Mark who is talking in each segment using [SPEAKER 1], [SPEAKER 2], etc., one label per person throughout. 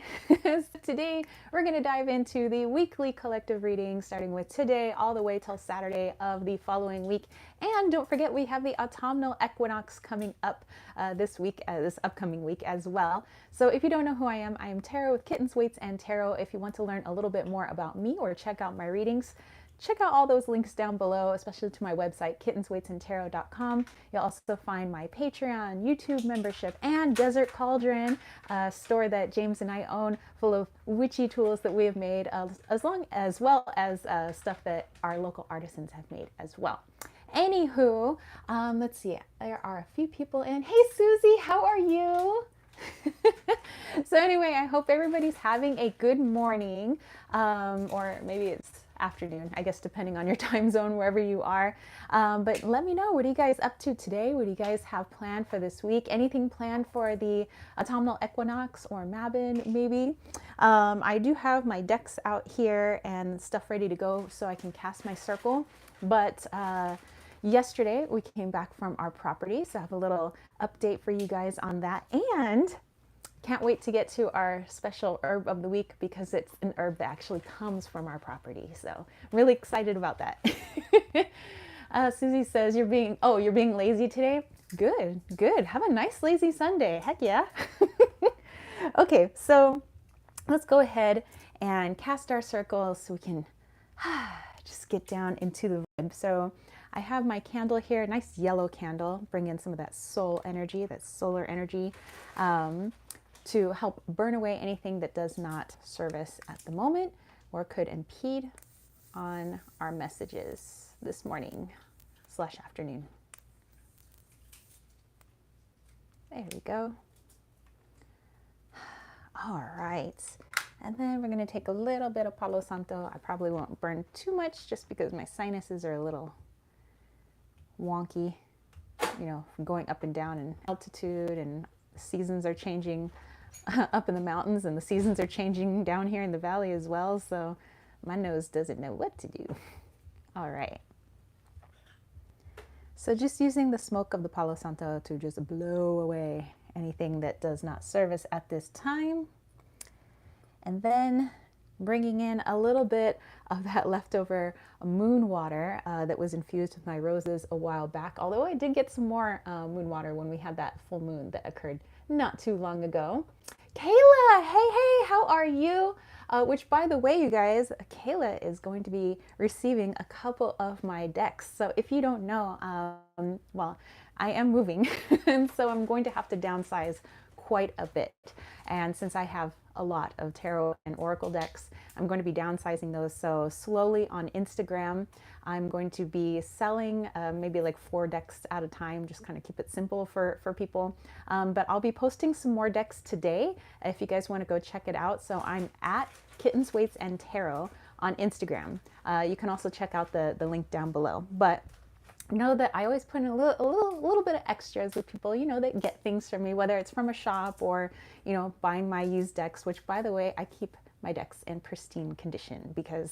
[SPEAKER 1] Hi! Today we're going to dive into the weekly collective reading starting with today all the way till Saturday of the following week. And don't forget we have the autumnal equinox coming up this upcoming week as well. So if you don't know who I am Tarot with Kittens, Weights, and Tarot. If you want to learn a little bit more about me or check out my readings, check out all those links down below, especially to my website, kittensweightsandtarot.com. You'll also find my Patreon, YouTube membership, and Desert Cauldron, a store that James and I own, full of witchy tools that we have made, as well as stuff that our local artisans have made as well. Anywho, let's see. There are a few people in. Hey, Susie, how are you? So anyway, I hope everybody's having a good morning, or maybe it's afternoon, I guess, depending on your time zone, wherever you are. But let me know, what are you guys up to today? What do you guys have planned for this week? Anything planned for the autumnal equinox or Mabon, maybe? I do have my decks out here and stuff ready to go so I can cast my circle. But yesterday we came back from our property, so I have a little update for you guys on that. And can't wait to get to our special herb of the week because it's an herb that actually comes from our property. So really excited about that. Susie says you're being lazy today. Good, good. Have a nice lazy Sunday. Heck yeah. Okay, so let's go ahead and cast our circle so we can just get down into the vibe. So I have my candle here, nice yellow candle, bring in some of that soul energy, that solar energy, to help burn away anything that does not serve us at the moment or could impede on our messages this morning/afternoon. There we go. All right. And then we're going to take a little bit of Palo Santo. I probably won't burn too much just because my sinuses are a little wonky, you know, from going up and down in altitude, and the seasons are changing up in the mountains and the seasons are changing down here in the valley as well. So my nose doesn't know what to do. All right. So just using the smoke of the Palo Santo to just blow away anything that does not serve us at this time. And then bringing in a little bit of that leftover moon water that was infused with my roses a while back. Although I did get some more moon water when we had that full moon that occurred not too long ago. Kayla, hey, how are you? Which, by the way, you guys, Kayla is going to be receiving a couple of my decks. So if you don't know, well, I am moving, and so I'm going to have to downsize quite a bit. And since I have a lot of tarot and oracle decks, I'm going to be downsizing those. So slowly on Instagram, I'm going to be selling maybe like 4 decks at a time, just kind of keep it simple for people. But I'll be posting some more decks today if you guys want to go check it out. So I'm at Kittens, Weights, and Tarot on Instagram. You can also check out the link down below. But know that I always put in a little bit of extras with people, you know, that get things from me, whether it's from a shop or, you know, buying my used decks, which, by the way, I keep my decks in pristine condition because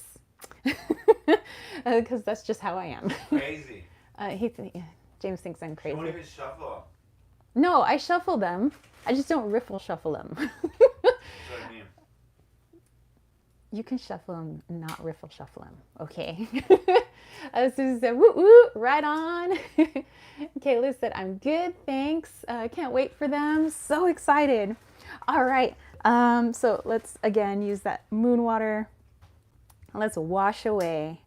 [SPEAKER 1] that's just how I am.
[SPEAKER 2] Crazy.
[SPEAKER 1] James thinks I'm crazy.
[SPEAKER 2] You won't even shuffle.
[SPEAKER 1] No, I shuffle them. I just don't riffle shuffle them.
[SPEAKER 2] That's what I mean.
[SPEAKER 1] You can shuffle them, not riffle shuffle them. Okay. Susan said, woo woo, right on. Kayla said, I'm good, thanks. Can't wait for them. So excited. All right. So let's again use that moon water. Let's wash away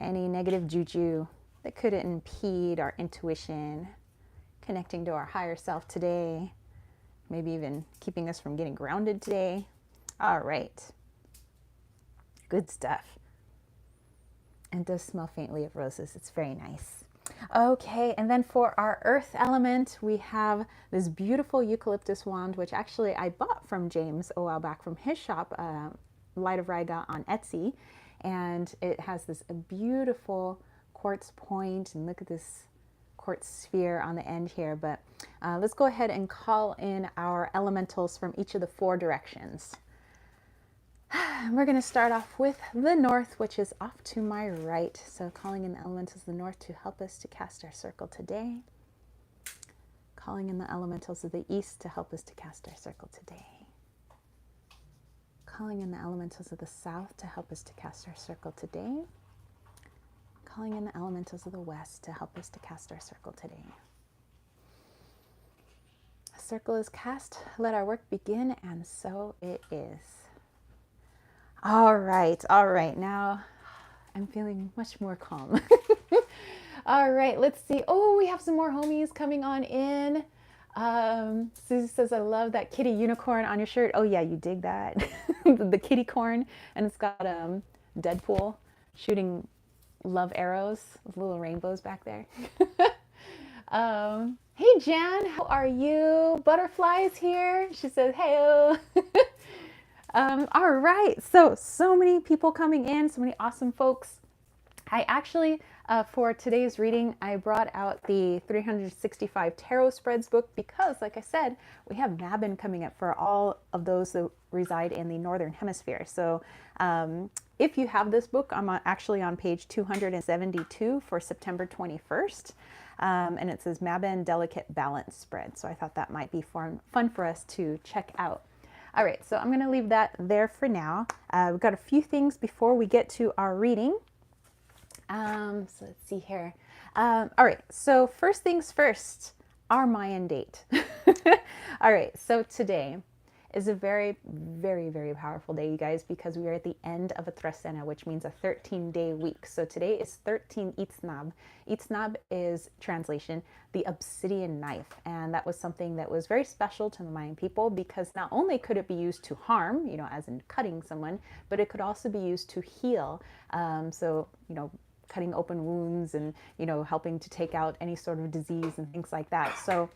[SPEAKER 1] any negative juju that could impede our intuition, connecting to our higher self today, maybe even keeping us from getting grounded today. All right. Good stuff. And does smell faintly of roses. It's very nice. Okay, and then for our earth element, we have this beautiful eucalyptus wand, which actually I bought from James a while back from his shop, Light of Raiga on Etsy. And it has this beautiful quartz point, and look at this quartz sphere on the end here. But let's go ahead and call in our elementals from each of the 4 directions. We're going to start off with the north, which is off to my right. So calling in the elementals of the north to help us to cast our circle today. Calling in the elementals of the east to help us to cast our circle today. Calling in the elementals of the south to help us to cast our circle today. Calling in the elementals of the west to help us to cast our circle today. A circle is cast. Let our work begin, and so it is. All right. Now I'm feeling much more calm. All right, let's see. Oh, we have some more homies coming on in. Susie says, I love that kitty unicorn on your shirt. Oh yeah, you dig that? The kitty corn, and it's got Deadpool shooting love arrows with little rainbows back there. Hey Jan, how are you? Butterflies here. She says, hey. All right, so many people coming in, so many awesome folks. I actually, for today's reading, I brought out the 365 Tarot Spreads book because, like I said, we have Mabon coming up for all of those that reside in the Northern Hemisphere. So if you have this book, I'm actually on page 272 for September 21st. And it says Mabon Delicate Balance Spread. So I thought that might be fun for us to check out. All right, so I'm going to leave that there for now. We've got a few things before we get to our reading. So let's see here. All right, so first things first, our Mayan date. All right, so today is a very, very, very powerful day, you guys, because we are at the end of a tresena, which means a 13-day week. So today is 13 Itsnab. Itsnab is, translation, the obsidian knife. And that was something that was very special to the Mayan people because not only could it be used to harm, as in cutting someone, but it could also be used to heal. Cutting open wounds and, helping to take out any sort of disease and things like that. So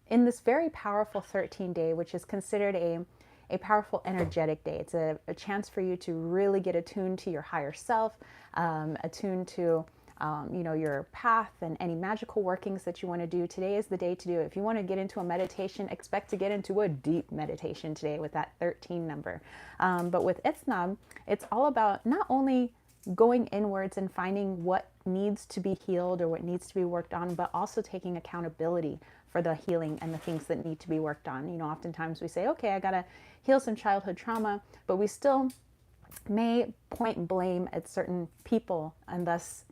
[SPEAKER 1] in this very powerful 13-day, which is considered a powerful energetic day, it's a chance for you to really get attuned to your higher self, attuned to, your path and any magical workings that you want to do. Today is the day to do it. If you want to get into a meditation, expect to get into a deep meditation today with that 13 number. But with Itsnab, it's all about not only going inwards and finding what needs to be healed or what needs to be worked on, but also taking accountability for the healing and the things that need to be worked on. Oftentimes we say, okay, I gotta heal some childhood trauma, but we still may point blame at certain people and thus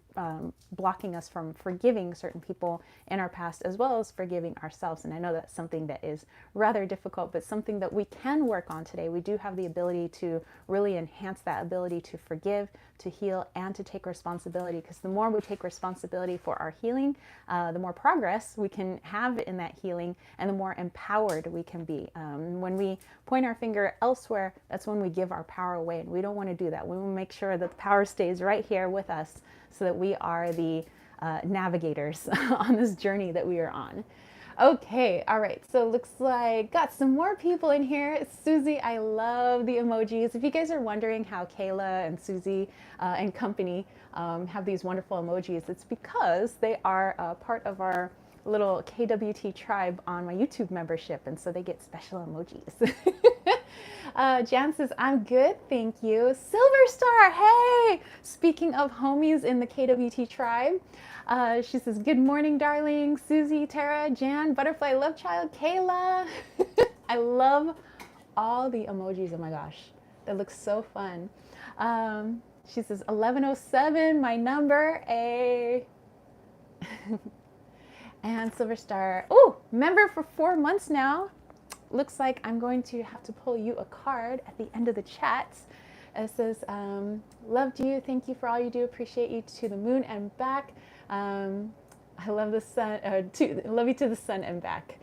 [SPEAKER 1] blocking us from forgiving certain people in our past, as well as forgiving ourselves. And I know that's something that is rather difficult, but something that we can work on today. We do have the ability to really enhance that ability to forgive, to heal, and to take responsibility, because the more we take responsibility for our healing, the more progress we can have in that healing and the more empowered we can be. When we point our finger elsewhere, that's when we give our power away, and we don't want to do that. We want to make sure that the power stays right here with us so that we are the navigators on this journey that we are on. Okay, all right, so looks like got some more people in here. Susie, I love the emojis. If you guys are wondering how Kayla and Susie and company have these wonderful emojis, it's because they are part of our little KWT tribe on my YouTube membership, and so they get special emojis. Jan says, I'm good, thank you. Silver Star, hey! Speaking of homies in the KWT tribe, she says, good morning, darling. Susie, Tara, Jan, Butterfly Love Child, Kayla. I love all the emojis, oh my gosh. That looks so fun. She says, 1107, my number, A. And Silver Star, oh, member for 4 months now. Looks like I'm going to have to pull you a card at the end of the chat. It says, loved you, thank you for all you do, appreciate you to the moon and back. I love the sun, love you to the sun and back.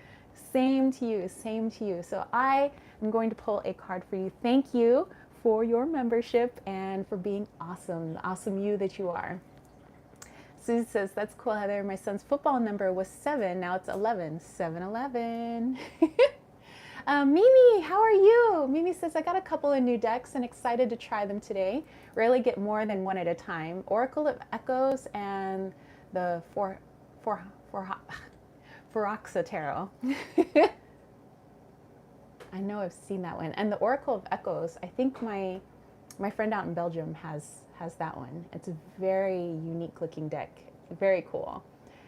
[SPEAKER 1] Same to you, same to you. So I am going to pull a card for you. Thank you for your membership and for being awesome, the awesome you that you are. Susie says, that's cool, Heather. My son's football number was 7, now it's 11. 7-11. Mimi, how are you? Mimi says, I got a couple of new decks and excited to try them today. Rarely get more than one at a time. Oracle of Echoes and the Phoroxa Tarot. I know I've seen that one. And the Oracle of Echoes, I think my friend out in Belgium has that one. It's a very unique looking deck. Very cool.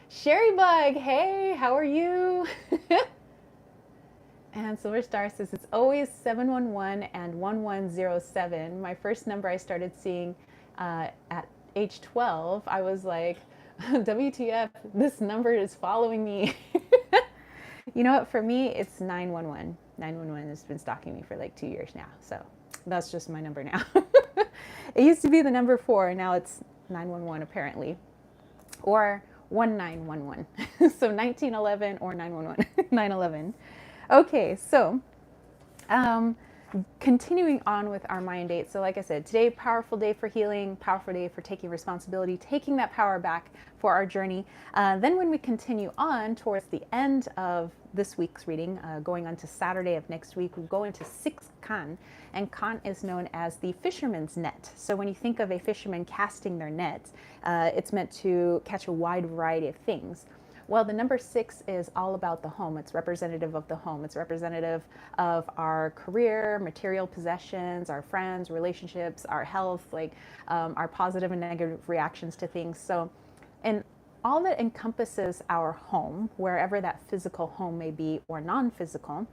[SPEAKER 1] Sherry Bug, hey, how are you? And Silver Star says it's always 711 and 1107. My first number I started seeing at age 12. I was like, WTF, this number is following me. You know what? For me, it's 911. 911 has been stalking me for like 2 years now. So that's just my number now. It used to be the number 4. Now it's 911 apparently. Or 1911. So 1911 or 911. 911. Okay, so continuing on with our Mayan date. So like I said, today, powerful day for healing, powerful day for taking responsibility, taking that power back for our journey. Then when we continue on towards the end of this week's reading, going on to Saturday of next week, we go into 6 Kan, and Kan is known as the fisherman's net. So when you think of a fisherman casting their net, it's meant to catch a wide variety of things. Well, the number 6 is all about the home. It's representative of the home. It's representative of our career, material possessions, our friends, relationships, our health, like our positive and negative reactions to things. So, and all that encompasses our home, wherever that physical home may be or non-physical,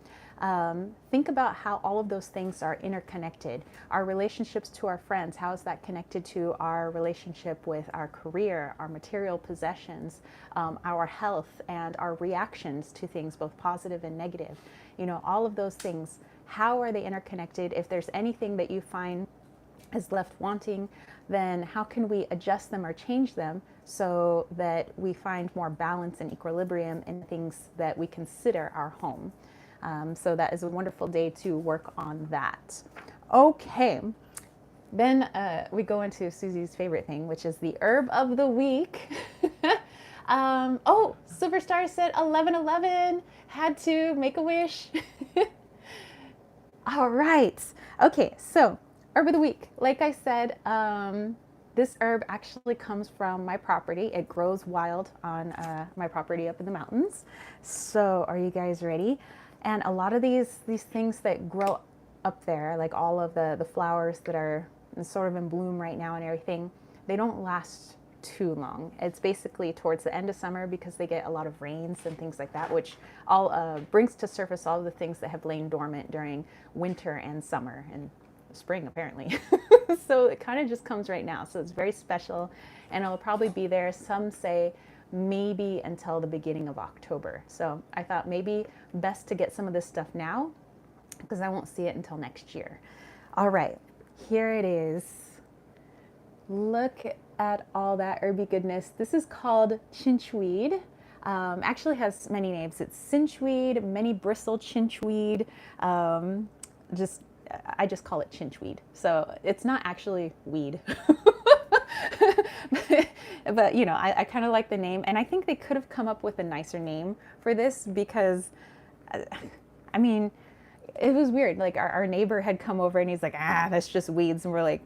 [SPEAKER 1] think about how all of those things are interconnected. Our relationships to our friends, how is that connected to our relationship with our career, our material possessions, our health, and our reactions to things, both positive and negative? You know, all of those things, how are they interconnected? If there's anything that you find is left wanting, then how can we adjust them or change them so that we find more balance and equilibrium in things that we consider our home? So that is a wonderful day to work on that. Okay, then we go into Susie's favorite thing, which is the herb of the week. Oh, Silver Star said 1111, had to make a wish. All right, okay, so herb of the week. Like I said, this herb actually comes from my property. It grows wild on my property up in the mountains. So are you guys ready? And a lot of these things that grow up there, like all of the flowers that are sort of in bloom right now and everything, they don't last too long. It's basically towards the end of summer because they get a lot of rains and things like that, which all brings to surface all of the things that have lain dormant during winter and summer and spring apparently. So it kind of just comes right now. So it's very special, and it'll probably be there, some say, maybe until the beginning of October. So I thought maybe best to get some of this stuff now because I won't see it until next year. All right, here it is. Look at all that herby goodness. This is called chinchweed. Actually has many names. It's cinchweed, many bristle chinchweed. I just call it chinchweed. So it's not actually weed. But you know, I kind of like the name, and I think they could have come up with a nicer name for this because, I mean, it was weird. Like our neighbor had come over and he's like, that's just weeds. And we're like,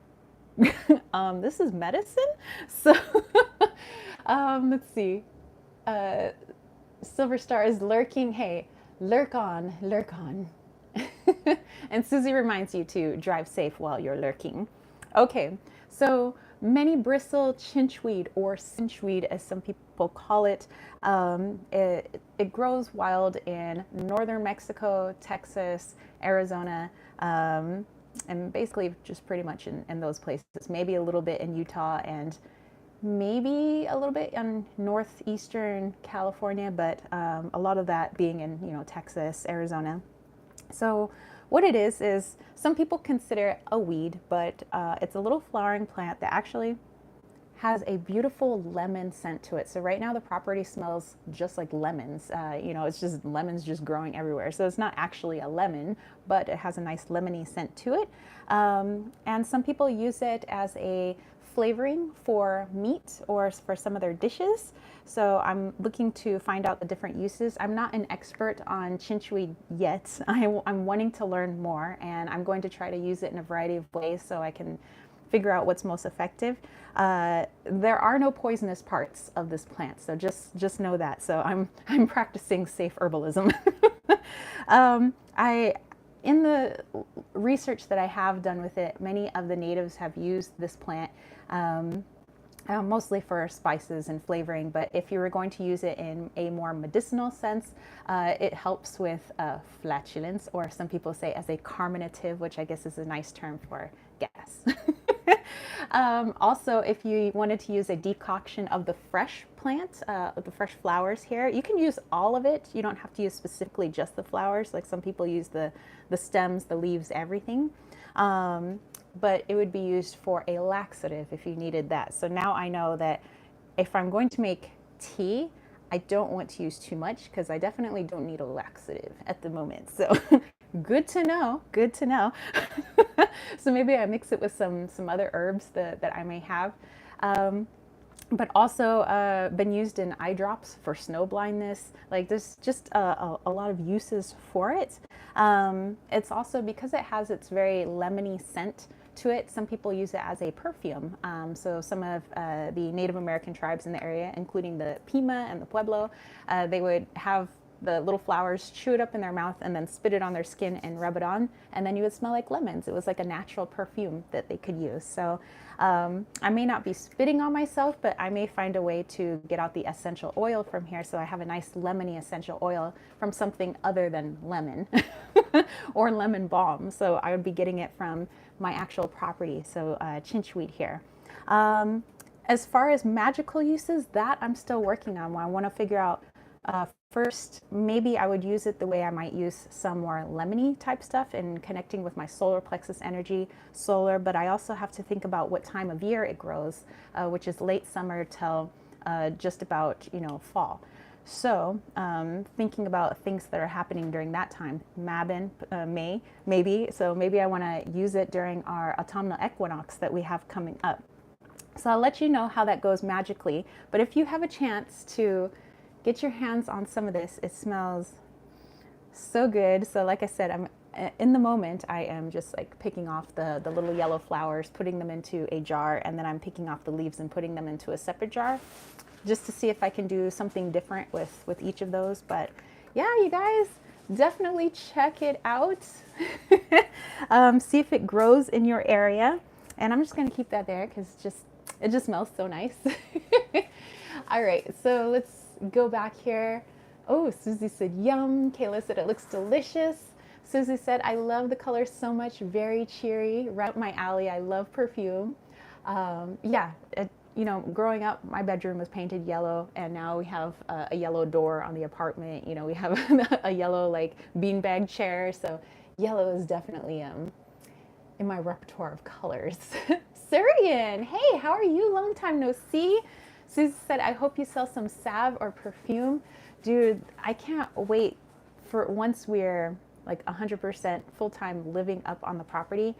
[SPEAKER 1] this is medicine? So let's see. Silver Star is lurking. Hey, lurk on, lurk on. And Susie reminds you to drive safe while you're lurking. Okay, so many bristle chinchweed, or cinchweed as some people call it. It grows wild in northern Mexico, Texas, Arizona, and basically just pretty much in those places. Maybe a little bit in Utah and maybe a little bit in northeastern California, but a lot of that being in, you know, Texas, Arizona. So what it is some people consider it a weed, but it's a little flowering plant that actually has a beautiful lemon scent to it. So right now the property smells just like lemons. You know, it's just lemons just growing everywhere. So it's not actually a lemon, but it has a nice lemony scent to it. And some people use it as a flavoring for meat or for some of their dishes. So I'm looking to find out the different uses. I'm not an expert on chinchweed yet. I'm wanting to learn more, and I'm going to try to use it in a variety of ways so I can figure out what's most effective. There are no poisonous parts of this plant, so just know that. So I'm practicing safe herbalism. In the research that I have done with it, many of the natives have used this plant mostly for spices and flavoring. But if you were going to use it in a more medicinal sense, it helps with flatulence, or some people say as a carminative, which I guess is a nice term for gas. Also, if you wanted to use a decoction of the fresh plant, the fresh flowers here, you can use all of it. You don't have to use specifically just the flowers. Like some people use the stems, the leaves, everything. But it would be used for a laxative if you needed that. So now I know that if I'm going to make tea, I don't want to use too much because I definitely don't need a laxative at the moment. So good to know, good to know. So maybe I mix it with some other herbs that I may have. But also been used in eye drops for snow blindness. Like there's just a lot of uses for it. It's also because it has its very lemony scent to it. Some people use it as a perfume. So some of the Native American tribes in the area, including the Pima and the Pueblo, they would have the little flowers, chew it up in their mouth, and then spit it on their skin and rub it on, and then you would smell like lemons. It was like a natural perfume that they could use. So I may not be spitting on myself, but I may find a way to get out the essential oil from here, so I have a nice lemony essential oil from something other than lemon or lemon balm. So I would be getting it from my actual property, so chinchweed here. As far as magical uses, that I'm still working on. I want to figure out first, maybe I would use it the way I might use some more lemony type stuff and connecting with my solar plexus energy, solar, but I also have to think about what time of year it grows, which is late summer till just about, fall. So thinking about things that are happening during that time, Mabin, May, maybe. So maybe I want to use it during our autumnal equinox that we have coming up. So I'll let you know how that goes magically. But if you have a chance to get your hands on some of this, it smells so good. So like I said, I'm in the moment, I am just like picking off the little yellow flowers, putting them into a jar, and then I'm picking off the leaves and putting them into a separate jar just to see if I can do something different with each of those. But yeah, you guys, definitely check it out. See if it grows in your area. And I'm just gonna keep that there because it just smells so nice. All right, so let's go back here. Oh, Susie said yum. Kayla said it looks delicious. Susie said, I love the color so much, very cheery, right up my alley. I love perfume. Yeah, growing up, my bedroom was painted yellow, and now we have a yellow door on the apartment. We have a yellow like beanbag chair. So yellow is definitely in my repertoire of colors. Syrian, hey, how are you? Long time no see. Susie said, I hope you sell some salve or perfume. Dude, I can't wait for once we're like 100% full-time living up on the property,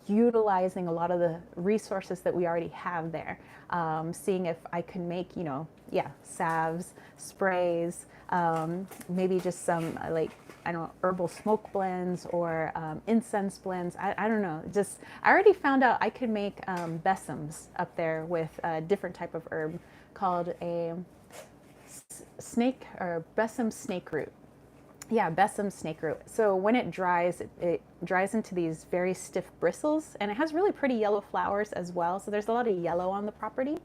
[SPEAKER 1] utilizing a lot of the resources that we already have there. Seeing if I can make, salves, sprays, maybe just some herbal smoke blends or incense blends. I don't know. I already found out I could make besoms up there with a different type of herb called a snake or besom snake root. Yeah, besom snake root. So when it dries, it dries into these very stiff bristles, and it has really pretty yellow flowers as well. So there's a lot of yellow on the property.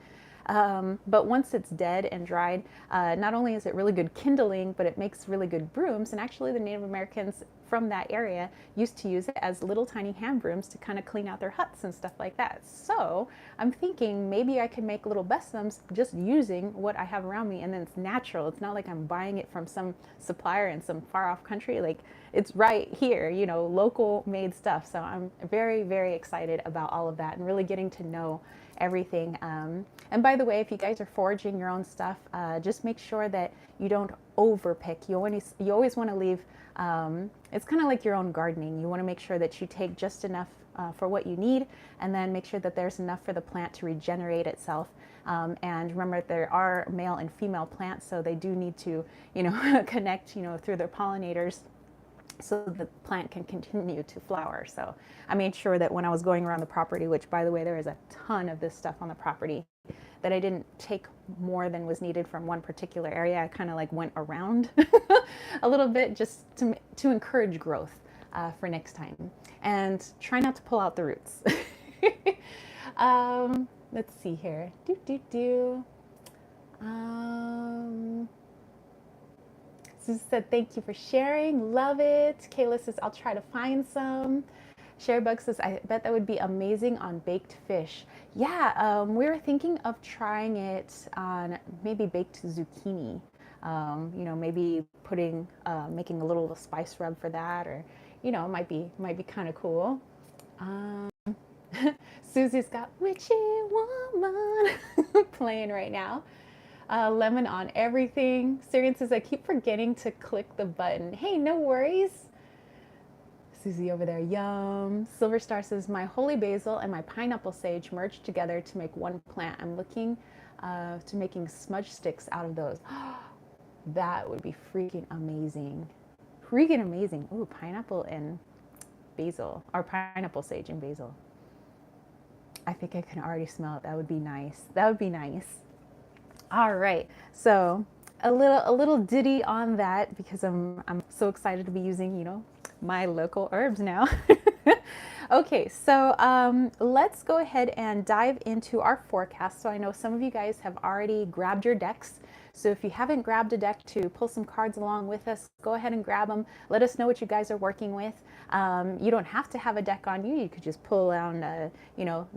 [SPEAKER 1] But once it's dead and dried, not only is it really good kindling, but it makes really good brooms. And actually the Native Americans from that area used to use it as little tiny hand brooms to kind of clean out their huts and stuff like that. So I'm thinking maybe I could make little besoms just using what I have around me, and then it's natural. It's not like I'm buying it from some supplier in some far off country. Like it's right here, local made stuff. So I'm very, very excited about all of that and really getting to know everything. And by the way, if you guys are foraging your own stuff, just make sure that you don't overpick. You always want to leave, it's kind of like your own gardening. You want to make sure that you take just enough for what you need, and then make sure that there's enough for the plant to regenerate itself. And remember, there are male and female plants, so they do need to, connect, through their pollinators, so the plant can continue to flower. So I made sure that when I was going around the property, which by the way, there is a ton of this stuff on the property, that I didn't take more than was needed from one particular area. I kind of like went around a little bit just to encourage growth for next time, and try not to pull out the roots. Let's see here. Um, Susan said, thank you for sharing. Love it. Kayla says, I'll try to find some. Sharebug says, I bet that would be amazing on baked fish. Yeah, we were thinking of trying it on maybe baked zucchini. Maybe putting, making a little spice rub for that, or, might be kind of cool. Susie's got Witchy Woman playing right now. Lemon on everything. Syrian says, I keep forgetting to click the button. Hey, no worries. Susie over there, yum. Silver Star says, my holy basil and my pineapple sage merged together to make one plant. I'm looking to making smudge sticks out of those. That would be freaking amazing. Freaking amazing. Ooh, pineapple and basil, or pineapple sage and basil. I think I can already smell it. That would be nice. That would be nice. All right. So a little ditty on that, because I'm so excited to be using, my local herbs now. Okay, so let's go ahead and dive into our forecast. So I know some of you guys have already grabbed your decks. So if you haven't grabbed a deck to pull some cards along with us, go ahead and grab them. Let us know what you guys are working with. You don't have to have a deck on you. You could just pull on,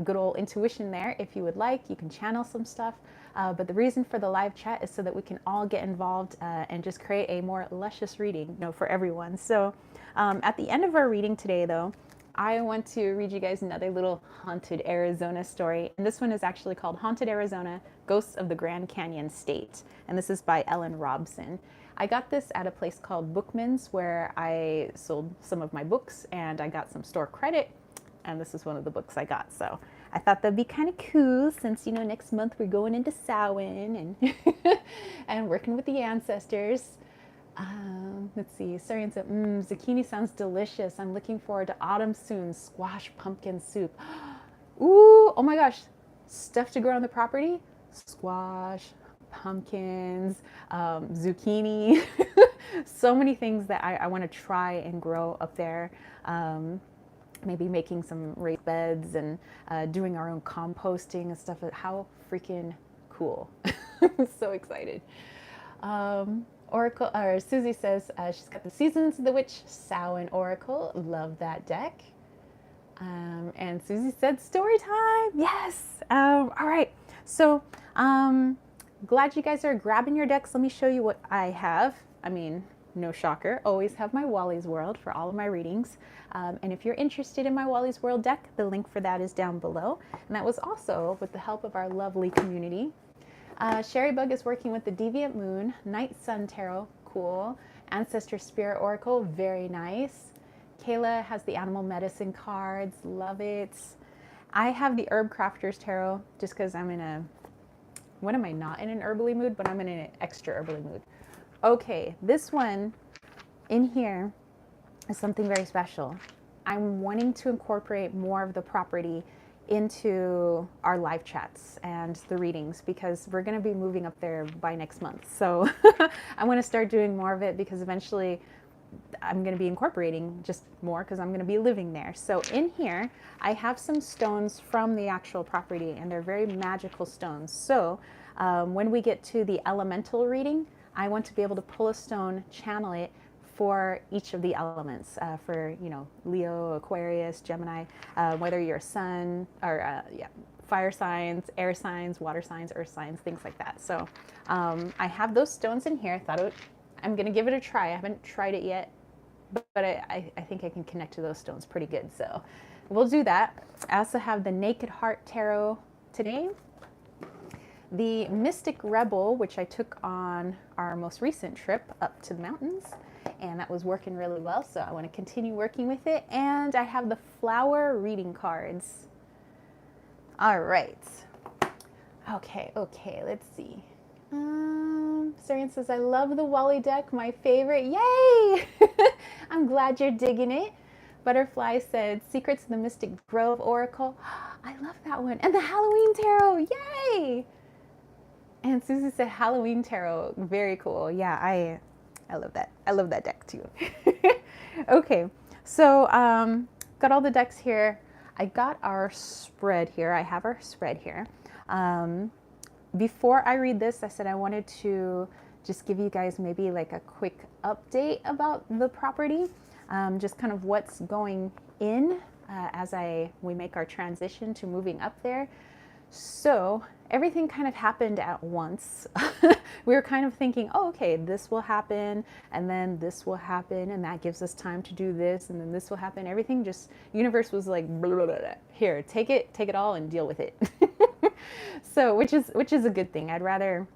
[SPEAKER 1] good old intuition there if you would like. You can channel some stuff. But the reason for the live chat is so that we can all get involved and just create a more luscious reading, for everyone. So at the end of our reading today, though, I want to read you guys another little haunted Arizona story. And this one is actually called Haunted Arizona, Ghosts of the Grand Canyon State. And this is by Ellen Robson. I got this at a place called Bookman's, where I sold some of my books and I got some store credit. And this is one of the books I got. So I thought that'd be kind of cool, since, next month we're going into Samhain and, and working with the ancestors. Let's see. Sarian said, zucchini sounds delicious. I'm looking forward to autumn soon. Squash pumpkin soup. Ooh, oh my gosh. Stuff to grow on the property? Squash, pumpkins, zucchini. So many things that I want to try and grow up there. Maybe making some raised beds and doing our own composting and stuff. How freaking cool. I'm so excited. Oracle, or Susie says she's got the Seasons of the Witch Samhain Oracle. Love that deck. And Susie said story time. Yes. All right. So glad you guys are grabbing your decks. Let me show you what I have. I mean, no shocker. Always have my Wally's World for all of my readings. And if you're interested in my Wally's World deck, the link for that is down below. And that was also with the help of our lovely community. Sherry Bug is working with the Deviant Moon, Night Sun Tarot, cool. Ancestor Spirit Oracle, very nice. Kayla has the Animal Medicine cards, love it. I have the Herb Crafters Tarot, just because I'm in a, when am I not in an herbally mood, but I'm in an extra herbally mood. Okay, this one in here is something very special. I'm wanting to incorporate more of the property into our live chats and the readings, because we're going to be moving up there by next month. So I want to start doing more of it, because eventually I'm going to be incorporating just more, because I'm going to be living there. So in here I have some stones from the actual property, and they're very magical stones. So when we get to the elemental reading, I want to be able to pull a stone, channel it for each of the elements, for, Leo, Aquarius, Gemini, whether you're sun or fire signs, air signs, water signs, earth signs, things like that. So I have those stones in here. I'm going to give it a try. I haven't tried it yet, but I think I can connect to those stones pretty good. So we'll do that. I also have the Naked Heart Tarot today. The Mystic Rebel, which I took on our most recent trip up to the mountains, and that was working really well, so I want to continue working with it. And I have the Flower Reading cards. All right. Okay, let's see. Sarian says, I love the Wally deck, my favorite. Yay! I'm glad you're digging it. Butterfly said, Secrets of the Mystic Grove Oracle. I love that one. And the Halloween Tarot, yay! And Susie said Halloween Tarot, very cool. Yeah, I love that. I love that deck too. Okay, so got all the decks here. I got our spread here. I have our spread here. Before I read this, I said I wanted to just give you guys maybe like a quick update about the property, just kind of what's going in as we make our transition to moving up there. So everything kind of happened at once. We were kind of thinking, oh, okay, this will happen, and then this will happen, and that gives us time to do this, and then this will happen. Everything just, universe was like, blah, blah, blah, blah. Here, take it all, and deal with it. So, which is a good thing. I'd rather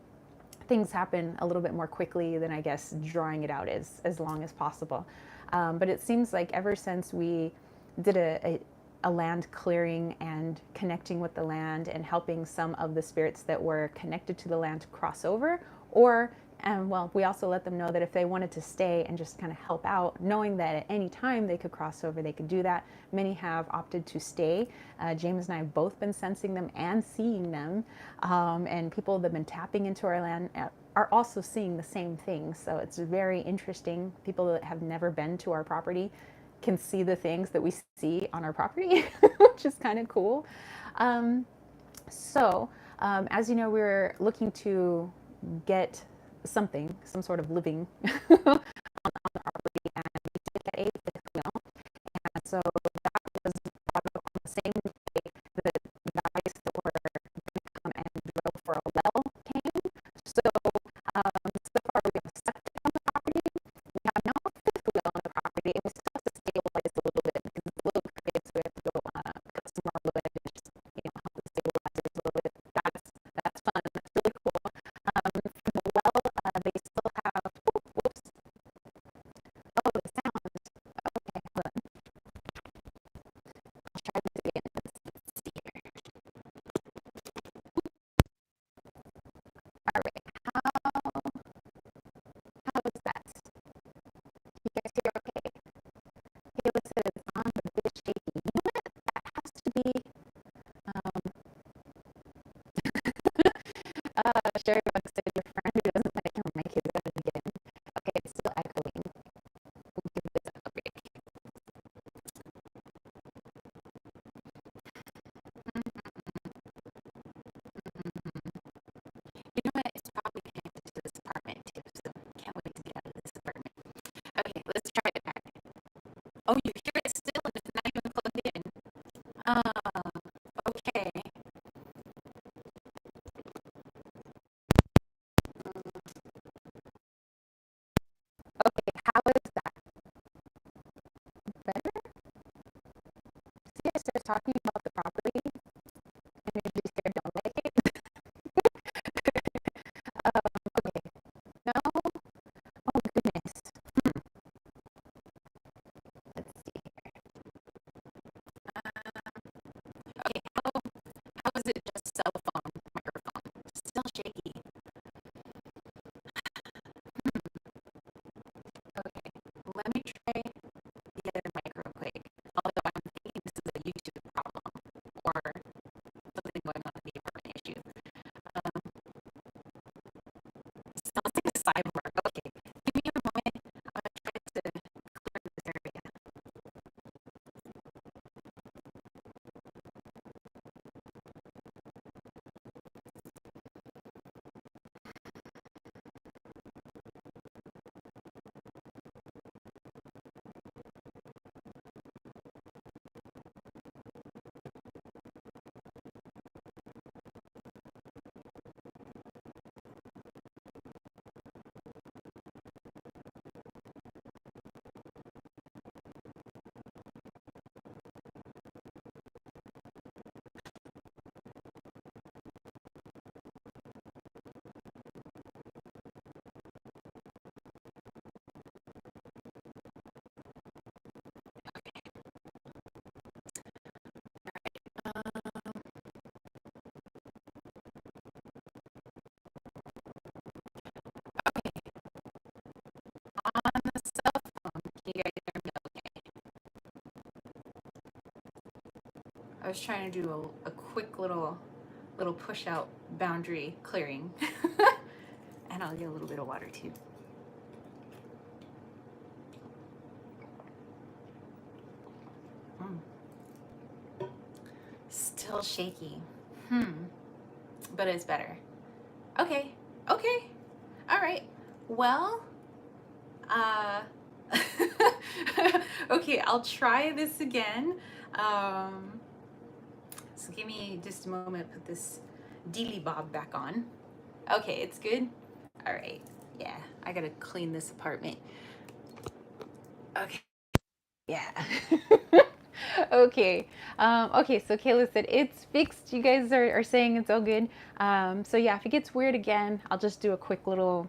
[SPEAKER 1] things happen a little bit more quickly than, I guess, drawing it out as long as possible. But it seems like ever since we did a land clearing and connecting with the land and helping some of the spirits that were connected to the land to cross over, or well, we also let them know that if they wanted to stay and just kind of help out, knowing that at any time they could cross over, they could do that. Many have opted to stay. James and I have both been sensing them and seeing them, and people that have been tapping into our land are also seeing the same thing. So it's very interesting. People that have never been to our property can see the things that we see on our property, which is kind of cool. As you know, we're looking to get some sort of living on the property, and we did get a fifth wheel. And so that was brought up on the same day that the guys that were going to come and drill for a well came. So far we have septic on the property. We have now a fifth wheel on the property, and we still have to stabilize a little bit because it's a little crooked, so we have to go cut some more wood and just help it stabilize it a little bit. That's fun. That's really cool. For the well, they still have. Oh, whoops! Oh, the sound. Okay, hold on. I'll try this again. Let's see here. All right. How was that? You guys hear okay? Kayla said it's on but a bit shaky. You know what? That has to be. Sherry Bug said your friend who doesn't like your mic is at it again. Okay, it's still echoing. We'll give this a break. You know what? It's probably connected to this apartment too, so can't wait to get out of this apartment. Okay, let's try it back. Oh, you hear it still and it's not even plugged in. Okay. Okay, how is that? Better? See, I started talking about the property and you're just scared, don't like it. Okay. No? Oh, goodness. Let's see here. Okay, how is it just cell phone, microphone? Still shaky. Okay, let me try the other mic real quick. Although I'm thinking this is a YouTube problem or something going on with the apartment issue. Sounds like a cyborg. Okay, give me a moment. I'm gonna try to clear this area. On the cell phone, can you guys hear me okay? I was trying to do a quick little push out boundary clearing. And I'll get a little bit of water too. Still shaky. but it's better. Okay. Okay. All right. Well, uh, okay, I'll try this again. Um, so give me just a moment, put this dealy bob back on. Okay, it's good. All right. Yeah, I gotta clean this apartment. Okay. Yeah. Okay. Okay, so Kayla said it's fixed. You guys are saying it's all good. So yeah, if it gets weird again, I'll just do a quick little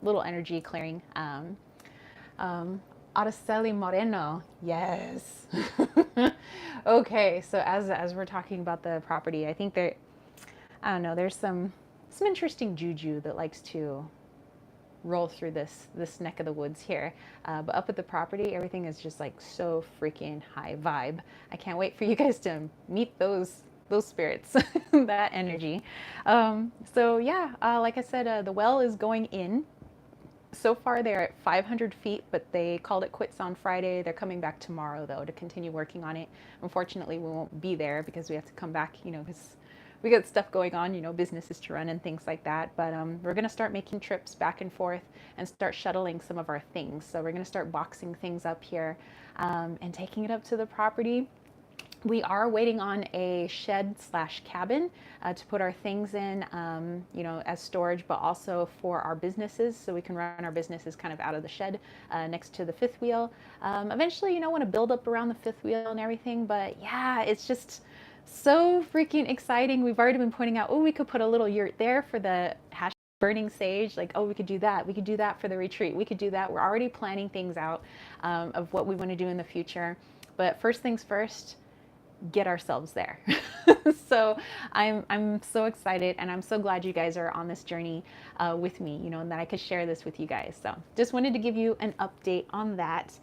[SPEAKER 1] energy clearing. Um, Araceli Moreno, yes. Okay, so as we're talking about the property, I think there, I don't know, there's some interesting juju that likes to roll through this neck of the woods here. But up at the property, everything is just like so freaking high vibe. I can't wait for you guys to meet those spirits, that energy. So yeah, like I said, the well is going in. So far they're at 500 feet, but they called it quits on Friday. They're coming back tomorrow though to continue working on it. Unfortunately, we won't be there because we have to come back, because we got stuff going on, businesses to run and things like that. But we're going to start making trips back and forth and start shuttling some of our things. So we're going to start boxing things up here and taking it up to the property. We are waiting on a shed slash cabin to put our things in, as storage, but also for our businesses, so we can run our businesses kind of out of the shed next to the fifth wheel. Eventually, want to build up around the fifth wheel and everything, but yeah, it's just so freaking exciting. We've already been pointing out, oh, we could put a little yurt there for the burning sage, like, oh, we could do that. We could do that for the retreat. We could do that. We're already planning things out of what we want to do in the future. But first things first, get ourselves there. So I'm so excited, and I'm so glad you guys are on this journey with me, and that I could share this with you guys. So just wanted to give you an update on that.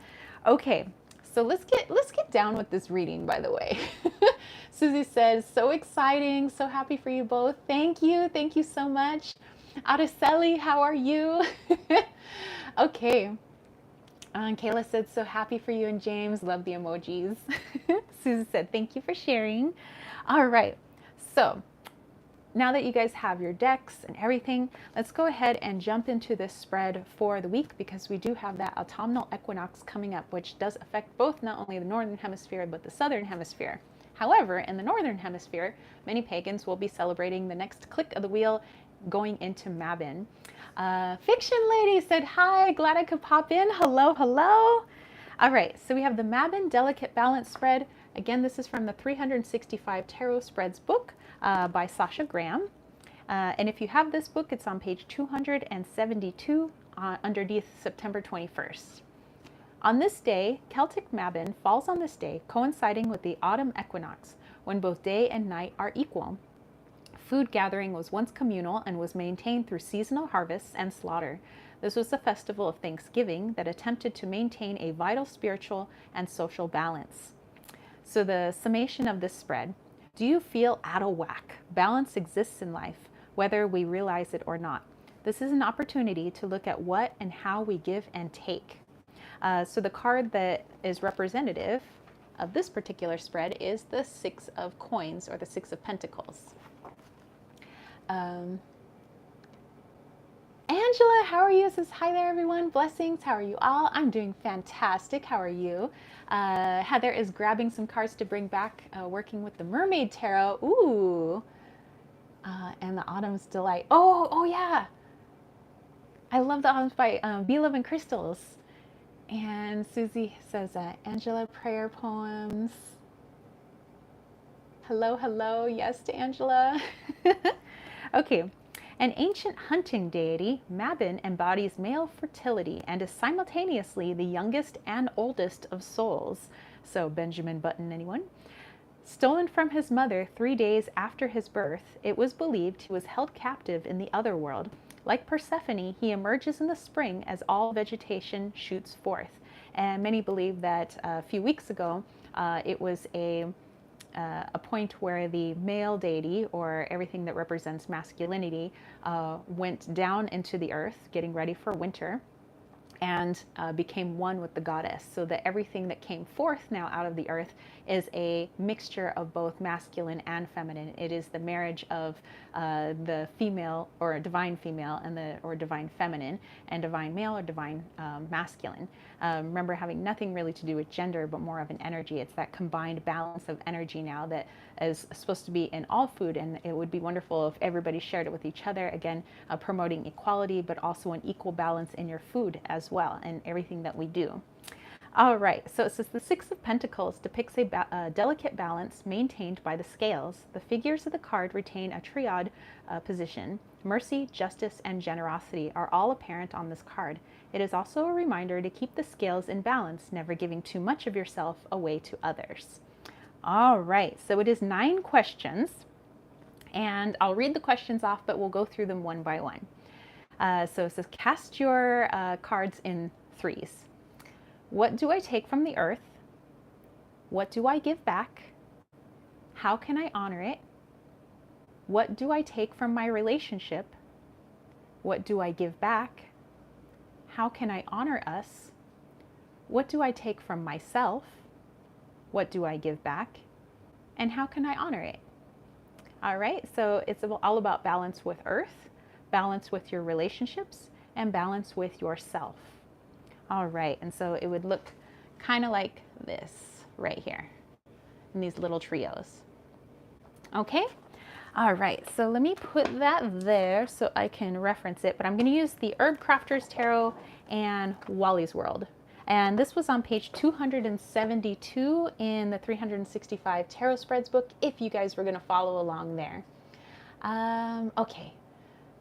[SPEAKER 1] Okay, so let's get down with this reading, by the way. Susie says, so exciting, so happy for you both. Thank you so much. Araceli, how are you? Okay. Kayla said, so happy for you and James. Love the emojis. Susan said, thank you for sharing. All right. So now that you guys have your decks and everything, let's go ahead and jump into this spread for the week, because we do have that autumnal equinox coming up, which does affect both not only the northern hemisphere, but the southern hemisphere. However, in the northern hemisphere, many pagans will be celebrating the next click of the wheel going into Mabon. Fiction Lady said, hi, glad I could pop in. Hello. All right, so we have the Mabon Delicate Balance Spread. Again, this is from the 365 Tarot Spreads book by Sasha Graham. And if you have this book, it's on page 272 underneath September 21st. On this day, Celtic Mabon falls on this day, coinciding with the autumn equinox, when both day and night are equal. Food gathering was once communal and was maintained through seasonal harvests and slaughter. This was a festival of Thanksgiving that attempted to maintain a vital spiritual and social balance. So the summation of this spread: do you feel out of whack? Balance exists in life, whether we realize it or not. This is an opportunity to look at what and how we give and take. So the card that is representative of this particular spread is the Six of Coins, or the Six of Pentacles. Angela, how are you? Says, hi there, everyone. Blessings. How are you all? I'm doing fantastic. How are you? Heather is grabbing some cards to bring back, working with the Mermaid Tarot. Ooh. And the Autumn's Delight. Oh yeah. I love the Autumn's by Be Love and Crystals. And Susie says, Angela, prayer poems. Hello. Yes to Angela. Okay. An ancient hunting deity, Mabon embodies male fertility and is simultaneously the youngest and oldest of souls. So Benjamin Button, anyone? Stolen from his mother 3 days after his birth, it was believed he was held captive in the other world. Like Persephone, he emerges in the spring as all vegetation shoots forth. And many believe that a few weeks ago, it was a point where the male deity, or everything that represents masculinity, went down into the earth, getting ready for winter. and became one with the goddess, so that everything that came forth now out of the earth is a mixture of both masculine and feminine. It is the marriage of the female or divine female and or divine feminine, and divine male or divine masculine. Remember, having nothing really to do with gender, but more of an energy. It's that combined balance of energy now that is supposed to be in all food, and it would be wonderful if everybody shared it with each other. Again, promoting equality, but also an equal balance in your food as well, and everything that we do. All right, so it says the Six of Pentacles depicts a delicate balance maintained by the scales. The figures of the card retain a triad position. Mercy, justice, and generosity are all apparent on this card. It is also a reminder to keep the scales in balance, never giving too much of yourself away to others. All right, so it is 9 questions, and I'll read the questions off, but we'll go through them one by one. So it says, cast your cards in threes. What do I take from the earth? What do I give back? How can I honor it? What do I take from my relationship? What do I give back? How can I honor us? What do I take from myself? What do I give back? And how can I honor it? All right, so it's all about balance with earth, balance with your relationships, and balance with yourself. All right, and so it would look kind of like this right here in these little trios. Okay, all right, so let me put that there so I can reference it, but I'm going to use the Herb Crafters Tarot and Wally's World. And this was on page 272 in the 365 Tarot Spreads book, if you guys were going to follow along there. Okay.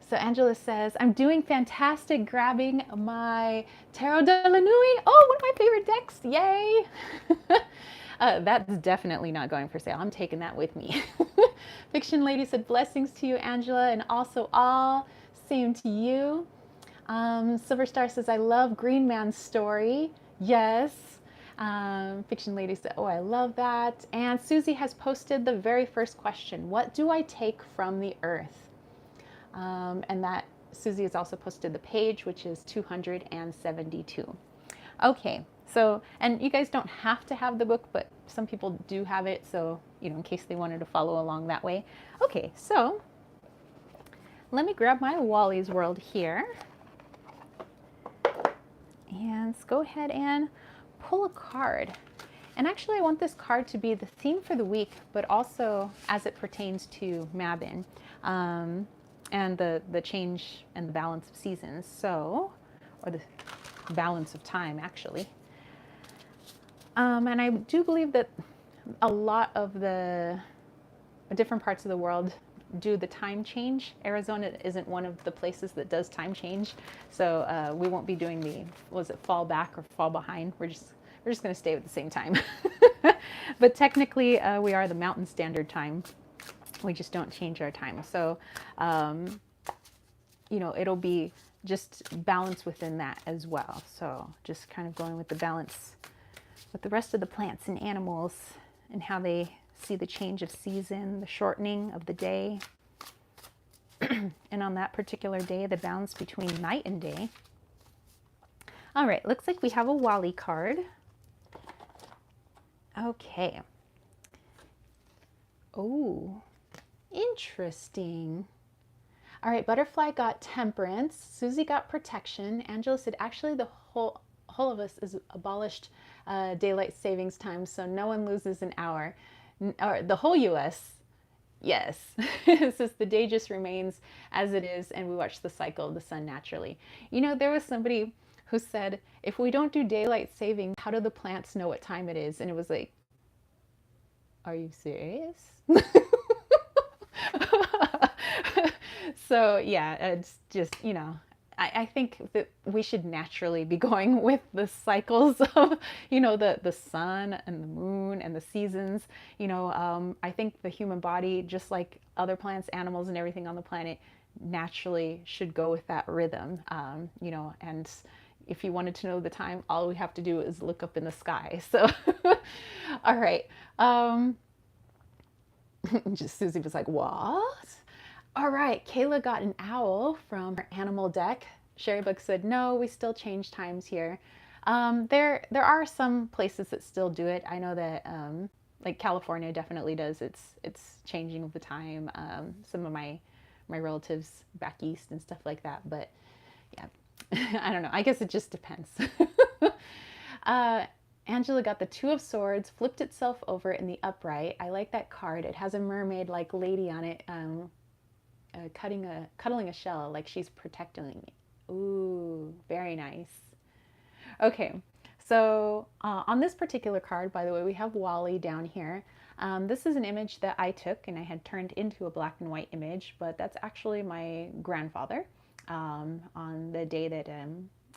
[SPEAKER 1] So Angela says, I'm doing fantastic grabbing my Tarot de la Nuit. Oh, one of my favorite decks. Yay. That's definitely not going for sale. I'm taking that with me. Fiction Lady said, blessings to you, Angela, and also all. Same to you. Silver Star says, I love Green Man's story. Yes. Fiction Lady said, oh, I love that. And Susie has posted the very first question. What do I take from the earth? And that Susie has also posted the page, which is 272. Okay, so, and you guys don't have to have the book, but some people do have it, so, you know, in case they wanted to follow along that way. Okay, so let me grab my Wally's World here. And let's go ahead and pull a card. And actually, I want this card to be the theme for the week, but also as it pertains to Mabon. And the change and the balance of seasons, so, or the balance of time, actually. And I do believe that a lot of the different parts of the world do the time change. Arizona isn't one of the places that does time change, so we won't be doing the, was it fall back or fall behind? We're just going to stay with the same time. But technically, we are the Mountain Standard Time. We just don't change our time. So, you know, it'll be just balance within that as well. So just kind of going with the balance with the rest of the plants and animals and how they see the change of season, the shortening of the day. And on that particular day, the balance between night and day. All right, looks like we have a Wally card. Okay. Oh. Interesting. All right, Butterfly got Temperance. Susie got Protection. Angela said, actually, the whole of us is abolished daylight savings time, so no one loses an hour. Or the whole U.S. Yes. It says the day just remains as it is, and we watch the cycle of the sun naturally. You know, there was somebody who said, if we don't do daylight saving, how do the plants know what time it is? And it was like, are you serious? So yeah, it's just, you know, I think that we should naturally be going with the cycles of, you know, the sun and the moon and the seasons. You know, I think the human body, just like other plants, animals, and everything on the planet, naturally should go with that rhythm. You know, and if you wanted to know the time, all we have to do is look up in the sky. So, all right. Just Susie was like, what? All right, Kayla got an owl from her animal deck. Sherrybug said, no, we still change times here. There are some places that still do it. I know that like California definitely does. It's changing of the time. Some of my relatives back east and stuff like that. But yeah, I don't know. I guess it just depends. Angela got the Two of Swords, flipped itself over in the upright. I like that card. It has a mermaid-like lady on it, cuddling a shell, like she's protecting me. Ooh, very nice. Okay, so on this particular card, by the way, we have Wally down here. This is an image that I took and I had turned into a black and white image, but that's actually my grandfather on the day that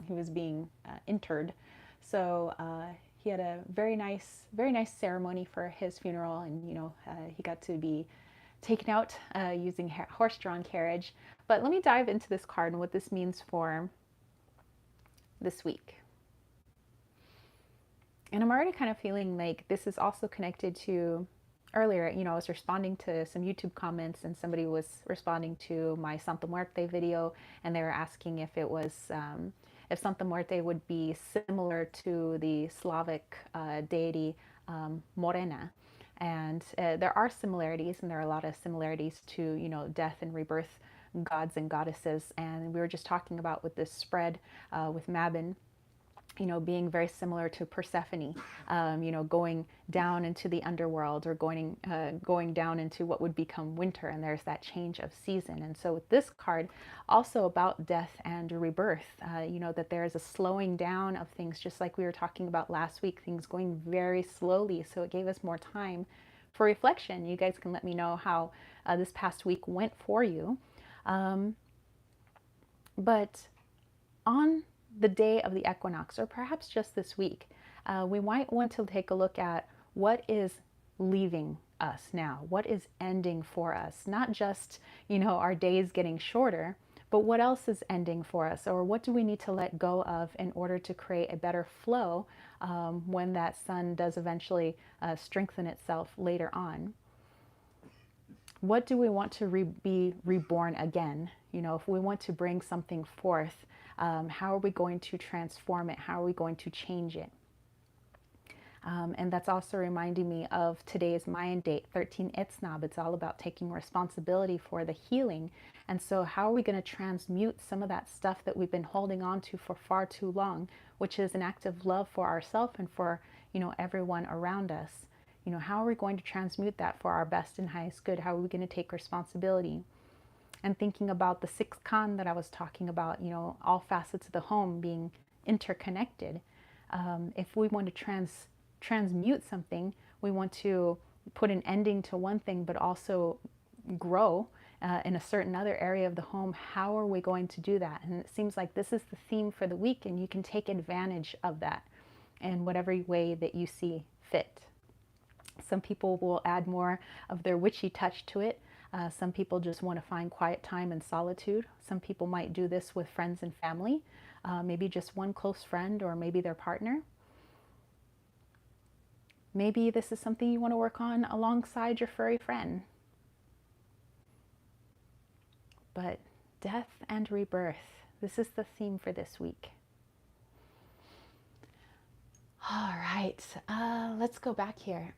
[SPEAKER 1] he was being interred. So he had a very nice ceremony for his funeral, and he got to be taken out using horse-drawn carriage. But let me dive into this card and what this means for this week. And I'm already kind of feeling like this is also connected to earlier, I was responding to some YouTube comments and somebody was responding to my Santa Muerte video, and they were asking if it was, if Santa Muerte would be similar to the Slavic deity Morena. And there are similarities, and there are a lot of similarities to, death and rebirth gods and goddesses. And we were just talking about with this spread with Mabon, being very similar to Persephone, going down into the underworld, or going down into what would become winter, and there's that change of season. And so with this card, also about death and rebirth, that there is a slowing down of things, just like we were talking about last week, things going very slowly. So it gave us more time for reflection. You guys can let me know how this past week went for you. But on the day of the equinox, or perhaps just this week, we might want to take a look at what is leaving us now, what is ending for us, not just, our days getting shorter, but what else is ending for us, or what do we need to let go of in order to create a better flow when that sun does eventually strengthen itself later on. What do we want to be reborn again? If we want to bring something forth, how are we going to transform it? How are we going to change it? And that's also reminding me of today's Mayan Date, 13 Itsnab. It's all about taking responsibility for the healing. And so how are we going to transmute some of that stuff that we've been holding on to for far too long, which is an act of love for ourselves and for, everyone around us? How are we going to transmute that for our best and highest good? How are we going to take responsibility? And thinking about the sixth Khan that I was talking about, all facets of the home being interconnected. If we want to transmute something, we want to put an ending to one thing, but also grow in a certain other area of the home. How are we going to do that? And it seems like this is the theme for the week, and you can take advantage of that in whatever way that you see fit. Some people will add more of their witchy touch to it. Some people just want to find quiet time and solitude. Some people might do this with friends and family, maybe just one close friend, or maybe their partner. Maybe this is something you want to work on alongside your furry friend. But death and rebirth, this is the theme for this week. All right, let's go back here.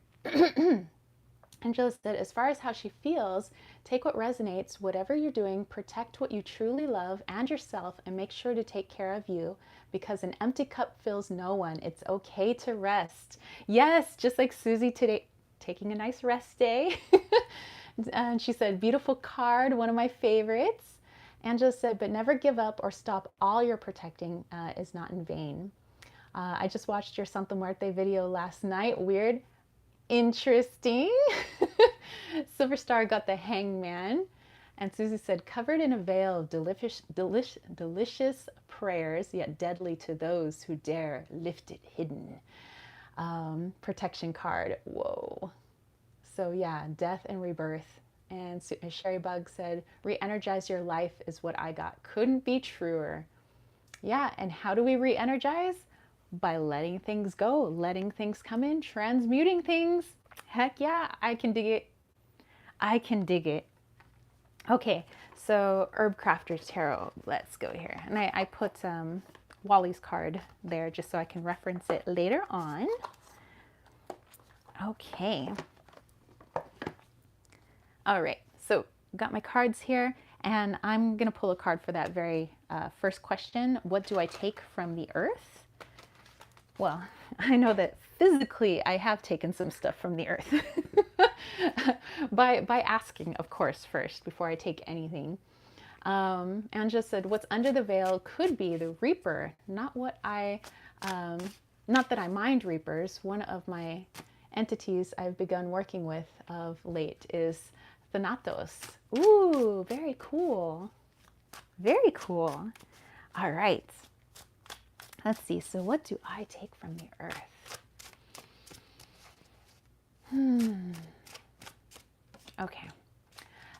[SPEAKER 1] Angela said, as far as how she feels, take what resonates, whatever you're doing, protect what you truly love and yourself, and make sure to take care of you, because an empty cup fills no one. It's okay to rest. Yes, just like Susie today, taking a nice rest day. And she said, beautiful card, one of my favorites. Angela said, but never give up or stop. All your protecting is not in vain. I just watched your Santa Muerte video last night. Weird. Interesting. Silverstar got the hangman. And Susie said, covered in a veil of delicious prayers, yet deadly to those who dare lift it hidden. Protection card. Whoa. So yeah, death and rebirth. And Sherry Bug said, re-energize your life is what I got. Couldn't be truer. Yeah, and how do we re-energize? By letting things go, letting things come in, transmuting things. Heck yeah, I can dig it. I can dig it. Okay, so Herb Crafter's Tarot. Let's go here. And I put Wally's card there just so I can reference it later on. Okay. All right, so got my cards here, and I'm going to pull a card for that very first question. What do I take from the earth? Well, I know that physically I have taken some stuff from the earth by asking, of course, first before I take anything. Angela said, "What's under the veil could be the Reaper." Not that I mind Reapers. One of my entities I've begun working with of late is Thanatos. Ooh, very cool. Very cool. All right. Let's see. So what do I take from the earth? Okay.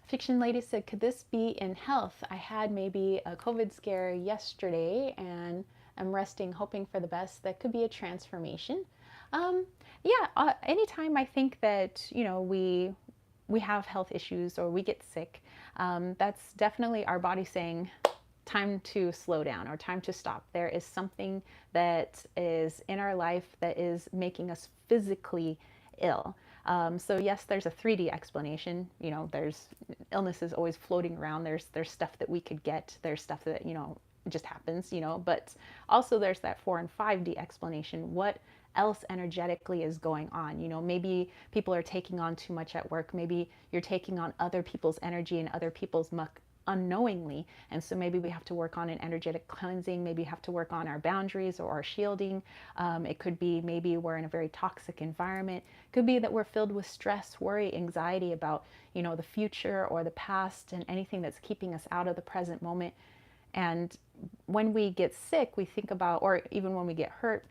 [SPEAKER 1] Fiction Lady said, could this be in health? I had maybe a COVID scare yesterday and I'm resting, hoping for the best. That could be a transformation. Anytime I think that, we have health issues or we get sick, that's definitely our body saying, time to slow down or time to stop. There is something that is in our life that is making us physically ill. So yes, there's a 3D explanation. There's illnesses always floating around. There's stuff that we could get. There's stuff that, it just happens, but also there's that 4 and 5D explanation. What else energetically is going on? Maybe people are taking on too much at work. Maybe you're taking on other people's energy and other people's muck unknowingly, and so maybe we have to work on an energetic cleansing. Maybe have to work on our boundaries or our shielding. It could be maybe we're in a very toxic environment. It could be that we're filled with stress, worry, anxiety about the future or the past and anything that's keeping us out of the present moment. And when we get sick, we think about, or even when we get hurt,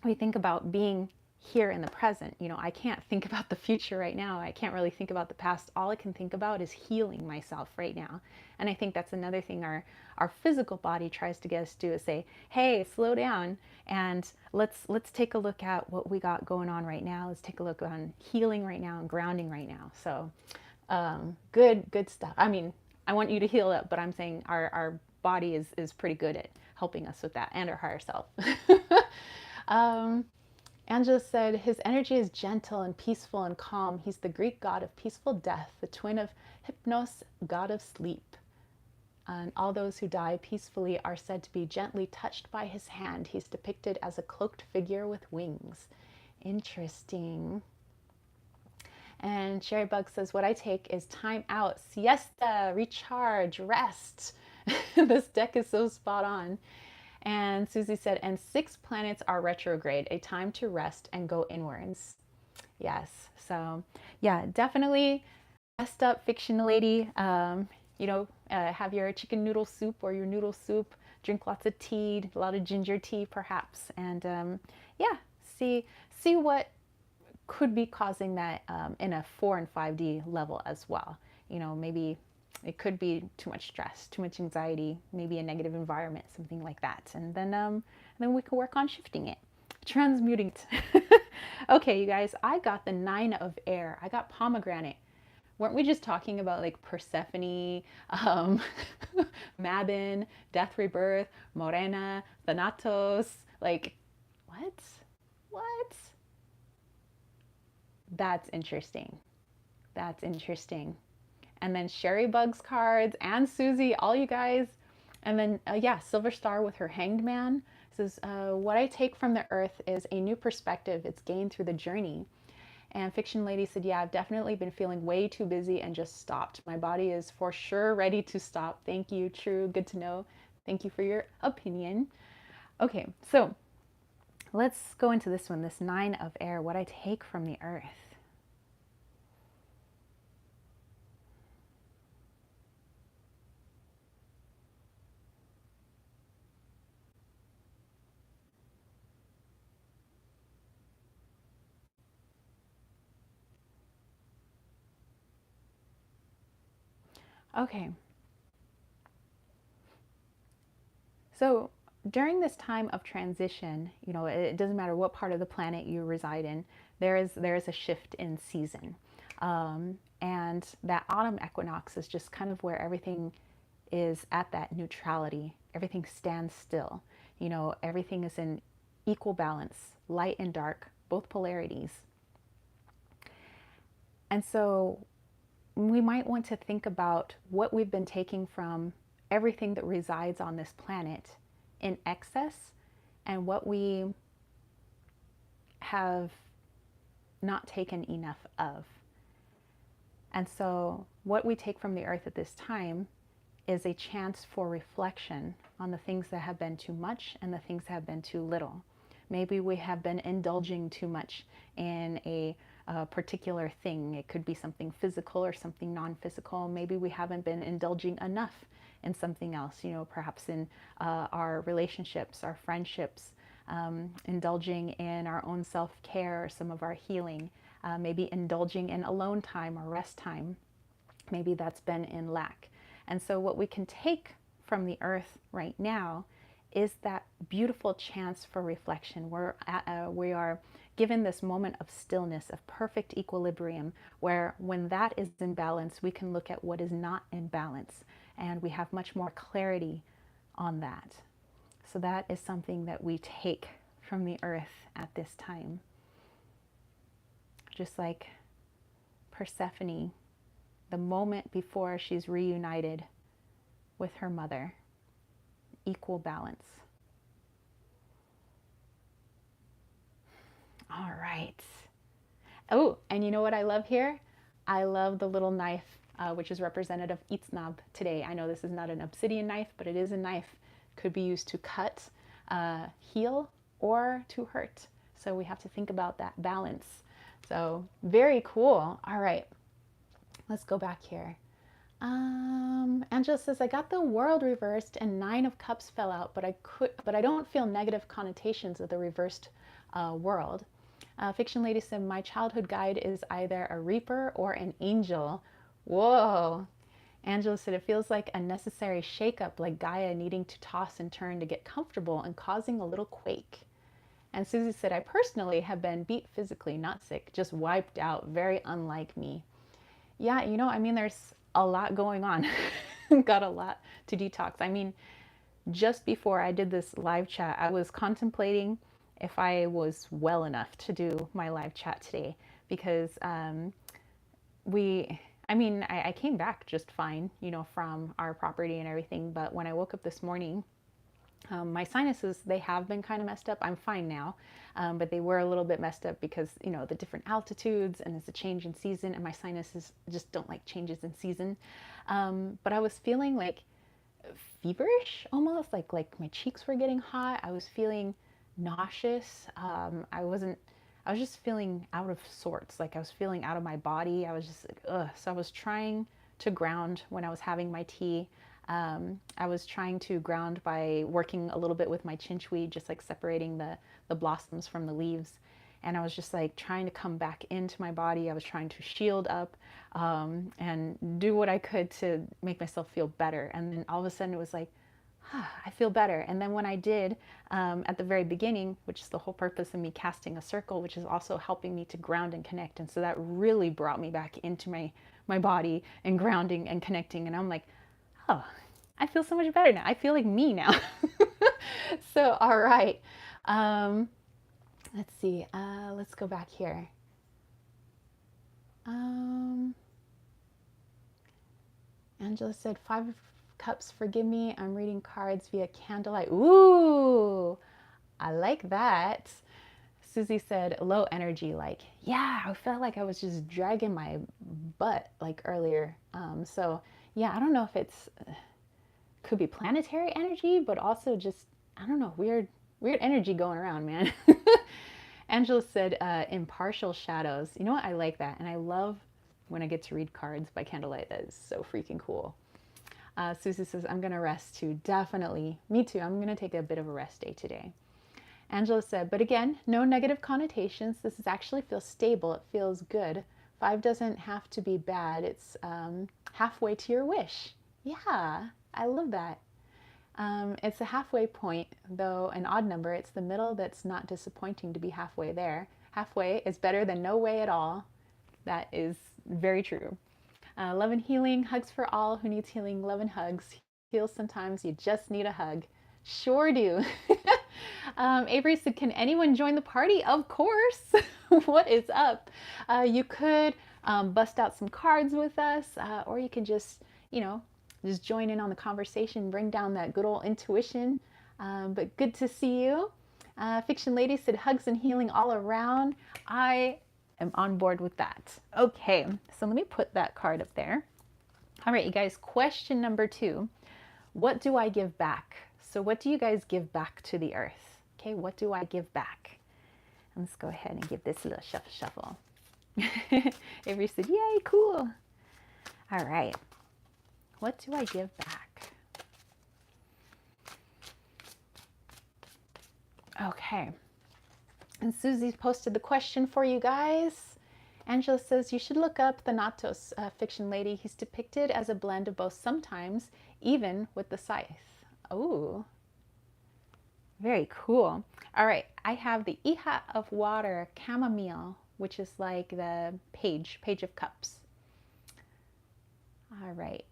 [SPEAKER 1] we think about being here in the present. I can't think about the future right now. I can't really think about the past. All I can think about is healing myself right now. And I think that's another thing our physical body tries to get us to do, is say, hey, slow down and let's take a look at what we got going on right now. Let's take a look on healing right now and grounding right now. So good stuff. I mean, I want you to heal up, but I'm saying our body is pretty good at helping us with that, and our higher self. Angela said, his energy is gentle and peaceful and calm. He's the Greek god of peaceful death, the twin of Hypnos, god of sleep. And all those who die peacefully are said to be gently touched by his hand. He's depicted as a cloaked figure with wings. Interesting. And Cherrybug says, what I take is time out, siesta, recharge, rest. This deck is so spot on. And Susie said, and 6 planets are retrograde, a time to rest and go inwards. Yes. So yeah, definitely rest up, Fiction Lady. Have your chicken noodle soup or your noodle soup, drink lots of tea, a lot of ginger tea perhaps. And see what could be causing that in a 4 and 5D level as well. Maybe it could be too much stress, too much anxiety, maybe a negative environment, something like that. And then we can work on shifting it, transmuting it. Okay, you guys, I got the 9 of air. I got pomegranate. Weren't we just talking about like Persephone, Mabon, Death Rebirth, Morena, Thanatos? Like, what? That's interesting. That's interesting. And then Sherry Bug's cards and Susie, all you guys. And then, Silver Star with her Hanged Man says, what I take from the earth is a new perspective. It's gained through the journey. And Fiction Lady said, yeah, I've definitely been feeling way too busy and just stopped. My body is for sure ready to stop. Thank you. True. Good to know. Thank you for your opinion. Okay, so let's go into this one, this 9 of air, what I take from the earth. Okay. So during this time of transition, it doesn't matter what part of the planet you reside in, there is a shift in season. And that autumn equinox is just kind of where everything is at that neutrality. Everything stands still. You know, everything is in equal balance, light and dark, both polarities. And so we might want to think about what we've been taking from everything that resides on this planet in excess and what we have not taken enough of. And so, what we take from the earth at this time is a chance for reflection on the things that have been too much and the things that have been too little. Maybe we have been indulging too much in a particular thing. It could be something physical or something non-physical. Maybe we haven't been indulging enough in something else, you know, perhaps in our relationships, our friendships, indulging in our own self-care, some of our healing, maybe indulging in alone time or rest time. Maybe that's been in lack. And so what we can take from the earth right now is that beautiful chance for reflection. We are given this moment of stillness, of perfect equilibrium, where when that is in balance, we can look at what is not in balance, and we have much more clarity on that. So that is something that we take from the earth at this time. Just like Persephone, the moment before she's reunited with her mother, equal balance. All right. Oh, and you know what I love here? I love the little knife, which is representative of Itsnab today. I know this is not an obsidian knife, but it is a knife. Could be used to cut, heal, or to hurt. So we have to think about that balance. So very cool. All right, let's go back here. Angela says, I got the world reversed and 9 of Cups fell out, but I don't feel negative connotations of the reversed world. Fiction Lady said, my childhood guide is either a reaper or an angel. Whoa. Angela said, it feels like a necessary shakeup, like Gaia needing to toss and turn to get comfortable and causing a little quake. And Susie said, I personally have been beat physically, not sick, just wiped out, very unlike me. Yeah, you know, I mean, there's a lot going on. Got a lot to detox. I mean, just before I did this live chat, I was contemplating if I was well enough to do my live chat today because I came back just fine, you know, from our property and everything. But when I woke up this morning, my sinuses, they have been kind of messed up. I'm fine now, but they were a little bit messed up because, you know, the different altitudes and it's a change in season and my sinuses just don't like changes in season. But I was feeling like feverish almost, like my cheeks were getting hot. I was feeling nauseous. I was just feeling out of sorts. Like I was feeling out of my body. I was just like, ugh. So I was trying to ground when I was having my tea. I was trying to ground by working a little bit with my chinchwe, just like separating the blossoms from the leaves. And I was just like trying to come back into my body. I was trying to shield up and do what I could to make myself feel better. And then all of a sudden it was like, I feel better. And then when I did at the very beginning, which is the whole purpose of me casting a circle, which is also helping me to ground and connect. And so that really brought me back into my body and grounding and connecting. And I'm like, oh, I feel so much better now. I feel like me now. So, all right. Let's see. Let's go back here. Angela said, 5 of Cups, forgive me. I'm reading cards via candlelight. Ooh, I like that. Susie said, low energy, like, yeah, I felt like I was just dragging my butt like earlier. So yeah, I don't know if it's, could be planetary energy, but also just, I don't know, weird energy going around, man. Angela said, impartial shadows. You know what? I like that. And I love when I get to read cards by candlelight. That is so freaking cool. Susie says, I'm going to rest too. Definitely. Me too. I'm going to take a bit of a rest day today. Angela said, but again, no negative connotations. This is actually feels stable. It feels good. 5 doesn't have to be bad. It's halfway to your wish. Yeah, I love that. It's a halfway point, though an odd number. It's the middle that's not disappointing to be halfway there. Halfway is better than no way at all. That is very true. Love and healing, hugs for all who needs healing, love and hugs. Heal sometimes, you just need a hug. Sure do. Avery said, can anyone join the party? Of course. What is up? You could bust out some cards with us, or you can just, just join in on the conversation, bring down that good old intuition. But good to see you. Fiction Lady said, hugs and healing all around. I am on board with that. Okay, so let me put that card up there. All right, you guys, question number 2. What do I give back? So what do you guys give back to the earth? Okay, what do I give back? Let's go ahead and give this a little shuffle. Avery said, yay, cool. All right, what do I give back? Okay, and Susie's posted the question for you guys. Angela says, you should look up the Natos Fiction Lady. He's depicted as a blend of both sometimes, even with the scythe. Oh, very cool. All right, I have the Iha of Water Chamomile, which is like the Page of Cups. All right.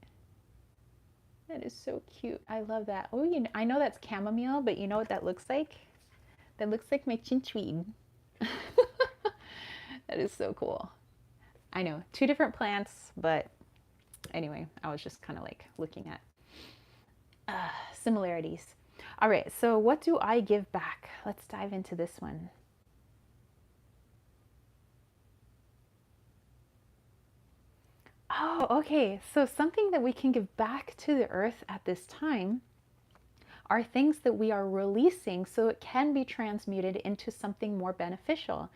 [SPEAKER 1] That is so cute. I love that. Oh, I know that's chamomile, but you know what that looks like? That looks like my chinchweed. That is so cool. I know, 2 different plants, but anyway, I was just kind of like looking at similarities. All right, so what do I give back? Let's dive into this one. Oh, okay. So something that we can give back to the earth at this time are things that we are releasing so it can be transmuted into something more beneficial.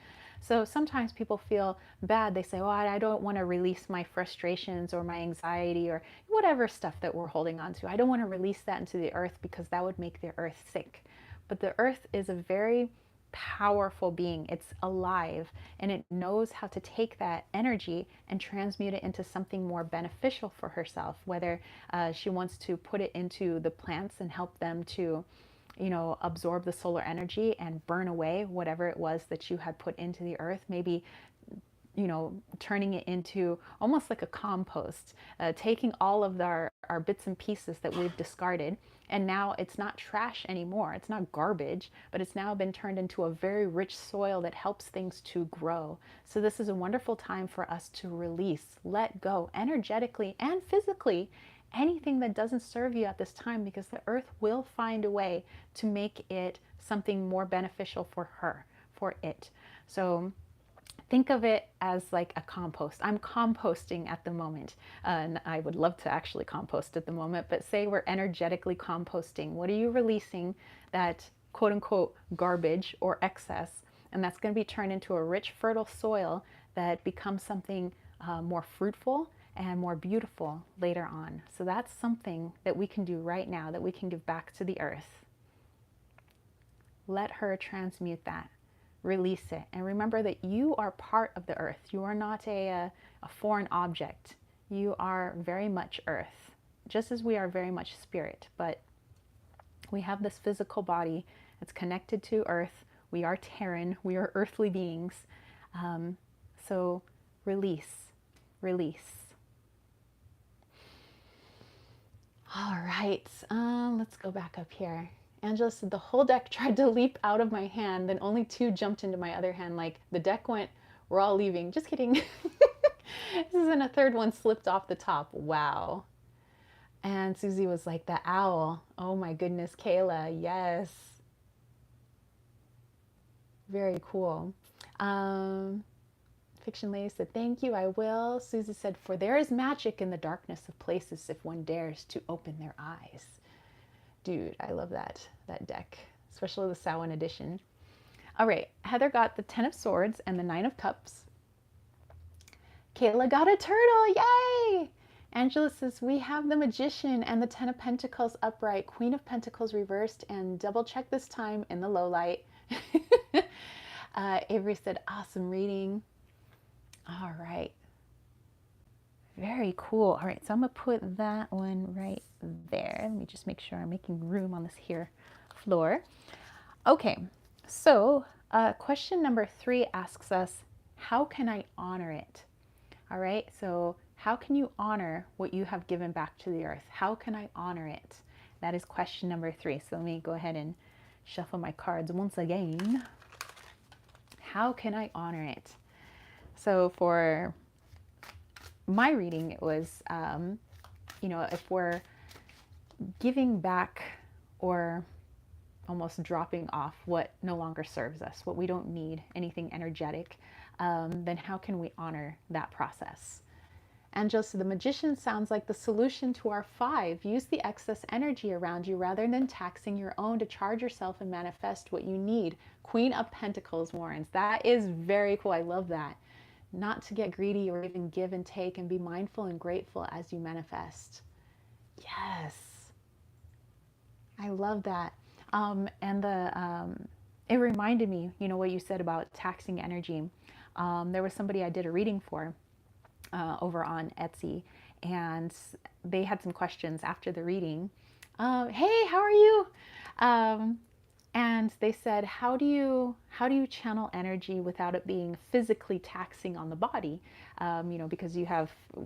[SPEAKER 1] So sometimes people feel bad. They say, oh, I don't want to release my frustrations or my anxiety or whatever stuff that we're holding on to. I don't want to release that into the earth because that would make the earth sick. But the earth is a very powerful being. It's alive and it knows how to take that energy and transmute it into something more beneficial for herself, whether she wants to put it into the plants and help them to absorb the solar energy and burn away whatever it was that you had put into the earth. Maybe turning it into almost like a compost, taking all of our bits and pieces that we've discarded. And now it's not trash anymore. It's not garbage, but it's now been turned into a very rich soil that helps things to grow. So this is a wonderful time for us to release, let go energetically and physically anything that doesn't serve you at this time, because the earth will find a way to make it something more beneficial for it. So think of it as like a compost. I'm composting at the moment, and I would love to actually compost at the moment, but say we're energetically composting. What are you releasing that quote unquote garbage or excess? And that's going to be turned into a rich, fertile soil that becomes something more fruitful and more beautiful later on. So that's something that we can do right now, that we can give back to the earth. Let her transmute that. Release it. And remember that you are part of the earth. You are not a foreign object. You are very much earth, just as we are very much spirit. But we have this physical body that's connected to earth. We are Terran. We are earthly beings. So release, release. All right, let's go back up here. Angela said, the whole deck tried to leap out of my hand, then only 2 jumped into my other hand. Like the deck went, we're all leaving. Just kidding. This is, and a 3rd one slipped off the top. Wow. And Susie was like, the owl. Oh my goodness, Kayla. Yes. Very cool. Fiction Lady said, thank you, I will. Susie said, for there is magic in the darkness of places if one dares to open their eyes. Dude, I love that deck, especially the Samhain edition. All right, Heather got the 10 of Swords and the 9 of Cups. Kayla got a turtle, yay! Angela says, we have the Magician and the 10 of Pentacles upright, Queen of Pentacles reversed, and double check this time in the low light. Avery said, awesome reading. All right. Very cool. All right, so I'm going to put that one right there. Let me just make sure I'm making room on this here floor. Okay, so question number 3 asks us, how can I honor it? All right, so how can you honor what you have given back to the earth? How can I honor it? That is question number 3. So let me go ahead and shuffle my cards once again. How can I honor it? So for my reading, it was, if we're giving back or almost dropping off what no longer serves us, what we don't need, anything energetic, then how can we honor that process? And just the Magician sounds like the solution to our 5. Use the excess energy around you rather than taxing your own to charge yourself and manifest what you need. Queen of Pentacles, Warrens. That is very cool. I love that. Not to get greedy or even give and take, and be mindful and grateful as you manifest. Yes. I love that. It reminded me, what you said about taxing energy. There was somebody I did a reading for over on Etsy, and they had some questions after the reading. Hey, how are you? And they said, how do you channel energy without it being physically taxing on the body? Because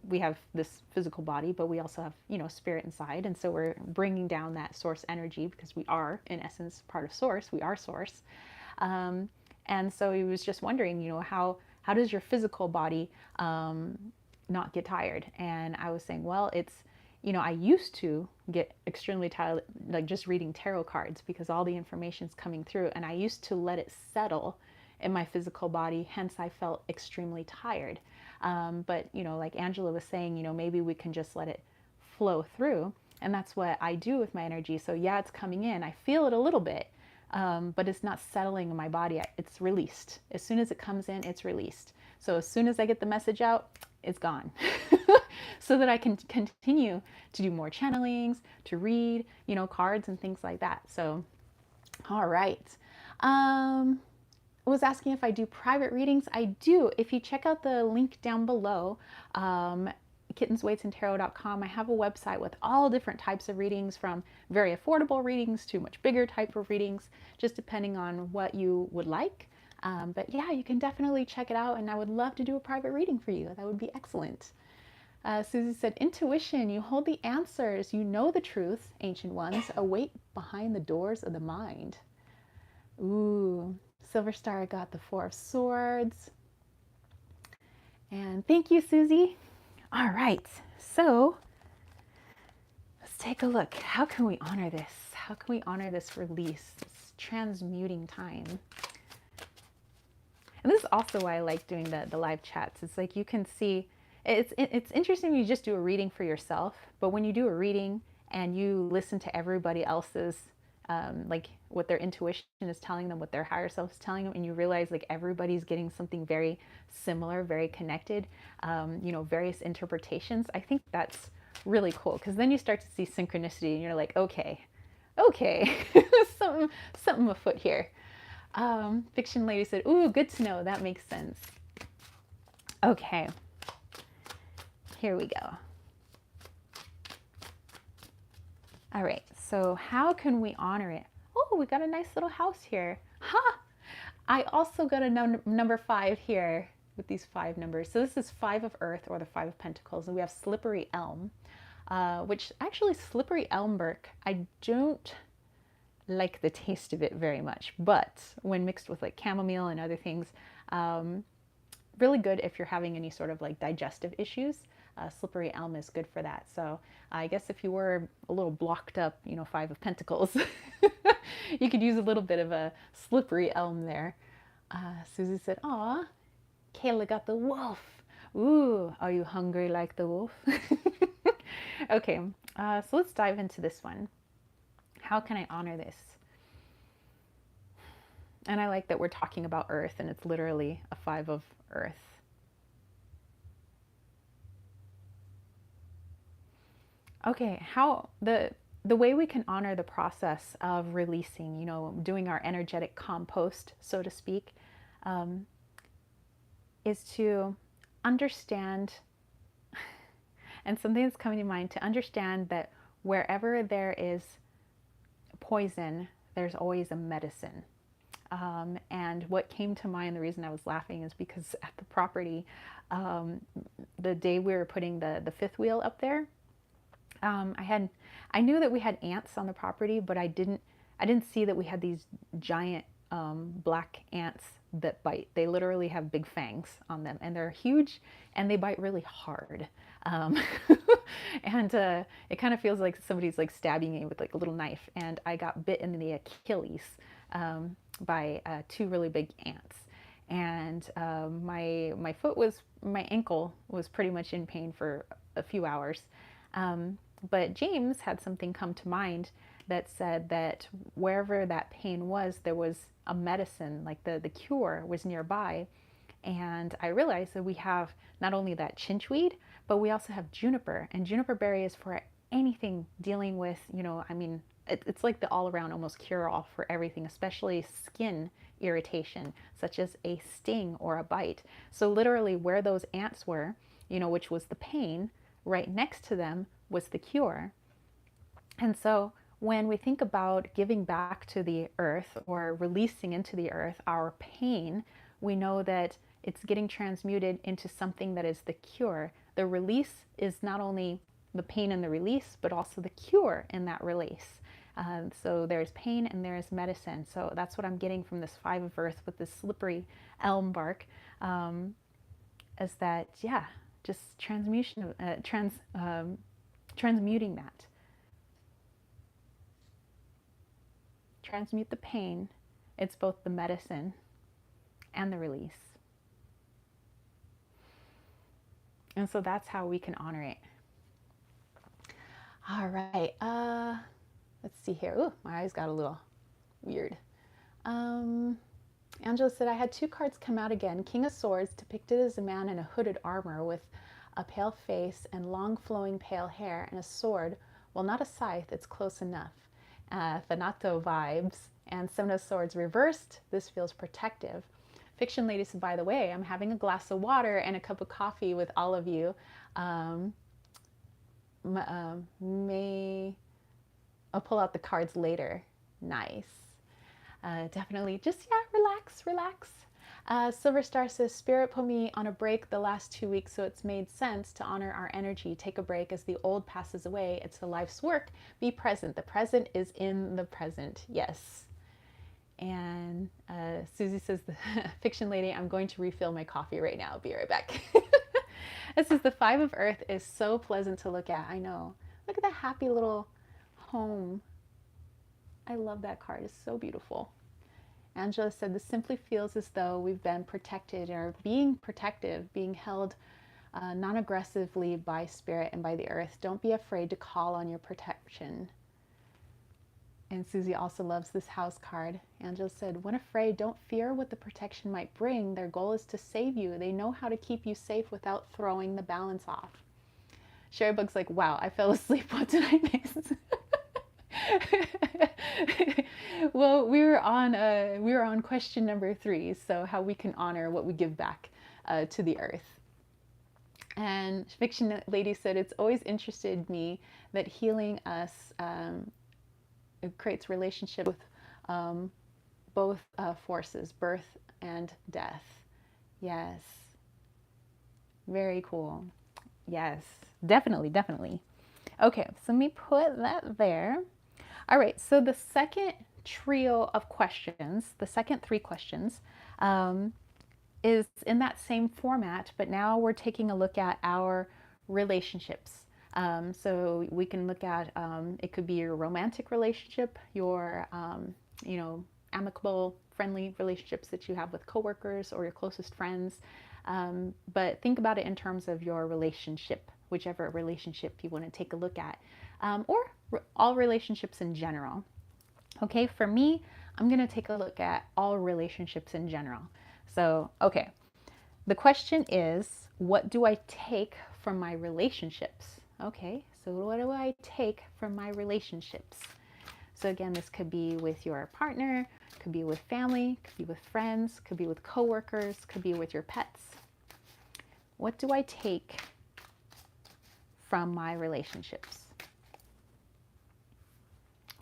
[SPEAKER 1] we have this physical body, but we also have, spirit inside. And so we're bringing down that source energy because we are, in essence, part of source. We are source. And so he was just wondering, how does your physical body not get tired? And I was saying, well, it's, I used to get extremely tired, like just reading tarot cards, because all the information's coming through, and I used to let it settle in my physical body. Hence, I felt extremely tired. But, like Angela was saying, maybe we can just let it flow through. And that's what I do with my energy. So yeah, it's coming in. I feel it a little bit, but it's not settling in my body. It's released. As soon as it comes in, it's released. So as soon as I get the message out, it's gone. So that I can continue to do more channelings, to read, cards and things like that. So, all right. I was asking if I do private readings. I do. If you check out the link down below, kittensweightsandtarot.com, I have a website with all different types of readings, from very affordable readings to much bigger type of readings, just depending on what you would like. But yeah, you can definitely check it out, and I would love to do a private reading for you. That would be excellent. Susie said, intuition, you hold the answers, you know the truth, ancient ones, await behind the doors of the mind. Ooh, Silver Star got the 4 of Swords. And thank you, Susie. All right, so let's take a look. How can we honor this? How can we honor this release, this transmuting time? And this is also why I like doing the live chats. It's like you can see, it's interesting when you just do a reading for yourself, but when you do a reading and you listen to everybody else's, like what their intuition is telling them, what their higher self is telling them, and you realize like everybody's getting something very similar, very connected, various interpretations. I think that's really cool, because then you start to see synchronicity and you're like, okay, something afoot here. Fiction Lady said, ooh, good to know. That makes sense. Okay. Here we go. All right. So how can we honor it? Oh, we got a nice little house here. Ha! I also got a number 5 here with these 5 numbers. So this is 5 of Earth, or the 5 of Pentacles. And we have Slippery Elm, which actually Slippery Elm bark, I don't like the taste of it very much, but when mixed with like chamomile and other things, really good if you're having any sort of like digestive issues. Slippery elm is good for that. So I guess if you were a little blocked up, 5 of Pentacles, you could use a little bit of a slippery elm there. Susie said, aw, Kayla got the wolf. Ooh, are you hungry like the wolf? Okay, so let's dive into this one. How can I honor this? And I like that we're talking about Earth, and it's literally a 5 of Earth. Okay, how the way we can honor the process of releasing, doing our energetic compost, so to speak, is to understand, and something that's coming to mind, to understand that wherever there is poison, there's always a medicine. And what came to mind, the reason I was laughing, is because at the property, um, the day we were putting the fifth wheel up there, I knew that we had ants on the property, but I didn't see that we had these giant black ants that bite. They literally have big fangs on them, and they're huge, and they bite really hard. Um, and it kind of feels like somebody's like stabbing me with like a little knife. And I got bit in the Achilles by two really big ants. And my ankle was pretty much in pain for a few hours. But James had something come to mind that said that wherever that pain was, there was a medicine, like the cure was nearby. And I realized that we have not only that chinchweed, but we also have juniper. And juniper berry is for anything dealing with, it's like the all around almost cure all for everything, especially skin irritation, such as a sting or a bite. So, literally, where those ants were, which was the pain, right next to them was the cure. And so, when we think about giving back to the earth or releasing into the earth our pain, we know that it's getting transmuted into something that is the cure. The release is not only the pain in the release, but also the cure in that release. So there's pain and there's medicine. So that's what I'm getting from this Five of Earth with this slippery elm bark, is that, yeah, just transmuting that. Transmute the pain. It's both the medicine and the release. And so that's how we can honor it. All right. Let's see here. Ooh, my eyes got a little weird. Angela said, I had two cards come out again. King of Swords, depicted as a man in a hooded armor with a pale face and long flowing pale hair and a sword. Well, not a scythe, it's close enough. Thanato vibes. And Seven of Swords reversed. This feels protective. Fiction Lady said, by the way, I'm having a glass of water and a cup of coffee with all of you. I'll pull out the cards later. Nice. Definitely just, relax. Silver Star says, Spirit put me on a break the last 2 weeks, so it's made sense to honor our energy. Take a break as the old passes away. It's the life's work. Be present. The present is in the present. Yes. And Susie says, the Fiction Lady, I'm going to refill my coffee right now. I'll be right back. This is the Five of Earth is so pleasant to look at. I know. Look at that happy little home. I love that card. It's so beautiful. Angela said, this simply feels as though we've been protected or being protective, being held non-aggressively by spirit and by the earth. Don't be afraid to call on your protection. And Susie also loves this house card. Angela said, when afraid, don't fear what the protection might bring. Their goal is to save you. They know how to keep you safe without throwing the balance off. Sherry Bug's like, wow, I fell asleep. What did I miss? Well, we were on question number 3, so how we can honor what we give back to the earth. And Fiction Lady said, it's always interested me that healing us it creates relationship with both forces, birth and death. Yes. Very cool. Yes, definitely. Okay, so let me put that there. All right, so the second trio of questions, the second 3 questions, is in that same format, but now we're taking a look at our relationships. So we can look at, it could be your romantic relationship, your, amicable, friendly relationships that you have with coworkers or your closest friends. But think about it in terms of your relationship, whichever relationship you want to take a look at, or all relationships in general. Okay, for me, I'm going to take a look at all relationships in general. So, okay, the question is, what do I take from my relationships? Okay, so what do I take from my relationships? So again, this could be with your partner, could be with family, could be with friends, could be with coworkers, could be with your pets. What do I take from my relationships?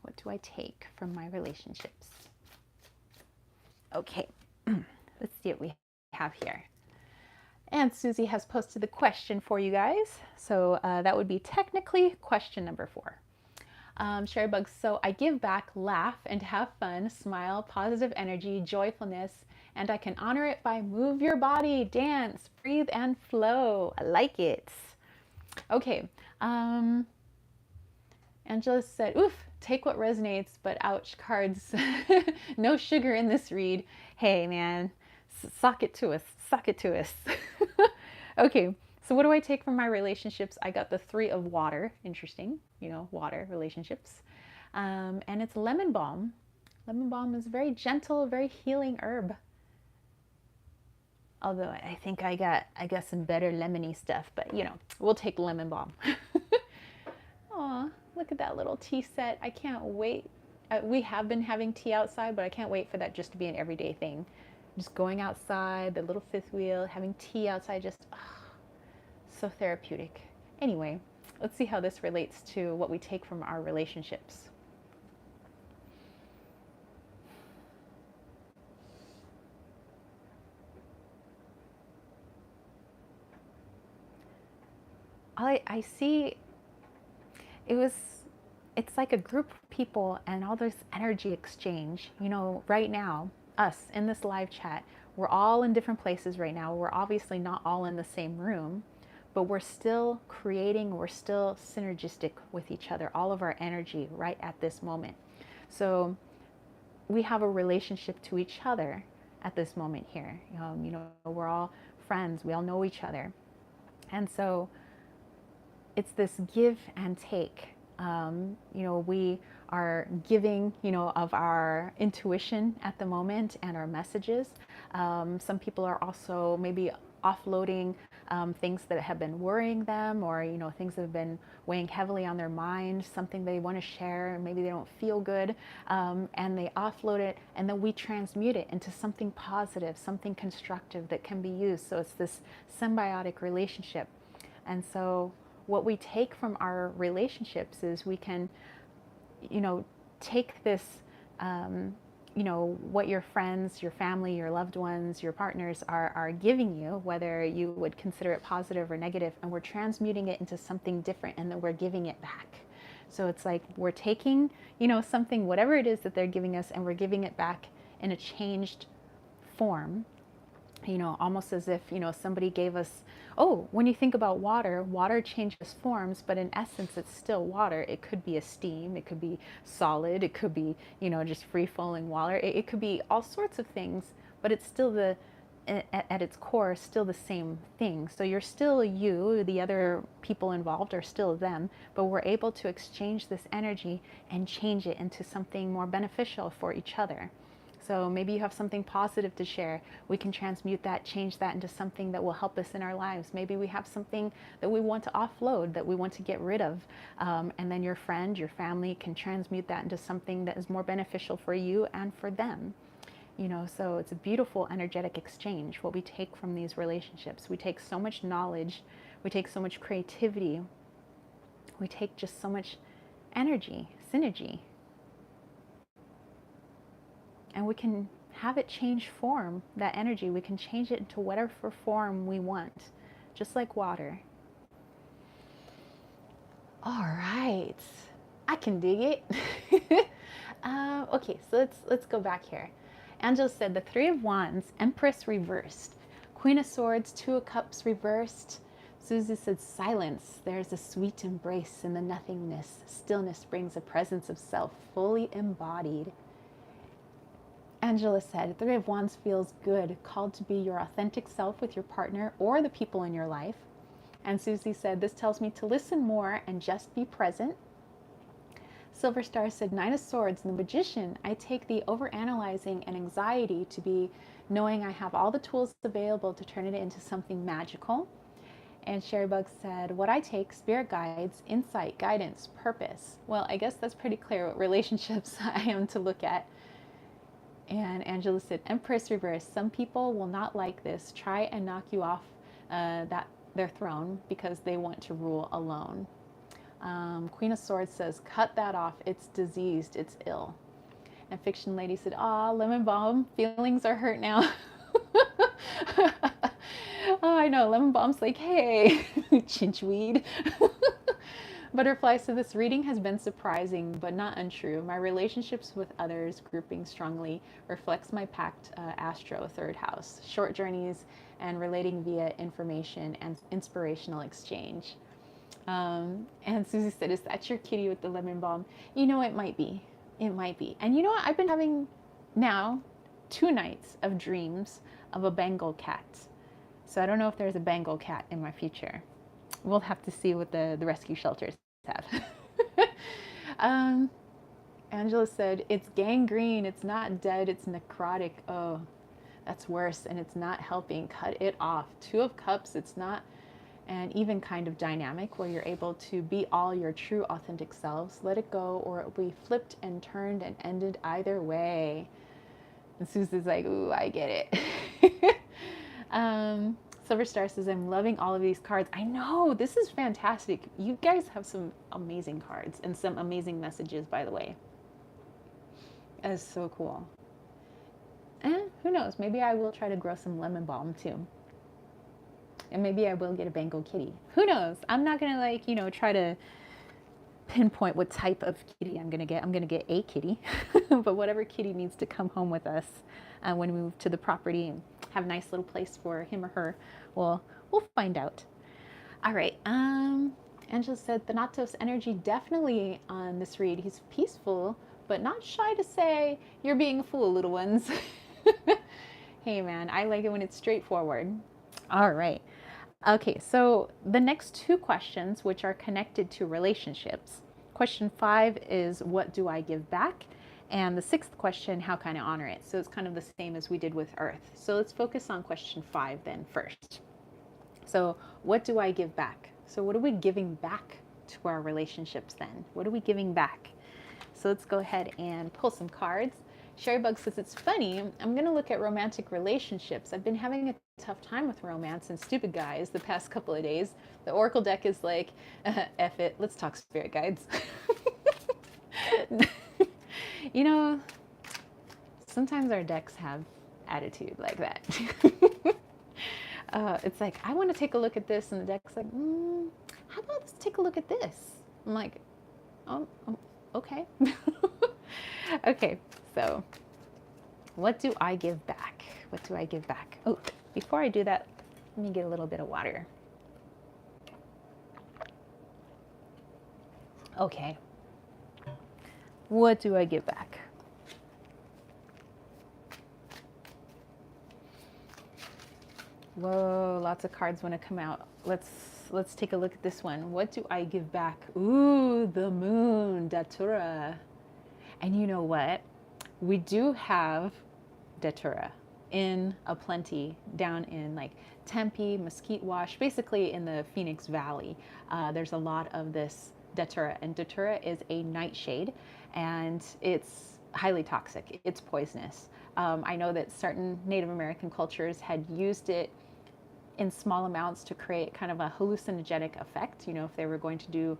[SPEAKER 1] What do I take from my relationships? Okay, let's see what we have here. And Susie has posted the question for you guys. So that would be technically question number 4. Sherry Bugs, so I give back, laugh, and have fun, smile, positive energy, joyfulness, and I can honor it by move your body, dance, breathe, and flow. I like it. Okay. Angela said, oof, take what resonates, but ouch, cards. No sugar in this read. Hey, man, sock it to us. Sock it to us. Okay, so what do I take from my relationships? I got the 3 of water. Interesting, water, relationships. And it's lemon balm. Lemon balm is a very gentle, very healing herb. Although I think I got some better lemony stuff, but we'll take lemon balm. Aw, look at that little tea set. I can't wait. We have been having tea outside, but I can't wait for that just to be an everyday thing. Just going outside, the little fifth wheel, having tea outside, just so therapeutic. Anyway, let's see how this relates to what we take from our relationships. I see it's like a group of people and all this energy exchange. Right now, us in this live chat, we're all in different places right now. We're obviously not all in the same room, but we're still creating, we're still synergistic with each other, all of our energy right at this moment. So we have a relationship to each other at this moment here. We're all friends, we all know each other. And so it's this give and take. We are giving, of our intuition at the moment and our messages. Some people are also maybe offloading things that have been worrying them, or things that have been weighing heavily on their mind, something they want to share and maybe they don't feel good, and they offload it, and then we transmute it into something positive, something constructive that can be used. So it's this symbiotic relationship. And so what we take from our relationships is we can, take this, what your friends, your family, your loved ones, your partners are giving you, whether you would consider it positive or negative, and we're transmuting it into something different, and then we're giving it back. So it's like we're taking, something, whatever it is that they're giving us, and we're giving it back in a changed form. Almost as if, somebody gave us, when you think about water, water changes forms, but in essence, it's still water. It could be a steam, it could be solid, it could be, just free flowing water. It could be all sorts of things, but it's still at its core, still the same thing. So you're still you, the other people involved are still them, but we're able to exchange this energy and change it into something more beneficial for each other. So maybe you have something positive to share. We can transmute that, change that into something that will help us in our lives. Maybe we have something that we want to offload, that we want to get rid of. And then your friend, your family can transmute that into something that is more beneficial for you and for them. So it's a beautiful energetic exchange, what we take from these relationships. We take so much knowledge, we take so much creativity, we take just so much energy, synergy. And we can have it change form, that energy. We can change it into whatever form we want, just like water. All right, I can dig it. Okay, so let's go back here. Angela said the 3 of Wands, Empress reversed, Queen of Swords, 2 of Cups reversed. Susie said silence. There's a sweet embrace in the nothingness. Stillness brings a presence of self fully embodied. Angela said, 3 of Wands feels good, called to be your authentic self with your partner or the people in your life. And Susie said, this tells me to listen more and just be present. Silver Star said, 9 of Swords, and the Magician. I take the overanalyzing and anxiety to be knowing I have all the tools available to turn it into something magical. And Sherrybug said, what I take, spirit guides, insight, guidance, purpose. Well, I guess that's pretty clear what relationships I am to look at. And Angela said, Empress reverse. Some people will not like this. Try and knock you off their throne because they want to rule alone. Queen of Swords says, cut that off. It's diseased. It's ill. And Fiction Lady said, lemon balm. Feelings are hurt now. Oh, I know. Lemon Bomb's like, hey, chinchweed. Butterflies, so this reading has been surprising but not untrue. My relationships with others, grouping strongly, reflects my packed astro third house, short journeys, and relating via information and inspirational exchange. And Susie said, is that your kitty with the lemon balm? You know, it might be. It might be. And you know what? I've been having now 2 nights of dreams of a Bengal cat. So I don't know if there's a Bengal cat in my future. We'll have to see what the rescue shelters have. um, Angela said, it's gangrene. It's not dead. It's necrotic. Oh, that's worse. And it's not helping. Cut it off. 2 of Cups. It's not an even kind of dynamic where you're able to be all your true authentic selves. Let it go or it will be flipped and turned and ended either way. And Susie's like, ooh, I get it. Silver Star says, I'm loving all of these cards. I know, this is fantastic. You guys have some amazing cards and some amazing messages, by the way. That is so cool. And who knows, maybe I will try to grow some lemon balm too. And maybe I will get a Bengal kitty. Who knows? I'm not going to like, you know, try to pinpoint what type of kitty I'm going to get. I'm going to get a kitty. But whatever kitty needs to come home with us when we move to the property and have a nice little place for him or her, we'll find out. All right. Angela said, Thanatos energy definitely on this read. He's peaceful, but not shy to say, you're being a fool, little ones. Hey, man, I like it when it's straightforward. All right. Okay, so the next 2 questions, which are connected to relationships. Question 5 is, what do I give back? And the 6th question, how can I honor it? So it's kind of the same as we did with Earth. So let's focus on question 5 then first. So what do I give back? So what are we giving back to our relationships then? What are we giving back? So let's go ahead and pull some cards. Sherrybug says, it's funny, I'm going to look at romantic relationships. I've been having a tough time with romance and stupid guys the past couple of days. The Oracle deck is like, F it, let's talk spirit guides. You know, sometimes our decks have attitude like that. It's like, I want to take a look at this, and the deck's like, how about let's take a look at this? I'm like, oh okay. Okay, so what do I give back? What do I give back? Oh, before I do that, let me get a little bit of water. Okay. What do I give back? Whoa, lots of cards want to come out. Let's take a look at this one. What do I give back? Ooh, the moon, Datura. And you know what? We do have Datura in a plenty down in like Tempe, Mesquite Wash, basically in the Phoenix Valley. There's a lot of this Datura, and Datura is a nightshade, and it's highly toxic. It's poisonous. I know that certain Native American cultures had used it in small amounts to create kind of a hallucinogenic effect, you know, if they were going to do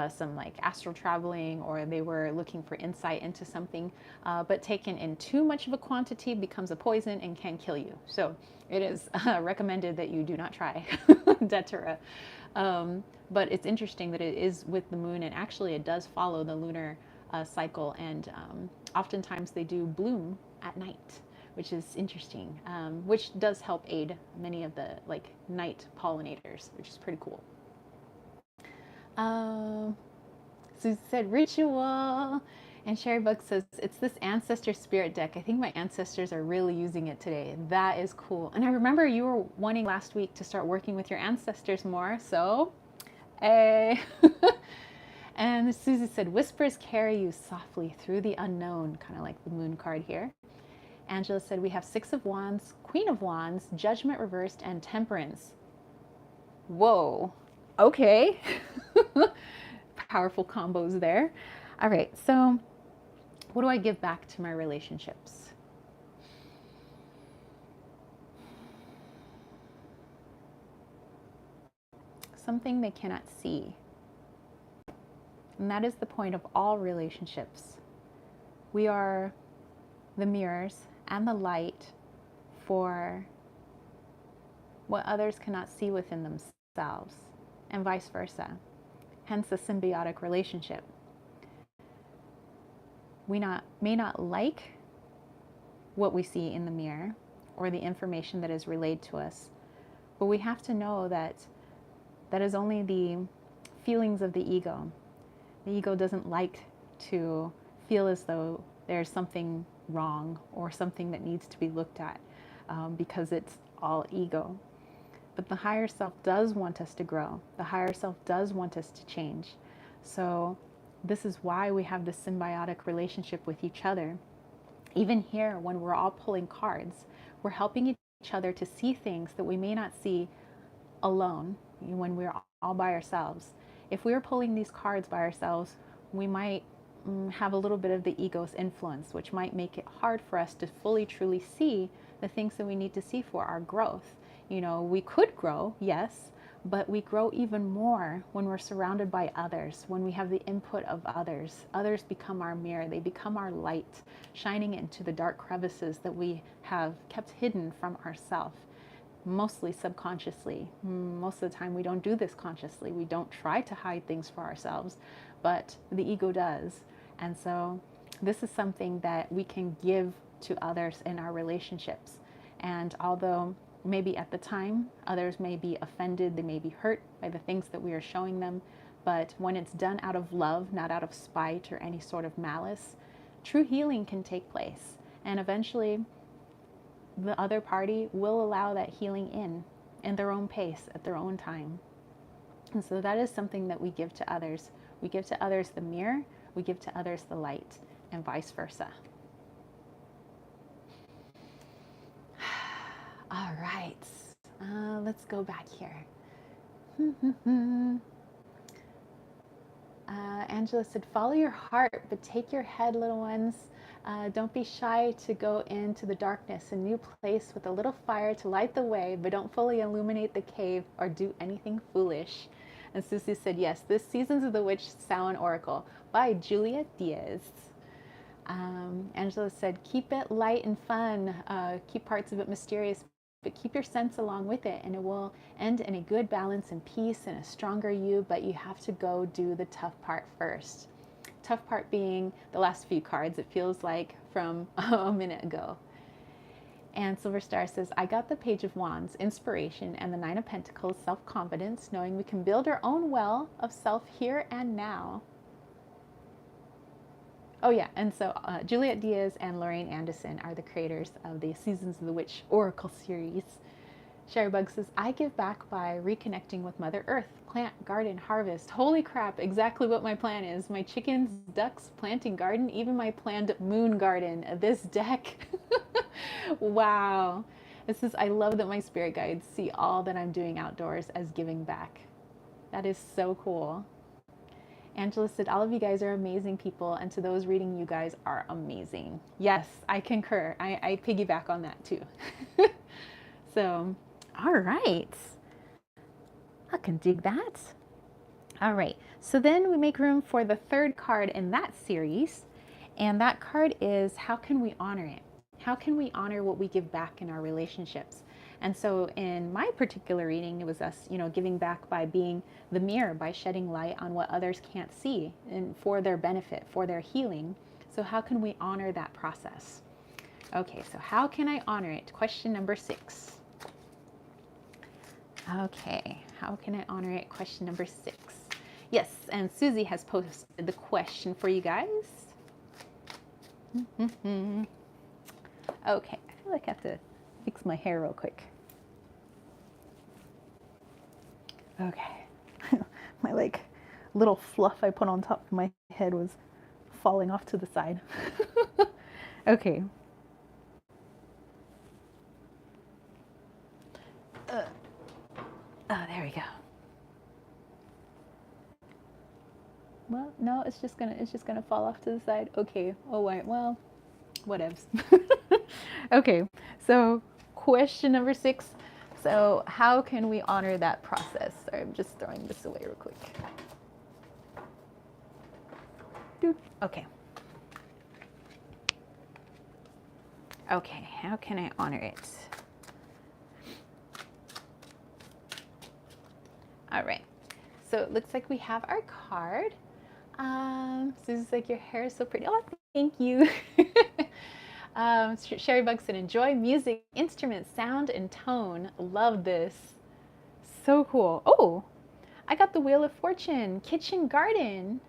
[SPEAKER 1] some like astral traveling, or they were looking for insight into something, but taken in too much of a quantity becomes a poison and can kill you. So it is recommended that you do not try Datura. But it's interesting that it is with the moon, and actually it does follow the lunar cycle, and oftentimes they do bloom at night, which is interesting, which does help aid many of the like night pollinators, which is pretty cool. Susie said ritual, and Sherrybug says it's this ancestor spirit deck. I think my ancestors are really using it today. That is cool. And I remember you were wanting last week to start working with your ancestors more, so hey. And Susie said whispers carry you softly through the unknown, kind of like the moon card here. Angela said we have 6 of Wands, Queen of Wands, Judgment reversed, and Temperance. Whoa. Okay. Powerful combos there. All right, so what do I give back to my relationships? Something they cannot see. And that is the point of all relationships. We are the mirrors and the light for what others cannot see within themselves, and vice versa. Hence a symbiotic relationship. We may not like what we see in the mirror or the information that is relayed to us, but we have to know that that is only the feelings of the ego. The ego doesn't like to feel as though there's something wrong or something that needs to be looked at, because it's all ego. But the higher self does want us to grow. The higher self does want us to change. So this is why we have this symbiotic relationship with each other. Even here, when we're all pulling cards, we're helping each other to see things that we may not see alone when we're all by ourselves. If we're pulling these cards by ourselves, we might have a little bit of the ego's influence, which might make it hard for us to fully, truly see the things that we need to see for our growth. You know, we could grow, yes, but we grow even more when we're surrounded by others, when we have the input of others. Others become our mirror. They become our light, shining into the dark crevices that we have kept hidden from ourselves, mostly subconsciously. Most of the time we don't do this consciously. We don't try to hide things for ourselves, but the ego does. And so this is something that we can give to others in our relationships. And although maybe at the time others may be offended, they may be hurt by the things that we are showing them, but when it's done out of love, not out of spite or any sort of malice, true healing can take place. And eventually the other party will allow that healing in their own pace, at their own time. And so that is something that we give to others. We give to others the mirror, we give to others the light, and vice versa. All right, let's go back here. Angela said, follow your heart, but take your head, little ones. Don't be shy to go into the darkness, a new place with a little fire to light the way, but don't fully illuminate the cave or do anything foolish. And Susie said, yes, this Seasons of the Witch Samhain Oracle by Julia Diaz. Angela said, keep it light and fun. Keep parts of it mysterious, but keep your sense along with it, and it will end in a good balance and peace and a stronger you, but you have to go do the tough part first. Tough part being the last few cards, it feels like from a minute ago. And Silver Star says, I got the Page of Wands, inspiration, and the Nine of Pentacles, self-confidence, knowing we can build our own well of self here and now. Oh yeah, and so Juliet Diaz and Lorraine Anderson are the creators of the Seasons of the Witch Oracle series. Sherry Bug says, I give back by reconnecting with Mother Earth, plant, garden, harvest. Holy crap, exactly what my plan is. My chickens, ducks, planting garden, even my planned moon garden. This deck. Wow. It says, I love that my spirit guides see all that I'm doing outdoors as giving back. That is so cool. Angela said, all of you guys are amazing people, and to those reading, you guys are amazing. Yes, I concur. I piggyback on that too. So, all right. I can dig that. All right. So then we make room for the third card in that series, and that card is, how can we honor it? How can we honor what we give back in our relationships? And so in my particular reading, it was us, giving back by being the mirror, by shedding light on what others can't see and for their benefit, for their healing. So how can we honor that process? Okay, so how can I honor it? Question number 6. Okay, how can I honor it? Question number 6. Yes, and Susie has posted the question for you guys. Okay, I feel like I have to fix my hair real quick. Okay, my little fluff I put on top of my head was falling off to the side. Okay. Oh, there we go. Well, no, it's just gonna fall off to the side. Okay. Oh wait. Well, whatevs. Okay. So question number 6. So how can we honor that process? Sorry, I'm just throwing this away real quick. Okay. Okay, how can I honor it? All right. So it looks like we have our card. Susie's like, your hair is so pretty. Oh, thank you. Sherry Buxton, enjoy music, instruments, sound, and tone. Love this. So cool. Oh, I got the Wheel of Fortune, kitchen garden.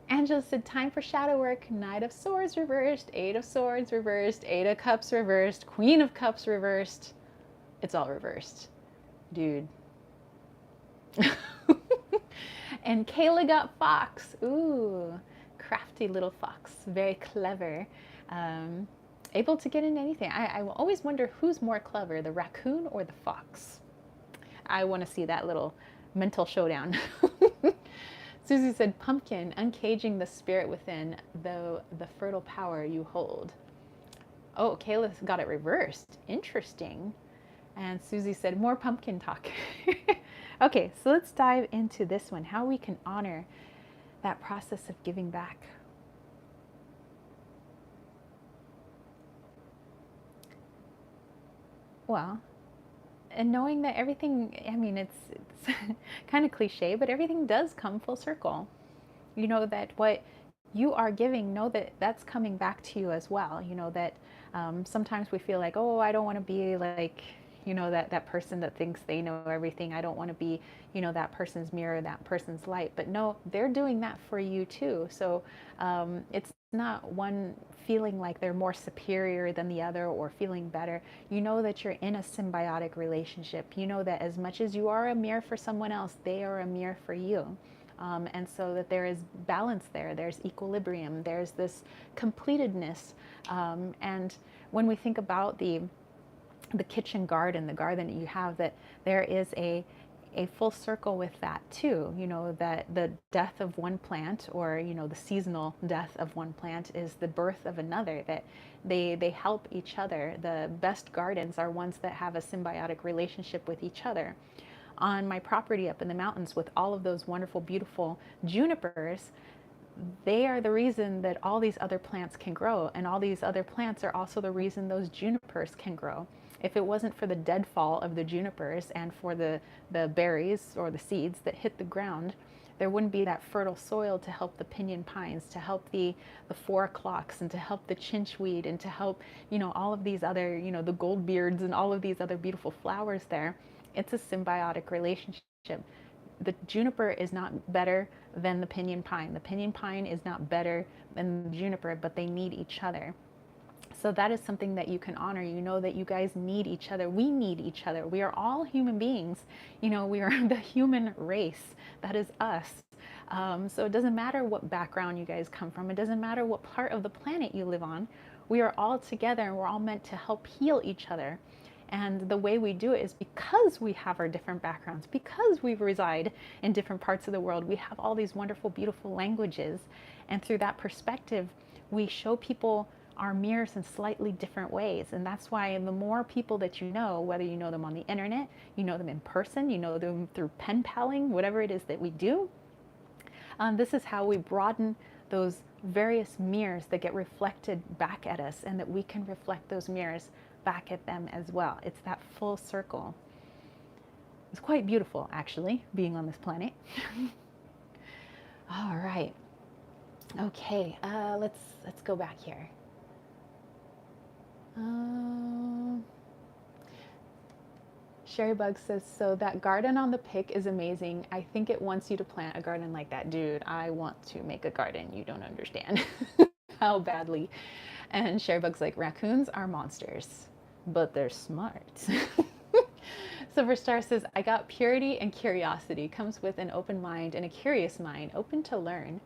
[SPEAKER 1] Angela said, time for shadow work. Knight of Swords reversed, Eight of Swords reversed, Eight of Cups reversed, Queen of Cups reversed. It's all reversed. Dude. And Kayla got fox. Ooh, crafty little fox. Very clever. Able to get in anything. I will always wonder who's more clever, the raccoon or the fox. I want to see that little mental showdown. Susie said, pumpkin, uncaging the spirit within, though the fertile power you hold. Oh, Kayla got it reversed. Interesting. And Susie said, more pumpkin talk. Okay, so let's dive into this one, how we can honor that process of giving back. Well, and knowing that everything, I mean, it's kind of cliche, but everything does come full circle. You know that what you are giving, know that that's coming back to you as well. You know that sometimes we feel like, oh, I don't want to be like, you know, that person that thinks they know everything. I don't want to be, you know, that person's mirror, that person's light. But no, they're doing that for you too. So it's not one feeling like they're more superior than the other or feeling better. You know that you're in a symbiotic relationship. You know that as much as you are a mirror for someone else, they are a mirror for you. And so that there is balance there, there's equilibrium, there's this completedness. And when we think about the kitchen garden, the garden that you have, that there is a full circle with that too. You know, that the death of one plant, or, you know, the seasonal death of one plant is the birth of another, that they help each other. The best gardens are ones that have a symbiotic relationship with each other. On my property up in the mountains with all of those wonderful, beautiful junipers, they are the reason that all these other plants can grow, and all these other plants are also the reason those junipers can grow. If it wasn't for the deadfall of the junipers and for the berries or the seeds that hit the ground, there wouldn't be that fertile soil to help the pinyon pines, to help the 4 o'clocks, and to help the chinchweed, and to help, you know, all of these other, you know, the goldbeards and all of these other beautiful flowers there. It's a symbiotic relationship. The juniper is not better than the pinyon pine. The pinyon pine is not better than the juniper, but they need each other. So that is something that you can honor. You know that you guys need each other. We need each other. We are all human beings. You know, we are the human race. That is us. So it doesn't matter what background you guys come from. It doesn't matter what part of the planet you live on. We are all together, and we're all meant to help heal each other. And the way we do it is because we have our different backgrounds, because we reside in different parts of the world. We have all these wonderful, beautiful languages. And through that perspective, we show people our mirrors in slightly different ways. And that's why the more people that you know, whether you know them on the internet, you know them in person, you know them through pen paling, whatever it is that we do, this is how we broaden those various mirrors that get reflected back at us, and that we can reflect those mirrors back at them as well. It's that full circle. It's quite beautiful, actually, being on this planet. All right. Okay, let's go back here. Sherry Bug says, so that garden on the pic is amazing. I think it wants you to plant a garden like that. Dude, I want to make a garden. You don't understand how badly. And Sherry Bug's like, raccoons are monsters, but they're smart. Silver Star says, I got purity and curiosity. Comes with an open mind and a curious mind, open to learn.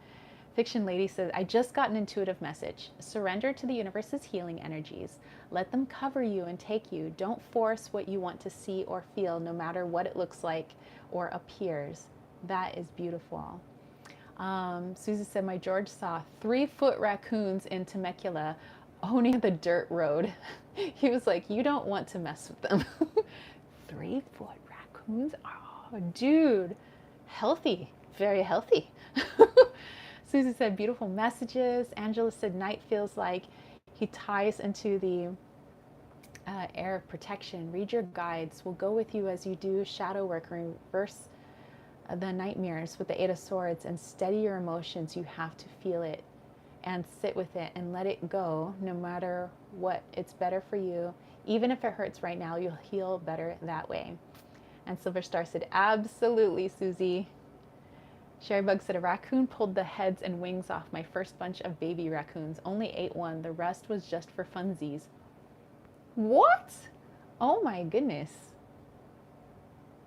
[SPEAKER 1] Fiction Lady says, I just got an intuitive message. Surrender to the universe's healing energies. Let them cover you and take you. Don't force what you want to see or feel, no matter what it looks like or appears. That is beautiful. Susie said, my George saw 3-foot raccoons in Temecula owning the dirt road. He was like, you don't want to mess with them. 3-foot raccoons? Oh, dude. Healthy. Very healthy. Susie said, beautiful messages. Angela said, night feels like he ties into the air of protection. Read your guides. Will go with you as you do shadow work. Reverse the nightmares with the Eight of Swords and steady your emotions. You have to feel it and sit with it and let it go no matter what. It's better for you. Even if it hurts right now, you'll heal better that way. And Silver Star said, absolutely, Susie. Sherrybug said, a raccoon pulled the heads and wings off my first bunch of baby raccoons. Only ate one. The rest was just for funsies. What? Oh my goodness.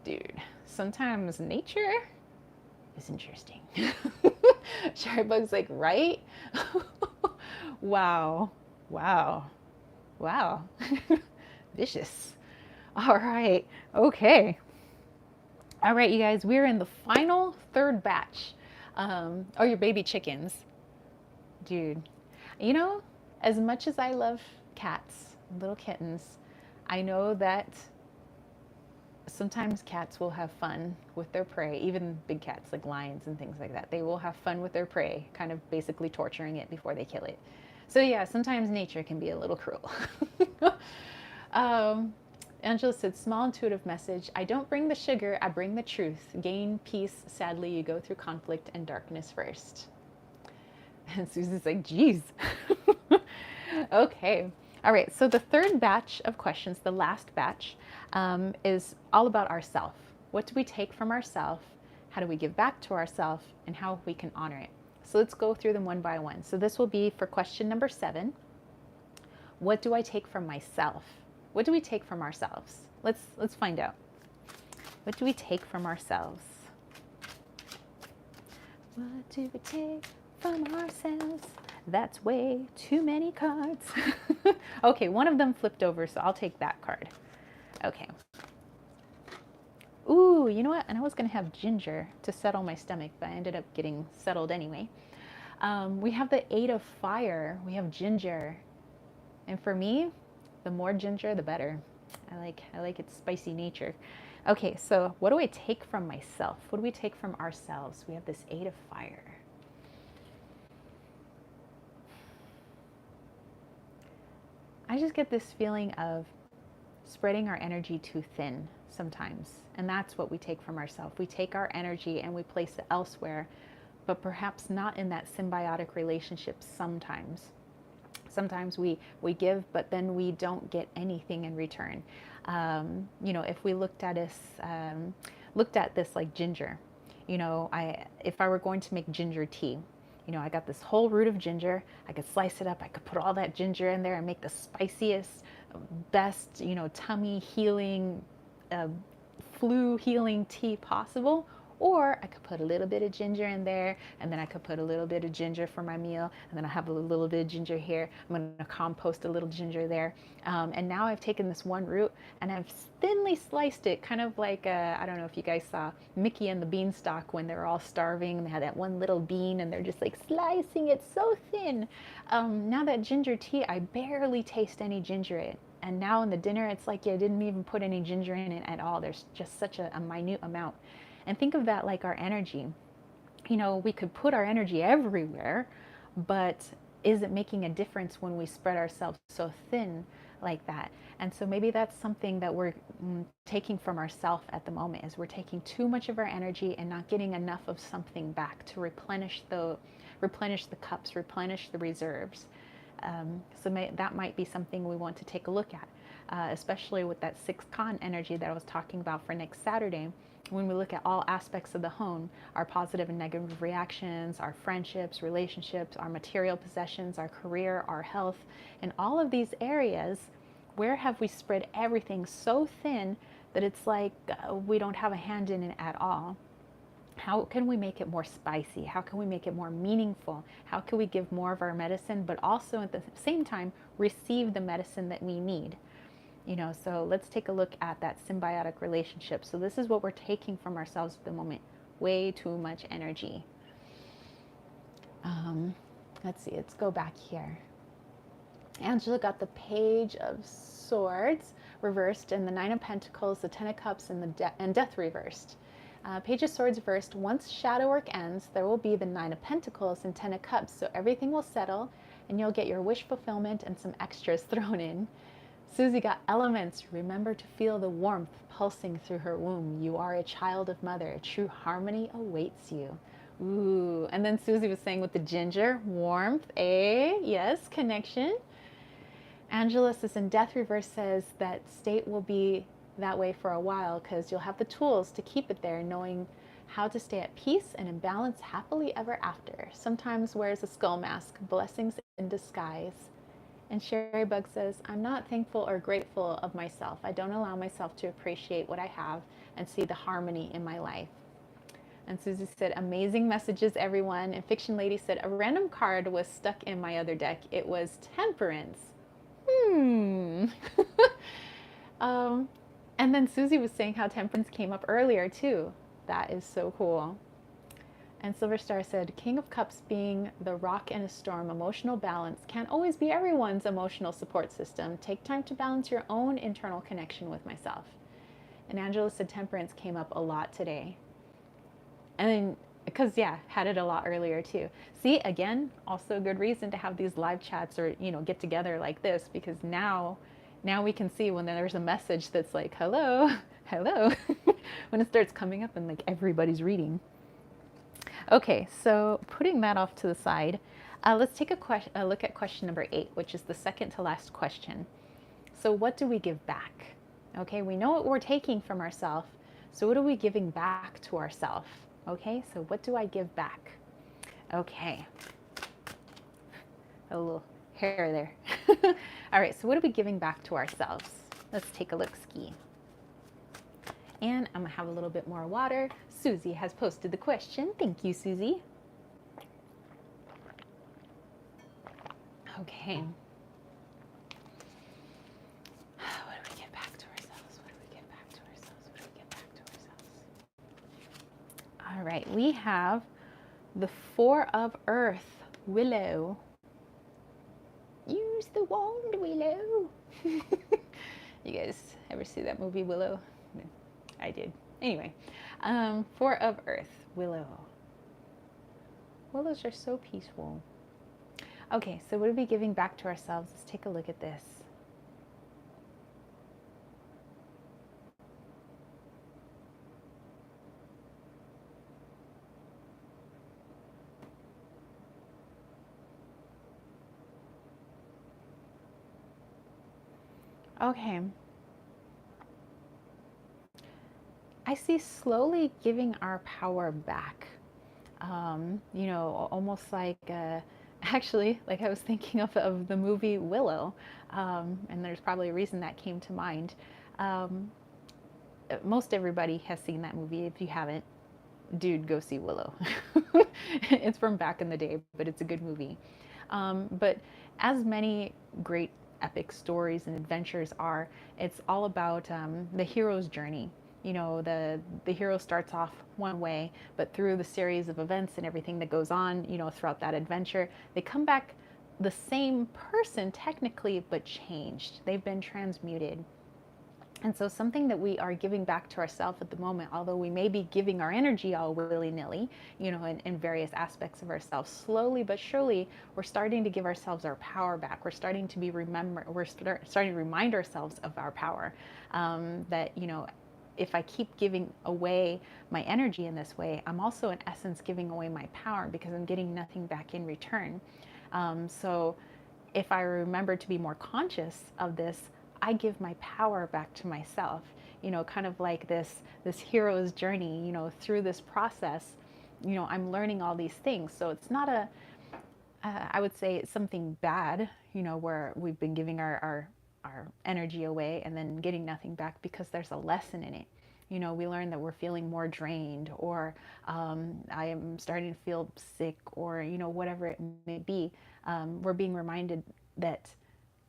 [SPEAKER 1] Dude, sometimes nature is interesting. Sherrybug's like, right? Wow. Wow. Wow. Vicious. All right. Okay. All right, you guys, we're in the final third batch. Oh, your baby chickens. Dude, you know, as much as I love cats, little kittens, I know that sometimes cats will have fun with their prey, even big cats like lions and things like that. They will have fun with their prey, kind of basically torturing it before they kill it. So yeah, sometimes nature can be a little cruel. Angela said, small intuitive message. I don't bring the sugar, I bring the truth. Gain peace. Sadly, you go through conflict and darkness first. And Susie's like, geez. Okay. All right. So the third batch of questions, the last batch, is all about ourself. What do we take from ourself? How do we give back to ourself? And how we can honor it. So let's go through them one by one. So this will be for question number 7. What do I take from myself? What do we take from ourselves? Let's find out. What do we take from ourselves? What do we take from ourselves? That's way too many cards. Okay, one of them flipped over, so I'll take that card. Okay. Ooh, you know what? And I was going to have ginger to settle my stomach, but I ended up getting settled anyway. We have the 8 of fire. We have ginger. And for me, the more ginger, the better. I like its spicy nature. Okay, so what do I take from myself? What do we take from ourselves? We have this 8 of fire. I just get this feeling of spreading our energy too thin sometimes. And that's what we take from ourselves. We take our energy and we place it elsewhere, but perhaps not in that symbiotic relationship sometimes. Sometimes we give, but then we don't get anything in return. You know, if we looked at this like ginger, you know, if I were going to make ginger tea, you know, I got this whole root of ginger. I could slice it up. I could put all that ginger in there and make the spiciest, best, you know, tummy healing, flu healing tea possible. Or I could put a little bit of ginger in there, and then I could put a little bit of ginger for my meal, and then I have a little bit of ginger here. I'm going to compost a little ginger there. And now I've taken this one root, and I've thinly sliced it, kind of like, I don't know if you guys saw Mickey and the Beanstalk when they were all starving, and they had that one little bean, and they're just like slicing it so thin. Now that ginger tea, I barely taste any ginger in it. And now in the dinner, it's like, yeah, I didn't even put any ginger in it at all. There's just such a minute amount. And think of that like our energy. You know, we could put our energy everywhere, but is it making a difference when we spread ourselves so thin like that? And so maybe that's something that we're taking from ourselves at the moment, is we're taking too much of our energy and not getting enough of something back to replenish the cups, replenish the reserves. So that might be something we want to take a look at, especially with that 6 con energy that I was talking about for next Saturday. When we look at all aspects of the home, our positive and negative reactions, our friendships, relationships, our material possessions, our career, our health, in all of these areas, where have we spread everything so thin that it's like we don't have a hand in it at all? How can we make it more spicy? How can we make it more meaningful? How can we give more of our medicine, but also at the same time receive the medicine that we need? You know, so let's take a look at that symbiotic relationship. So this is what we're taking from ourselves at the moment. Way too much energy. Let's see, let's go back here. Angela got the Page of Swords reversed, and the 9 of Pentacles, the 10 of Cups, and Death reversed. Page of Swords reversed. Once shadow work ends, there will be the 9 of Pentacles and 10 of Cups. So everything will settle, and you'll get your wish fulfillment and some extras thrown in. Susie got elements. Remember to feel the warmth pulsing through her womb. You are a child of mother. True harmony awaits you. Ooh. And then Susie was saying with the ginger, warmth, yes, connection. Angela says in Death Reverse says that state will be that way for a while because you'll have the tools to keep it there, knowing how to stay at peace and in balance happily ever after. Sometimes wears a skull mask, blessings in disguise. And Sherry Bug says, I'm not thankful or grateful of myself. I don't allow myself to appreciate what I have and see the harmony in my life. And Susie said, amazing messages, everyone. And Fiction Lady said, a random card was stuck in my other deck. It was Temperance. And then Susie was saying how Temperance came up earlier too. That is so cool. And Silver Star said, King of Cups being the rock in a storm, emotional balance can't always be everyone's emotional support system. Take time to balance your own internal connection with myself. And Angela said Temperance came up a lot today. And then, because had it a lot earlier too. See, again, also a good reason to have these live chats or, get together like this, because now we can see when there's a message that's like, hello, hello, when it starts coming up and like everybody's reading. Okay, so putting that off to the side, let's take a look at question number 8, which is the second to last question. So what do we give back? Okay, we know what we're taking from ourselves. So what are we giving back to ourselves? Okay, so what do I give back? Okay, a little hair there. All right, so what are we giving back to ourselves? Let's take a look-ski. And I'm gonna have a little bit more water. Susie has posted the question. Thank you, Susie. Okay. What do we give back to ourselves? What do we give back to ourselves? What do we give back to ourselves? All right, we have the Four of Earth, Willow. Use the wand, Willow. You guys ever see that movie, Willow? I did. Anyway, Four of Earth, Willow. Willows are so peaceful. Okay, so what are we giving back to ourselves? Let's take a look at this. Okay. I see slowly giving our power back. Almost like, actually, like I was thinking of the movie Willow, and there's probably a reason that came to mind. Most everybody has seen that movie. If you haven't, dude, go see Willow. It's from back in the day, but it's a good movie. But as many great epic stories and adventures are, it's all about the hero's journey. The hero starts off one way, but through the series of events and everything that goes on, throughout that adventure, they come back the same person technically, but changed. They've been transmuted. And so something that we are giving back to ourselves at the moment, although we may be giving our energy all willy-nilly, in various aspects of ourselves, slowly but surely, we're starting to give ourselves our power back. We're starting to starting to remind ourselves of our power. That, if I keep giving away my energy in this way, I'm also in essence giving away my power because I'm getting nothing back in return. So if I remember to be more conscious of this, I give my power back to myself, kind of like this hero's journey, through this process, I'm learning all these things. So it's not I would say it's something bad, where we've been giving our energy away and then getting nothing back, because there's a lesson in it. We learn that we're feeling more drained, or I am starting to feel sick, or, whatever it may be. We're being reminded that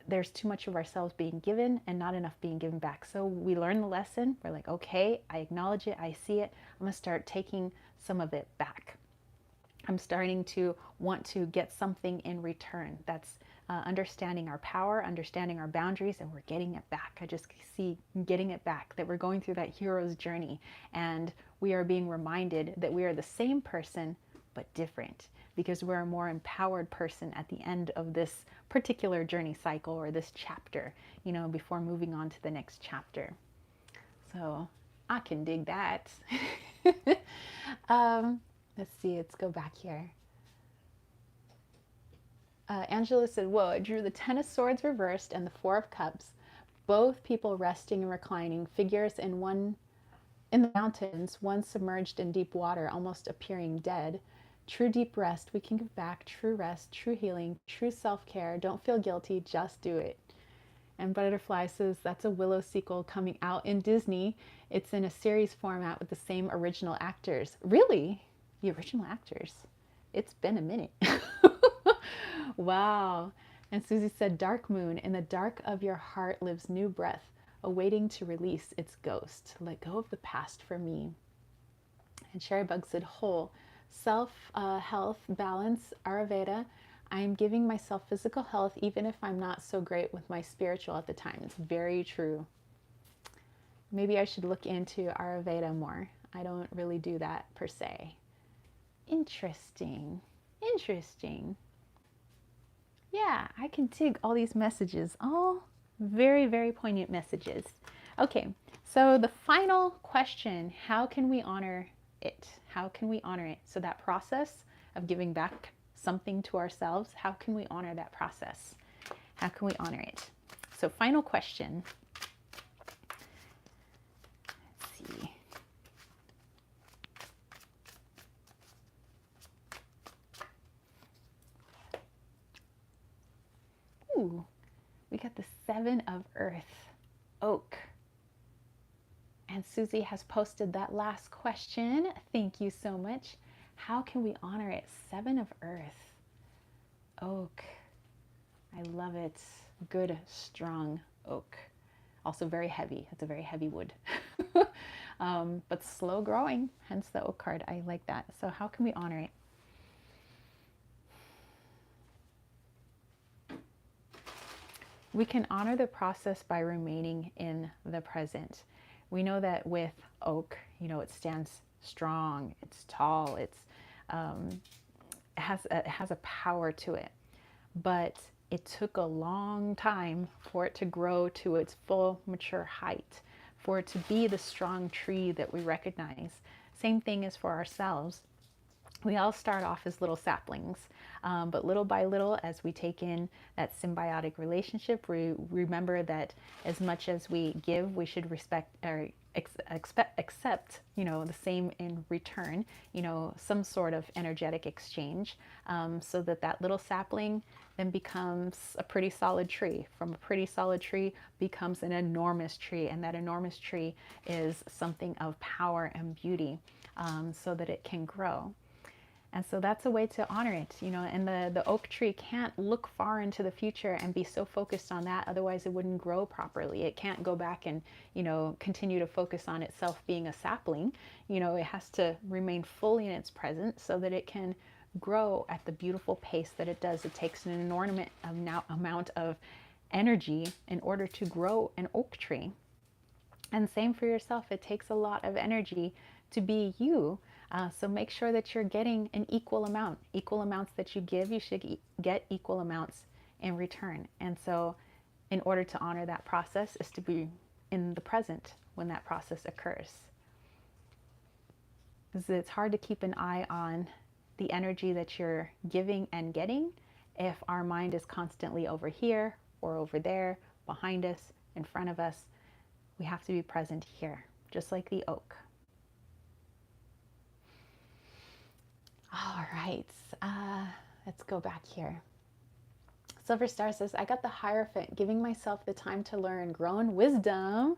[SPEAKER 1] there's too much of ourselves being given and not enough being given back. So we learn the lesson. We're like, okay, I acknowledge it. I see it. I'm going to start taking some of it back. I'm starting to want to get something in return. That's understanding our power, understanding our boundaries, and we're getting it back. I just see getting it back, that we're going through that hero's journey, and we are being reminded that we are the same person, but different, because we're a more empowered person at the end of this particular journey cycle or this chapter, before moving on to the next chapter. So I can dig that. Let's see, let's go back here. Angela said, whoa, I drew the Ten of Swords reversed and the Four of Cups, both people resting and reclining, figures in the mountains, one submerged in deep water, almost appearing dead. True deep rest, we can give back, true rest, true healing, true self-care. Don't feel guilty, just do it. And Butterfly says, that's a Willow sequel coming out in Disney. It's in a series format with the same original actors. Really? The original actors? It's been a minute. Wow. And Susie said, Dark Moon, in the dark of your heart lives new breath, awaiting to release its ghost. Let go of the past for me. And Cherrybug said, whole, self, health, balance, Ayurveda. I'm giving myself physical health even if I'm not so great with my spiritual at the time. It's very true. Maybe I should look into Ayurveda more. I don't really do that per se. Interesting. Interesting. Yeah, I can dig all these messages. All very, very poignant messages. Okay, so the final question, how can we honor it? How can we honor it? So that process of giving back something to ourselves, how can we honor that process? How can we honor it? So final question. Let's see. Ooh, we got the Seven of Earth, Oak. And Susie has posted that last question. Thank you so much. How can we honor it? Seven of Earth, Oak. I love it. Good, strong oak. Also very heavy. It's a very heavy wood. But slow growing, hence the oak card. I like that. So how can we honor it? We can honor the process by remaining in the present. We know that with oak, it stands strong, it's tall, it has a power to it. But it took a long time for it to grow to its full mature height, for it to be the strong tree that we recognize. Same thing is for ourselves. We all start off as little saplings, but little by little, as we take in that symbiotic relationship, we remember that as much as we give, we should respect or accept, the same in return, some sort of energetic exchange, so that little sapling then becomes a pretty solid tree. From a pretty solid tree becomes an enormous tree, and that enormous tree is something of power and beauty, so that it can grow. And so that's a way to honor it, and the oak tree can't look far into the future and be so focused on that. Otherwise it wouldn't grow properly. It can't go back and, continue to focus on itself being a sapling. It has to remain fully in its present so that it can grow at the beautiful pace that it does. It takes an enormous amount of energy in order to grow an oak tree. And same for yourself. It takes a lot of energy to be you. So make sure that you're getting an equal amount. Equal amounts that you give, you should get equal amounts in return. And so in order to honor that process is to be in the present when that process occurs. Because it's hard to keep an eye on the energy that you're giving and getting if our mind is constantly over here or over there, behind us, in front of us. We have to be present here, just like the oak. All right, let's go back here. Silver Star says, I got the Hierophant, giving myself the time to learn, grow in wisdom.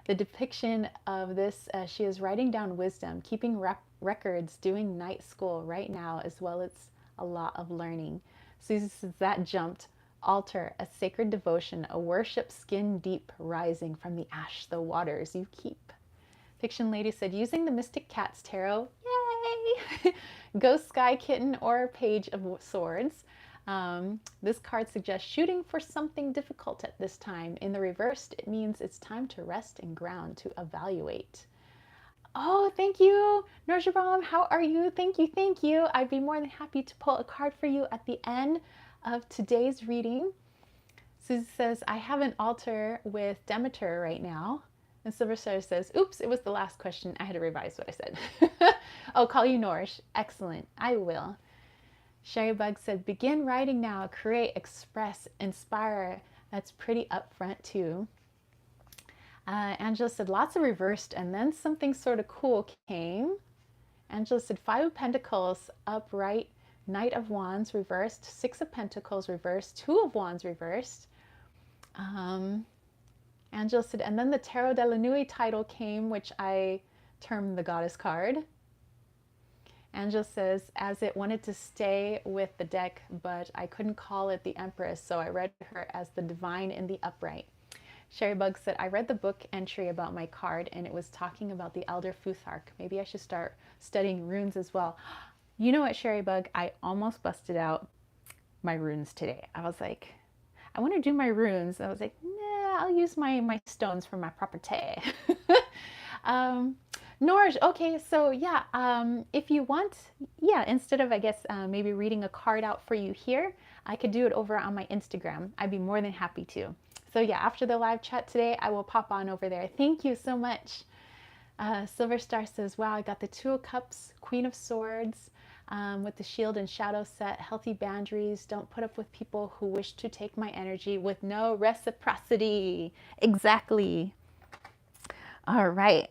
[SPEAKER 1] The depiction of this, she is writing down wisdom, keeping records, doing night school right now, as well as a lot of learning. Susie says, that jumped. Altar, a sacred devotion, a worship skin deep, rising from the ash, the waters you keep. Fiction Lady said, using the Mystic Cats Tarot, yay! Ghost Sky Kitten or Page of Swords. This card suggests shooting for something difficult at this time. In the reversed, it means it's time to rest and ground, to evaluate. Oh, thank you, Norshabam. How are you? Thank you, thank you. I'd be more than happy to pull a card for you at the end of today's reading. Susie says, I have an altar with Demeter right now. And Silver Star says, oops, it was the last question. I had to revise what I said. Oh, call you Norsh. Excellent. I will. Sherry Bug said, begin writing now. Create, express, inspire. That's pretty upfront too. Angela said, lots of reversed, and then something sort of cool came. Angela said, Five of Pentacles upright, Knight of Wands reversed, Six of Pentacles reversed, Two of Wands reversed. Angela said, and then the Tarot de la Nuit title came, which I termed the Goddess card. Angela says, as it wanted to stay with the deck, but I couldn't call it the Empress, so I read her as the Divine in the Upright. Sherry Bug said, I read the book entry about my card, and it was talking about the Elder Futhark. Maybe I should start studying runes as well. You know what, Sherry Bug? I almost busted out my runes today. I was like, I want to do my runes. I was like, nah, I'll use my stones for my property. Norj, okay, so yeah, if you want, yeah, instead of, I guess, maybe reading a card out for you here, I could do it over on my Instagram. I'd be more than happy to. So yeah, after the live chat today, I will pop on over there. Thank you so much. Silver Star says, wow, I got the Two of Cups, Queen of Swords, with the Shield and Shadow set, healthy boundaries, don't put up with people who wish to take my energy with no reciprocity. Exactly. All right.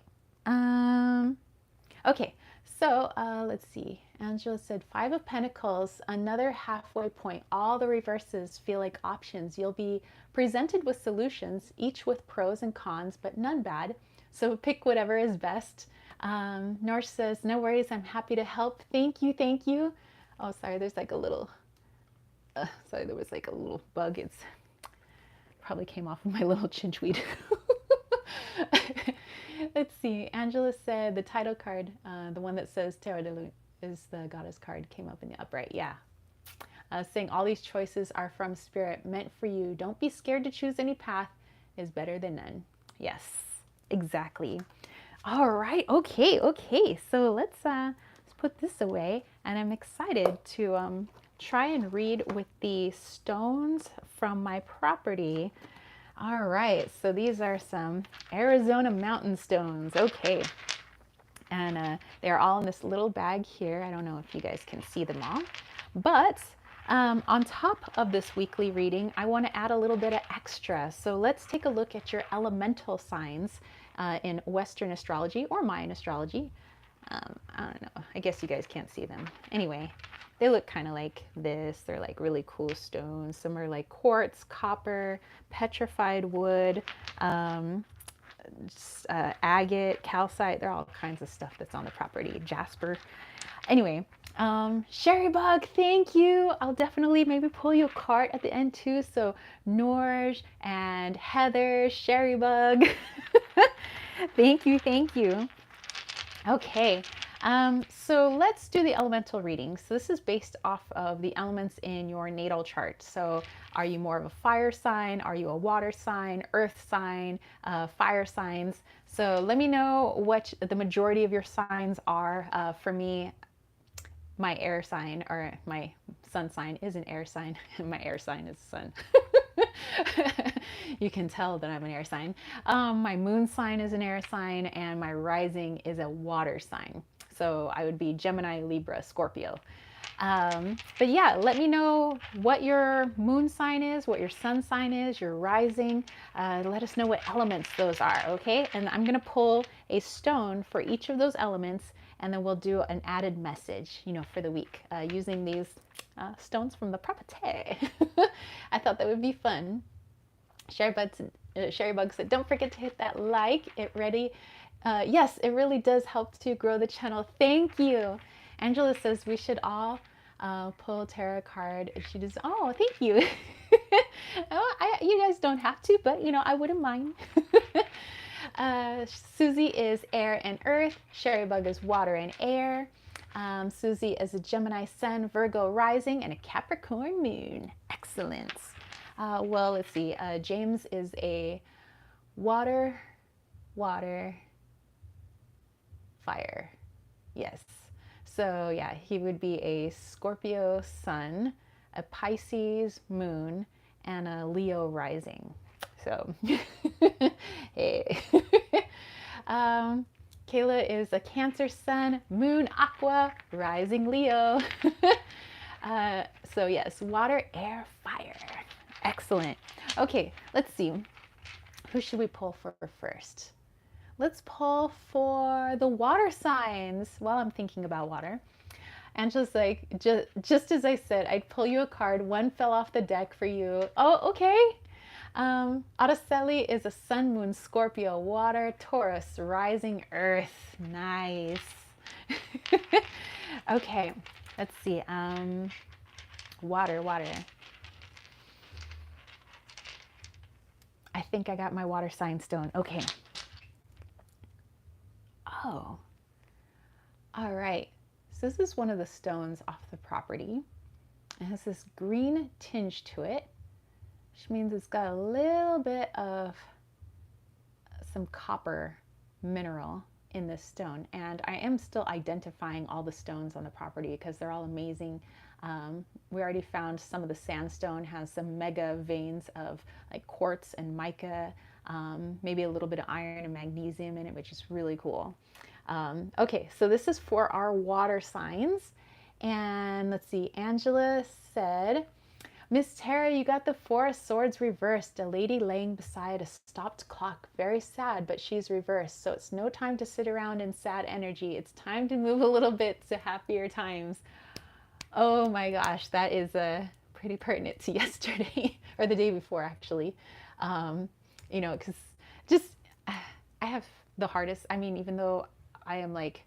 [SPEAKER 1] Okay, so let's see. Angela said, Five of Pentacles, another halfway point. All the reverses feel like options. You'll be presented with solutions, each with pros and cons, but none bad. So pick whatever is best. Norsh says, no worries, I'm happy to help. Thank you, thank you. Oh, sorry, there's like a little, sorry, there was like a little bug. It's probably came off of my little chinchweed. Let's see. Angela said the title card, the one that says Tarot de Lune is the Goddess card, came up in the upright. Yeah. Saying all these choices are from Spirit, meant for you. Don't be scared to choose any path, is better than none. Yes, exactly. All right. Okay. Okay. So let's put this away, and I'm excited to try and read with the stones from my property. All right, so these are some Arizona mountain stones. Okay, and they're all in this little bag here. I don't know if you guys can see them all, but on top of this weekly reading, I want to add a little bit of extra. So let's take a look at your elemental signs in Western astrology or Mayan astrology. I don't know. I guess you guys can't see them. Anyway, they look kind of like this. They're like really cool stones. Some are like quartz, copper, petrified wood, agate, calcite. They're all kinds of stuff that's on the property. Jasper. Anyway, Sherry Bug, thank you. I'll definitely maybe pull you a card at the end too. So Norj and Heather, Sherry Bug. Thank you, thank you. Okay, so let's do the elemental reading. So this is based off of the elements in your natal chart. So are you more of a fire sign? Are you a water sign, earth sign, fire signs? So let me know what the majority of your signs are. For me, my air sign, or my sun sign is an air sign. My air sign is sun. You can tell that I'm an air sign. My moon sign is an air sign, and my rising is a water sign. So I would be Gemini, Libra, Scorpio. But yeah, let me know what your moon sign is, what your sun sign is, your rising. Let us know what elements those are, okay? And I'm going to pull a stone for each of those elements, and then we'll do an added message, you know, for the week using these stones from the property. I thought that would be fun. Sherry Bug said, don't forget to hit that like. Yes, it really does help to grow the channel. Thank you. Angela says we should all pull a tarot card. She does. Oh, thank you. You guys don't have to, but you know, I wouldn't mind. Susie is air and earth. Sherry Bug is water and air. Susie is a Gemini sun, Virgo rising, and a Capricorn moon. Excellent. Well, let's see. James is a water, fire. Yes. So yeah, he would be a Scorpio sun, a Pisces moon, and a Leo rising. So, hey. um, Kayla is a Cancer sun, moon aqua, rising Leo. So yes, water, air, fire. Excellent. Okay, let's see. Who should we pull for first? Let's pull for the water signs while I'm thinking about water. Angela's like, just as I said, I'd pull you a card. One fell off the deck for you. Oh, okay. Araceli is a sun, moon, Scorpio, water, Taurus, rising earth. Nice. Okay, let's see. Water. I think I got my water sign stone. Okay. Oh, all right. So this is one of the stones off the property. It has this green tinge to it, which means it's got a little bit of some copper mineral in this stone. And I am still identifying all the stones on the property because they're all amazing. We already found some of the sandstone has some mega veins of like quartz and mica, maybe a little bit of iron and magnesium in it, which is really cool. Okay, so this is for our water signs. And let's see, Angela said, Miss Tara, you got the Four of Swords reversed. A lady laying beside a stopped clock. Very sad, but she's reversed. So it's no time to sit around in sad energy. It's time to move a little bit to happier times. Oh my gosh, that is pretty pertinent to yesterday, or the day before actually. Because just, I have the hardest, I mean, even though I am like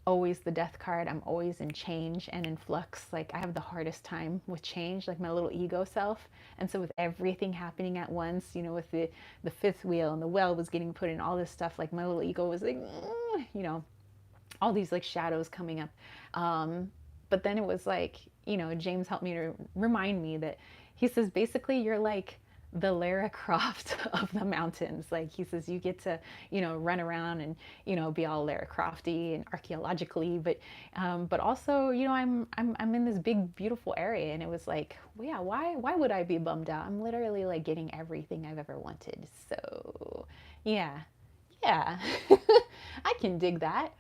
[SPEAKER 1] always the death card, I'm always in change and in flux. Like I have the hardest time with change, like my little ego self. And so with everything happening at once, with the fifth wheel and the well was getting put in, all this stuff, like my little ego was like, all these like shadows coming up. But then it was like, James helped me to remind me that he says, basically you're like the Lara Croft of the mountains. Like he says, you get to, run around and, be all Lara Crofty and archaeologically, but also, I'm in this big, beautiful area. And it was like, well, yeah, why would I be bummed out? I'm literally like getting everything I've ever wanted. So yeah, I can dig that.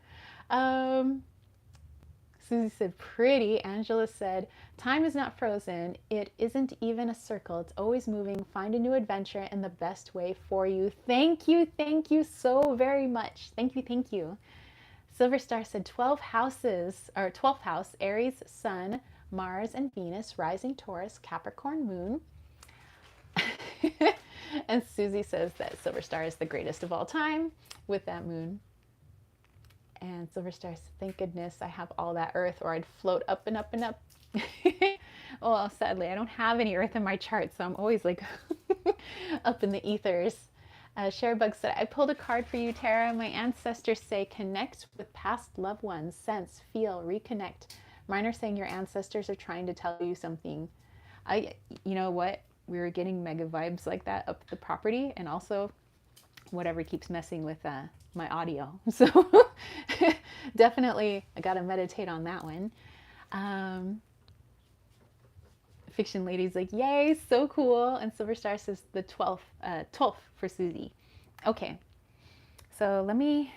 [SPEAKER 1] Susie said, pretty. Angela said, time is not frozen. It isn't even a circle. It's always moving. Find a new adventure in the best way for you. Thank you so very much. Thank you. Silver Star said, 12 houses, or 12th house, Aries, Sun, Mars, and Venus, rising Taurus, Capricorn, Moon. And Susie says that Silver Star is the greatest of all time with that moon. And Silver Star says, thank goodness I have all that earth or I'd float up and up and up. Well, sadly, I don't have any earth in my chart, so I'm always like up in the ethers. Sharebug said, I pulled a card for you, Tara. My ancestors say connect with past loved ones, sense, feel, reconnect. Mine are saying your ancestors are trying to tell you something. You know what? We were getting mega vibes like that up the property, and also whatever keeps messing with my audio. So definitely I got to meditate on that one. Fiction Lady's like, yay, so cool. And Silver Star says the 12th for Susie. Okay, so let me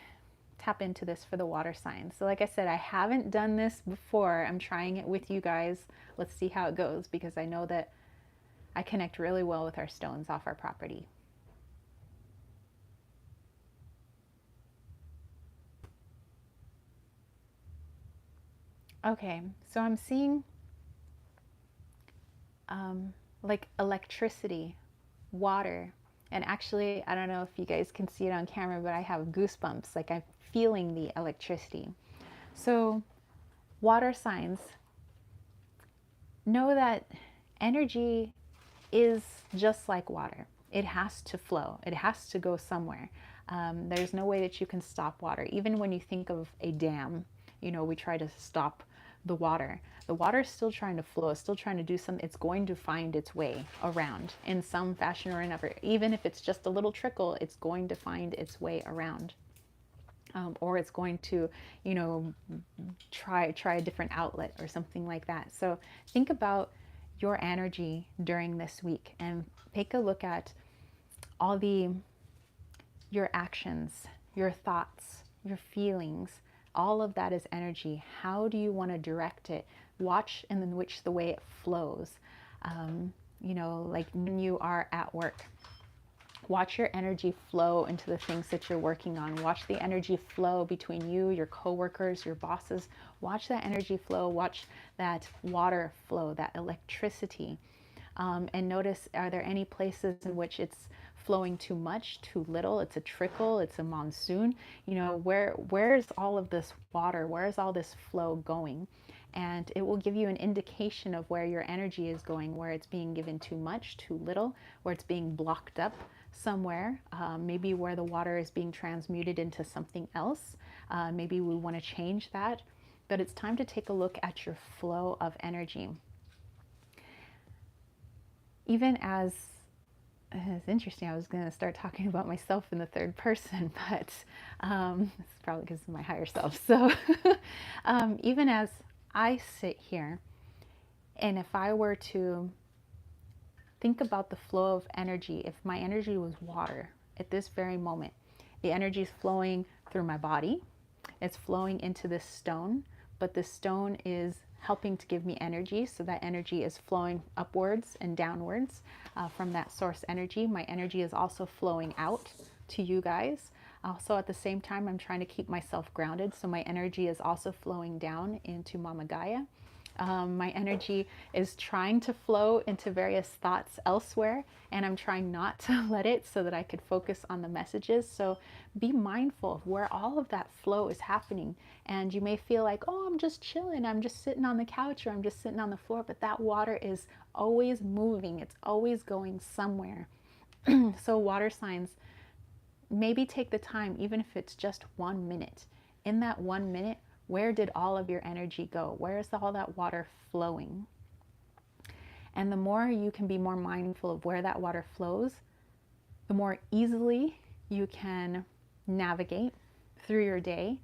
[SPEAKER 1] tap into this for the water signs. So like I said, I haven't done this before. I'm trying it with you guys. Let's see how it goes, because I know that I connect really well with our stones off our property. Okay, so I'm seeing like electricity, water, and actually, I don't know if you guys can see it on camera, but I have goosebumps, like I'm feeling the electricity. So water signs, know that energy is just like water. It has to flow. It has to go somewhere. There's no way that you can stop water. Even when you think of a dam, we try to stop the water. The water is still trying to flow, it's still trying to do something. It's going to find its way around in some fashion or another. Even if it's just a little trickle, it's going to find its way around. or it's going to, you know, try a different outlet or something like that. So think about your energy during this week and take a look at all the your actions, your thoughts, your feelings. All of that is energy. How do you want to direct it? Watch in which the way it flows. You know, like when you are at work, watch your energy flow into the things that you're working on. Watch the energy flow between you, your coworkers, your bosses. Watch that energy flow. Watch that water flow, that electricity. And notice, are there any places in which it's flowing too much, too little? It's a trickle, it's a monsoon. You know, where's all of this water? Where's all this flow going? And it will give you an indication of where your energy is going, where it's being given too much, too little, where it's being blocked up somewhere, maybe where the water is being transmuted into something else. Maybe we want to change that. But it's time to take a look at your flow of energy. Even as it's interesting, I was going to start talking about myself in the third person, but it's probably because of my higher self. So even as I sit here, and if I were to think about the flow of energy, if my energy was water at this very moment, the energy is flowing through my body, it's flowing into this stone, but this stone is helping to give me energy. So that energy is flowing upwards and downwards from that source energy. My energy is also flowing out to you guys. Also, at the same time, I'm trying to keep myself grounded. So my energy is also flowing down into Mama Gaia. My energy is trying to flow into various thoughts elsewhere, and I'm trying not to let it so that I could focus on the messages. So be mindful of where all of that flow is happening. And you may feel like, oh, I'm just chilling, I'm just sitting on the couch, or I'm just sitting on the floor, but that water is always moving, it's always going somewhere. So water signs, maybe take the time, even if it's just 1 minute. In that 1 minute, where did all of your energy go? Where is all that water flowing? And the more you can be more mindful of where that water flows, the more easily you can navigate through your day,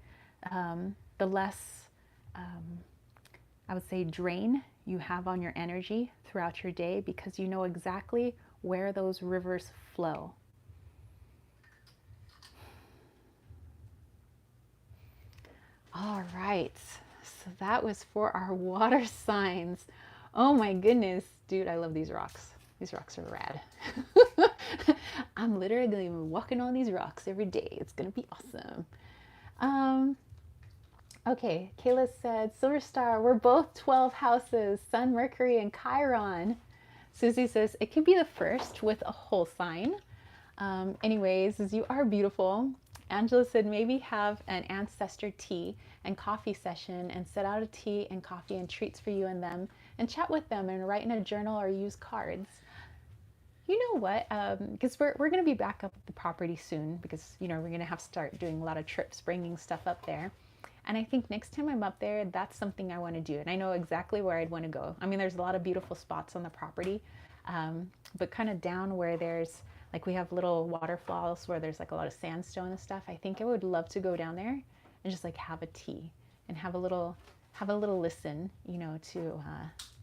[SPEAKER 1] the less, I would say, drain you have on your energy throughout your day, because you know exactly where those rivers flow. All right, so that was for our water signs. Oh my goodness, dude, I love these rocks. These rocks are rad. I'm literally walking on these rocks every day. It's gonna be awesome. Okay, Kayla said, Silver Star, we're both 12 houses, Sun, Mercury, and Chiron. Susie says, it could be the first with a whole sign. Anyways, you are beautiful. Angela said, maybe have an ancestor tea and coffee session and set out a tea and coffee and treats for you and them and chat with them and write in a journal or use cards. You know what? Because we're going to be back up at the property soon, because, you know, we're going to have to start doing a lot of trips, bringing stuff up there. And I think next time I'm up there, that's something I want to do. And I know exactly where I'd want to go. I mean, there's a lot of beautiful spots on the property, but kind of down where there's, like, we have little waterfalls where there's like a lot of sandstone and stuff. I think I would love to go down there and just like have a tea and have a little listen, you know, to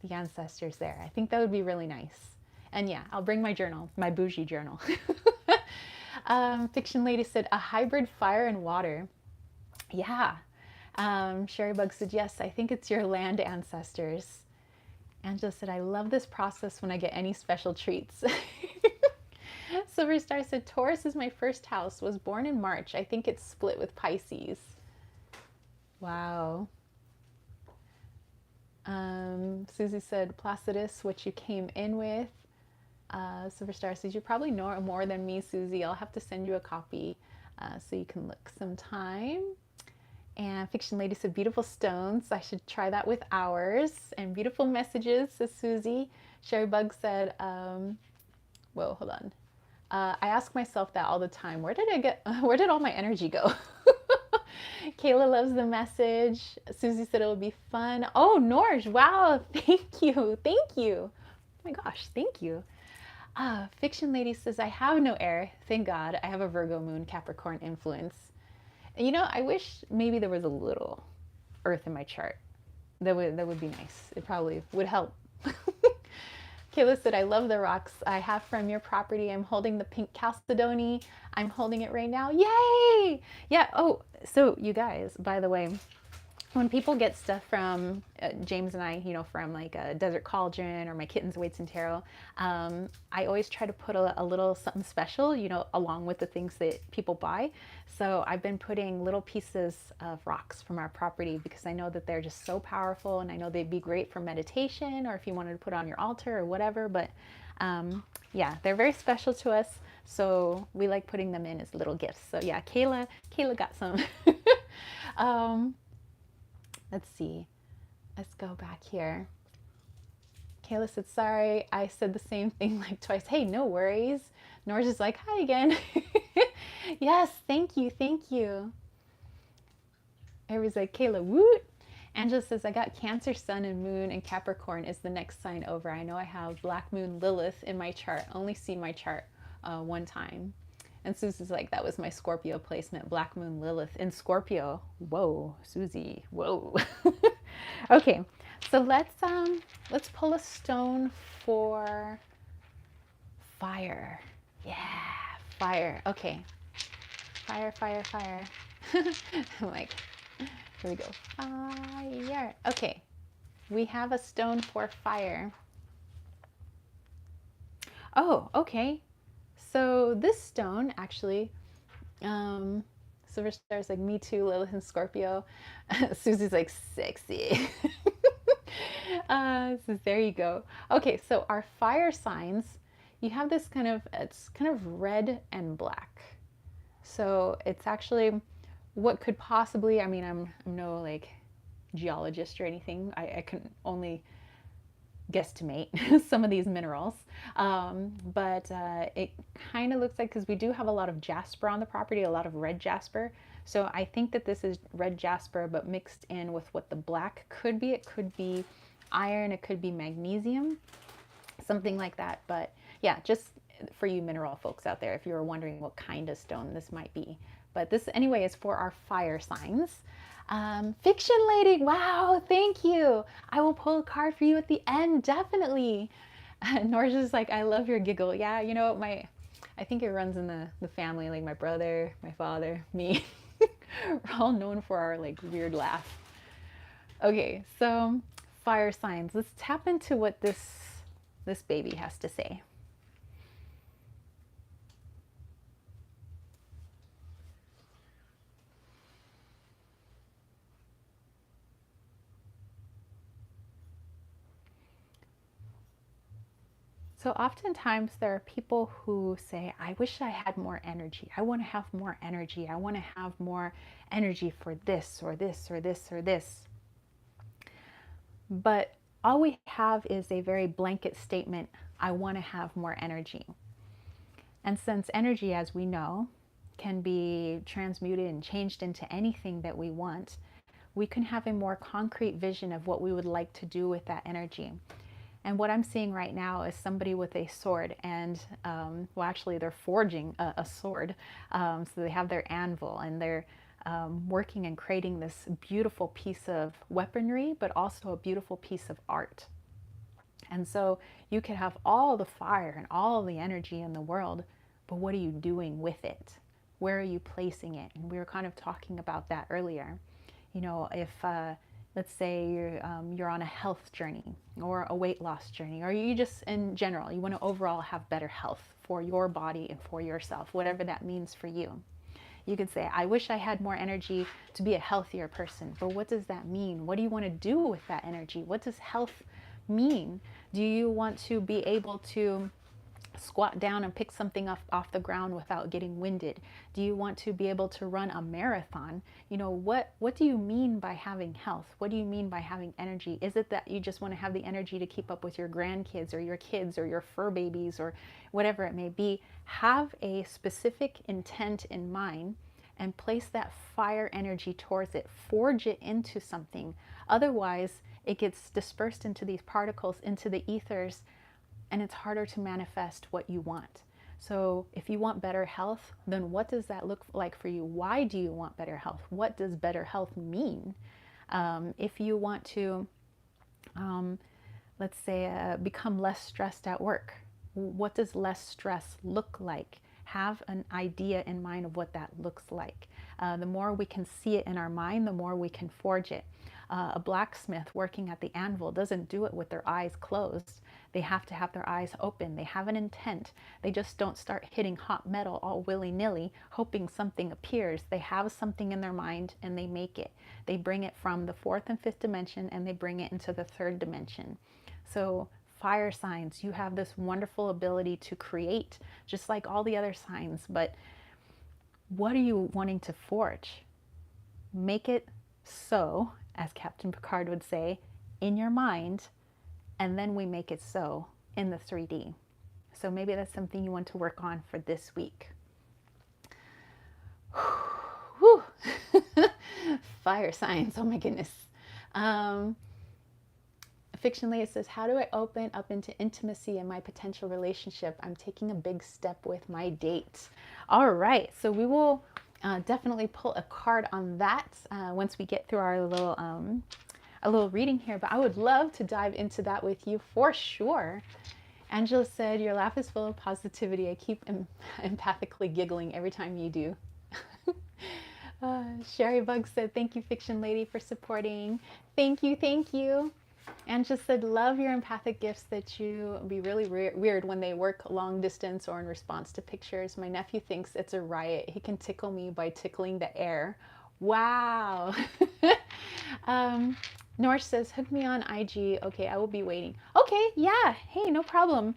[SPEAKER 1] the ancestors there. I think that would be really nice. And yeah, I'll bring my journal, my bougie journal. Fiction Lady said, a hybrid fire and water. Yeah. Sherry Bug said, yes, I think it's your land ancestors. Angela said, I love this process when I get any special treats. Silver Star said, Taurus is my first house, was born in March. I think it's split with Pisces. Wow. Susie said, Placidus, what you came in with. Silver Star says, you probably know more than me, Susie. I'll have to send you a copy so you can look sometime. And Fiction Lady said, beautiful stones. I should try that with ours. And beautiful messages, says Susie. Sherry Bug said, whoa, hold on. I ask myself that all the time. Where did all my energy go? Kayla loves the message. Susie said it would be fun. Oh, Norge, wow, thank you. Thank you. Oh my gosh, thank you. Fiction Lady says, I have no air. Thank God. I have a Virgo moon, Capricorn influence. You know, I wish maybe there was a little earth in my chart. That would be nice. It probably would help. Kayla said, I love the rocks I have from your property. I'm holding the pink chalcedony. I'm holding it right now. Yay! Yeah. Oh, so you guys, by the way, when people get stuff from James and I, you know, from like a Desert Cauldron or my Kittens, Weights, and Tarot, I always try to put a little something special, you know, along with the things that people buy. So I've been putting little pieces of rocks from our property because I know that they're just so powerful, and I know they'd be great for meditation or if you wanted to put on your altar or whatever. But yeah, they're very special to us. So we like putting them in as little gifts. So yeah, Kayla got some. um, Let's see. Let's go back here. Kayla said, sorry, I said the same thing like twice. Hey, no worries. Norge is like, hi again. Yes, thank you, thank you. Everybody's like, Kayla, woot. Angela says, I got Cancer, Sun, and Moon, and Capricorn is the next sign over. I know I have Black Moon Lilith in my chart. Only see my chart one time. And Susie's like, that was my Scorpio placement, Black Moon Lilith in Scorpio. Whoa, Susie, whoa. Okay, so let's pull a stone for fire. Yeah, fire. Okay, fire, fire, fire. I'm like, here we go, fire. Okay, we have a stone for fire. Oh, okay. So this stone actually, Silver Star's like, me too, Lilith and Scorpio. Susie's like, sexy. So there you go. Okay, so our fire signs, you have this kind of, it's kind of red and black. So it's actually what could possibly, I mean, I'm no like geologist or anything. I can only guesstimate some of these minerals, but it kind of looks like, because we do have a lot of jasper on the property, a lot of red jasper. So I think that this is red jasper, but mixed in with what the black could be. It could be iron, it could be magnesium, something like that. But yeah, just for you mineral folks out there, if you were wondering what kind of stone this might be. But this anyway is for our fire signs. Fiction lady, wow, thank you. I will pull a card for you at the end, definitely. Norja's like, I love your giggle. Yeah, you know, I think it runs in the family, like my brother, my father, me. We're all known for our like weird laugh. Okay, so fire signs. Let's tap into what this baby has to say. So oftentimes there are people who say, I wish I had more energy. I want to have more energy. I want to have more energy for this or this or this or this. But all we have is a very blanket statement, I want to have more energy. And since energy, as we know, can be transmuted and changed into anything that we want, we can have a more concrete vision of what we would like to do with that energy. And what I'm seeing right now is somebody with a sword, and well, actually they're forging a sword. So they have their anvil, and they're working and creating this beautiful piece of weaponry, but also a beautiful piece of art. And so you could have all the fire and all the energy in the world, but what are you doing with it? Where are you placing it? And we were kind of talking about that earlier. You know, if let's say you're on a health journey or a weight loss journey, or you just in general, you want to overall have better health for your body and for yourself, whatever that means for you. You could say, I wish I had more energy to be a healthier person. But what does that mean? What do you want to do with that energy? What does health mean? Do you want to be able to squat down and pick something off the ground without getting winded? Do you want to be able to run a marathon? You know, what do you mean by having health? What do you mean by having energy? Is it that you just want to have the energy to keep up with your grandkids or your kids or your fur babies or whatever it may be? Have a specific intent in mind and place that fire energy towards it. Forge it into something. Otherwise, it gets dispersed into these particles, into the ethers, and it's harder to manifest what you want. So if you want better health, then what does that look like for you? Why do you want better health? What does better health mean? If you want to, let's say, become less stressed at work, what does less stress look like? Have an idea in mind of what that looks like. The more we can see it in our mind, the more we can forge it. A blacksmith working at the anvil doesn't do it with their eyes closed. They have to have their eyes open. They have an intent. They just don't start hitting hot metal all willy-nilly, hoping something appears. They have something in their mind and they make it. They bring it from the fourth and fifth dimension and they bring it into the third dimension. So fire signs, you have this wonderful ability to create, just like all the other signs. But what are you wanting to forge? Make it so, as Captain Picard would say, in your mind, and then we make it so in the 3D. So maybe that's something you want to work on for this week. Whew. Fire signs, oh my goodness. Fictionally, it says, how do I open up into intimacy in my potential relationship? I'm taking a big step with my date. All right, so we will definitely pull a card on that once we get through our little a little reading here, but I would love to dive into that with you for sure. Angela said, your laugh is full of positivity. I keep empathically giggling every time you do. Sherry Bug said, thank you, Fiction Lady, for supporting. Thank you, thank you. Angela said, love your empathic gifts that you be really weird when they work long distance or in response to pictures. My nephew thinks it's a riot. He can tickle me by tickling the air. Wow. Norse says, hook me on IG. Okay, I will be waiting. Okay, yeah. Hey, no problem.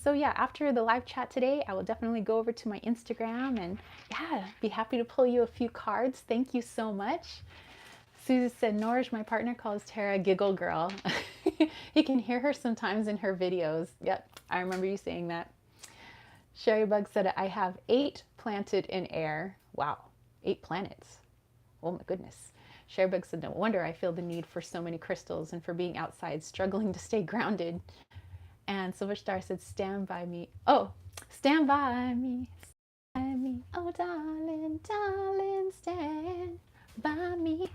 [SPEAKER 1] So yeah, after the live chat today, I will definitely go over to my Instagram and yeah, be happy to pull you a few cards. Thank you so much. Susie said, Norge, my partner calls Tara Giggle Girl. He can hear her sometimes in her videos. Yep, I remember you saying that. Sherry Bug said, I have 8 planted in air. Wow, 8 planets. Oh my goodness. Sherry Bug said, no wonder I feel the need for so many crystals and for being outside, struggling to stay grounded. And Silver Star said, stand by me. Oh, stand by me. Stand by me. Oh, darling, darling, stand by me.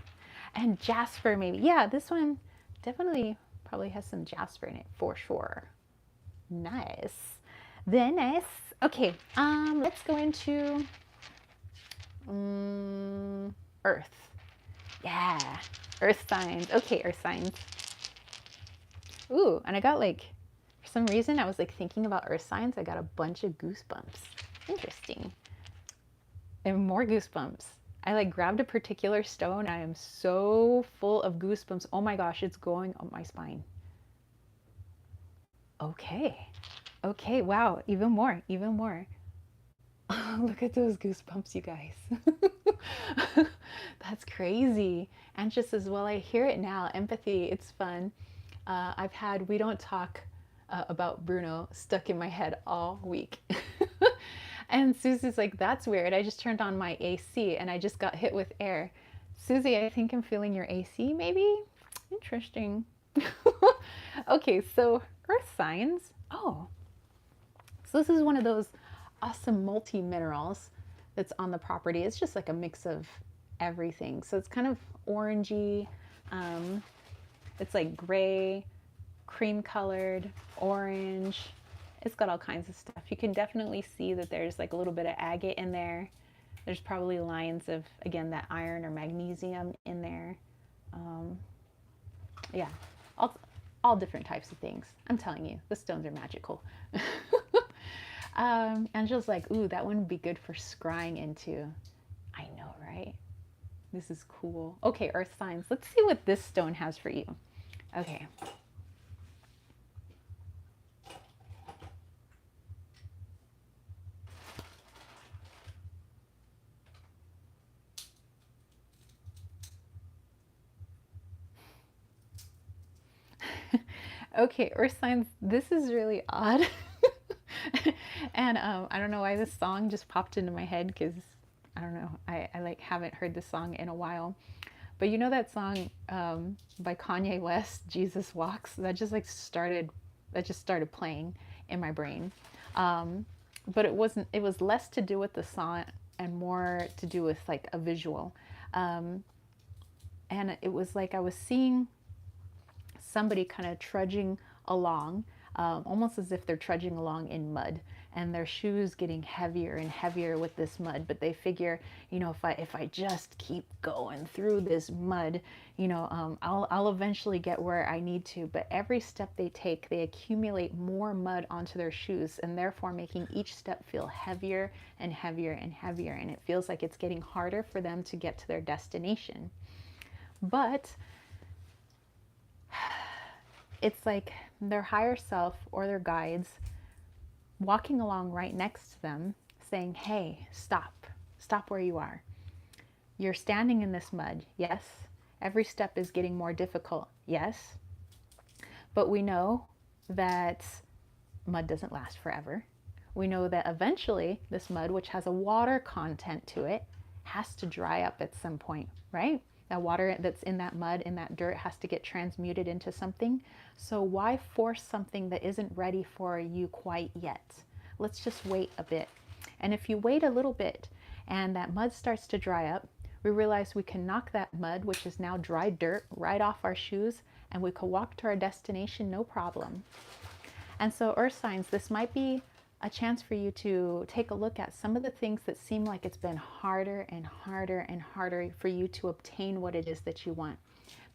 [SPEAKER 1] And Jasper, maybe. Yeah, this one definitely probably has some Jasper in it for sure. Nice. Then nice. Okay, let's go into Earth. Yeah, Earth signs. Okay, Earth signs. Ooh, and I got like, for some reason, I was like thinking about Earth signs. I got a bunch of goosebumps. Interesting. And more goosebumps. I like grabbed a particular stone. I am so full of goosebumps. Oh my gosh, it's going up my spine. Okay. Okay, wow, even more, even more. Look at those goosebumps, you guys. That's crazy. And just as well, I hear it now. Empathy, it's fun. I've had We Don't Talk about Bruno stuck in my head all week. And Susie's like, that's weird. I just turned on my AC and I just got hit with air. Susie, I think I'm feeling your AC, maybe? Interesting. Okay, so Earth signs. Oh, so this is one of those awesome multi-minerals that's on the property. It's just like a mix of everything. So it's kind of orangey. It's like gray, cream colored, orange. It's got all kinds of stuff. You can definitely see that there's like a little bit of agate in there. There's probably lines of, again, that iron or magnesium in there. Yeah, all different types of things. I'm telling you, the stones are magical. Angela's like, ooh, that one would be good for scrying into. I know, right? This is cool. Okay, Earth signs. Let's see what this stone has for you. Okay. Okay, Earth signs, this is really odd. And I don't know why this song just popped into my head because I don't know, I like haven't heard this song in a while. But you know that song by Kanye West, Jesus Walks? That just started playing in my brain. but it was less to do with the song and more to do with like a visual. Um, and it was like I was seeing somebody kind of trudging along, almost as if they're trudging along in mud, and their shoes getting heavier and heavier with this mud. But they figure, you know, if I just keep going through this mud, you know, I'll eventually get where I need to. But every step they take, they accumulate more mud onto their shoes, and therefore making each step feel heavier and heavier and heavier. And it feels like it's getting harder for them to get to their destination. But it's like their higher self or their guides walking along right next to them saying, hey, stop where you are. You're standing in this mud, yes. Every step is getting more difficult, yes. But we know that mud doesn't last forever. We know that eventually this mud, which has a water content to it, has to dry up at some point, right? That water that's in that mud, in that dirt, has to get transmuted into something. So why force something that isn't ready for you quite yet? Let's just wait a bit. And if you wait a little bit and that mud starts to dry up, we realize we can knock that mud, which is now dry dirt, right off our shoes, and we can walk to our destination no problem. And so, earth signs, this might be a chance for you to take a look at some of the things that seem like it's been harder and harder and harder for you to obtain what it is that you want.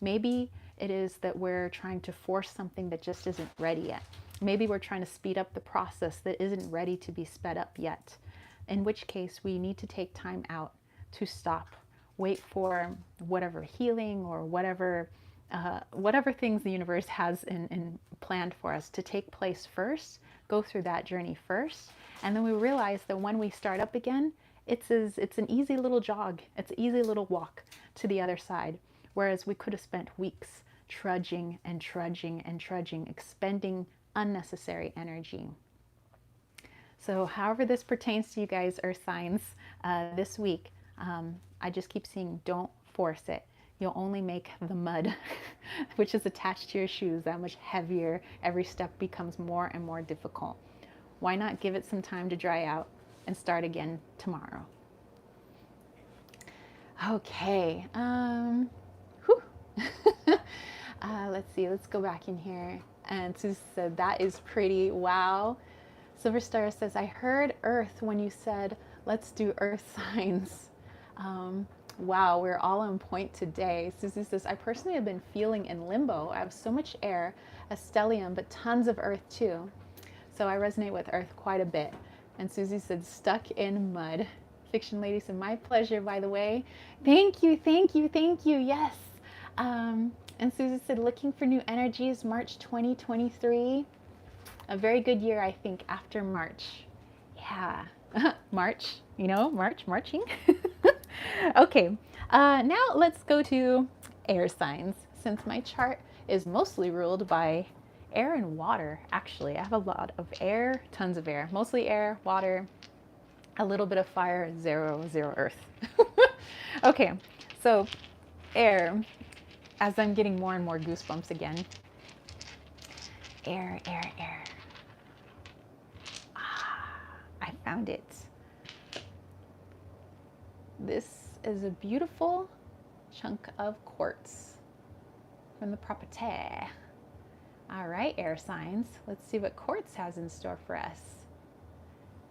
[SPEAKER 1] Maybe it is that we're trying to force something that just isn't ready yet. Maybe we're trying to speed up the process that isn't ready to be sped up yet. In which case, we need to take time out to stop, wait for whatever healing or whatever things the universe has in planned for us to take place first, go through that journey first, and then we realize that when we start up again, it's an easy little jog, it's an easy little walk to the other side, whereas we could have spent weeks trudging and trudging and trudging, expending unnecessary energy. So however this pertains to you guys, earth signs, this week, I just keep seeing, don't force it. You'll only make the mud, which is attached to your shoes, that much heavier. Every step becomes more and more difficult. Why not give it some time to dry out and start again tomorrow? Okay. Let's see. Let's go back in here. And Susie said, that is pretty. Wow. Silver Star says, I heard earth when you said, let's do earth signs. Wow, we're all on point today. Susie says, I personally have been feeling in limbo. I have so much air, a stellium, but tons of earth too. So I resonate with earth quite a bit. And Susie said, stuck in mud. Fiction Lady said, my pleasure, by the way. Thank you, thank you, thank you. Yes. And Susie said, looking for new energies, March 2023. A very good year, I think, after March. Yeah. March, you know, marching. Okay, now let's go to air signs. Since my chart is mostly ruled by air and water, actually, I have a lot of air, tons of air, mostly air, water, a little bit of fire, zero earth. Okay, so air, as I'm getting more and more goosebumps again. Air. I found it. This is a beautiful chunk of quartz from the property. All right, air signs. Let's see what quartz has in store for us.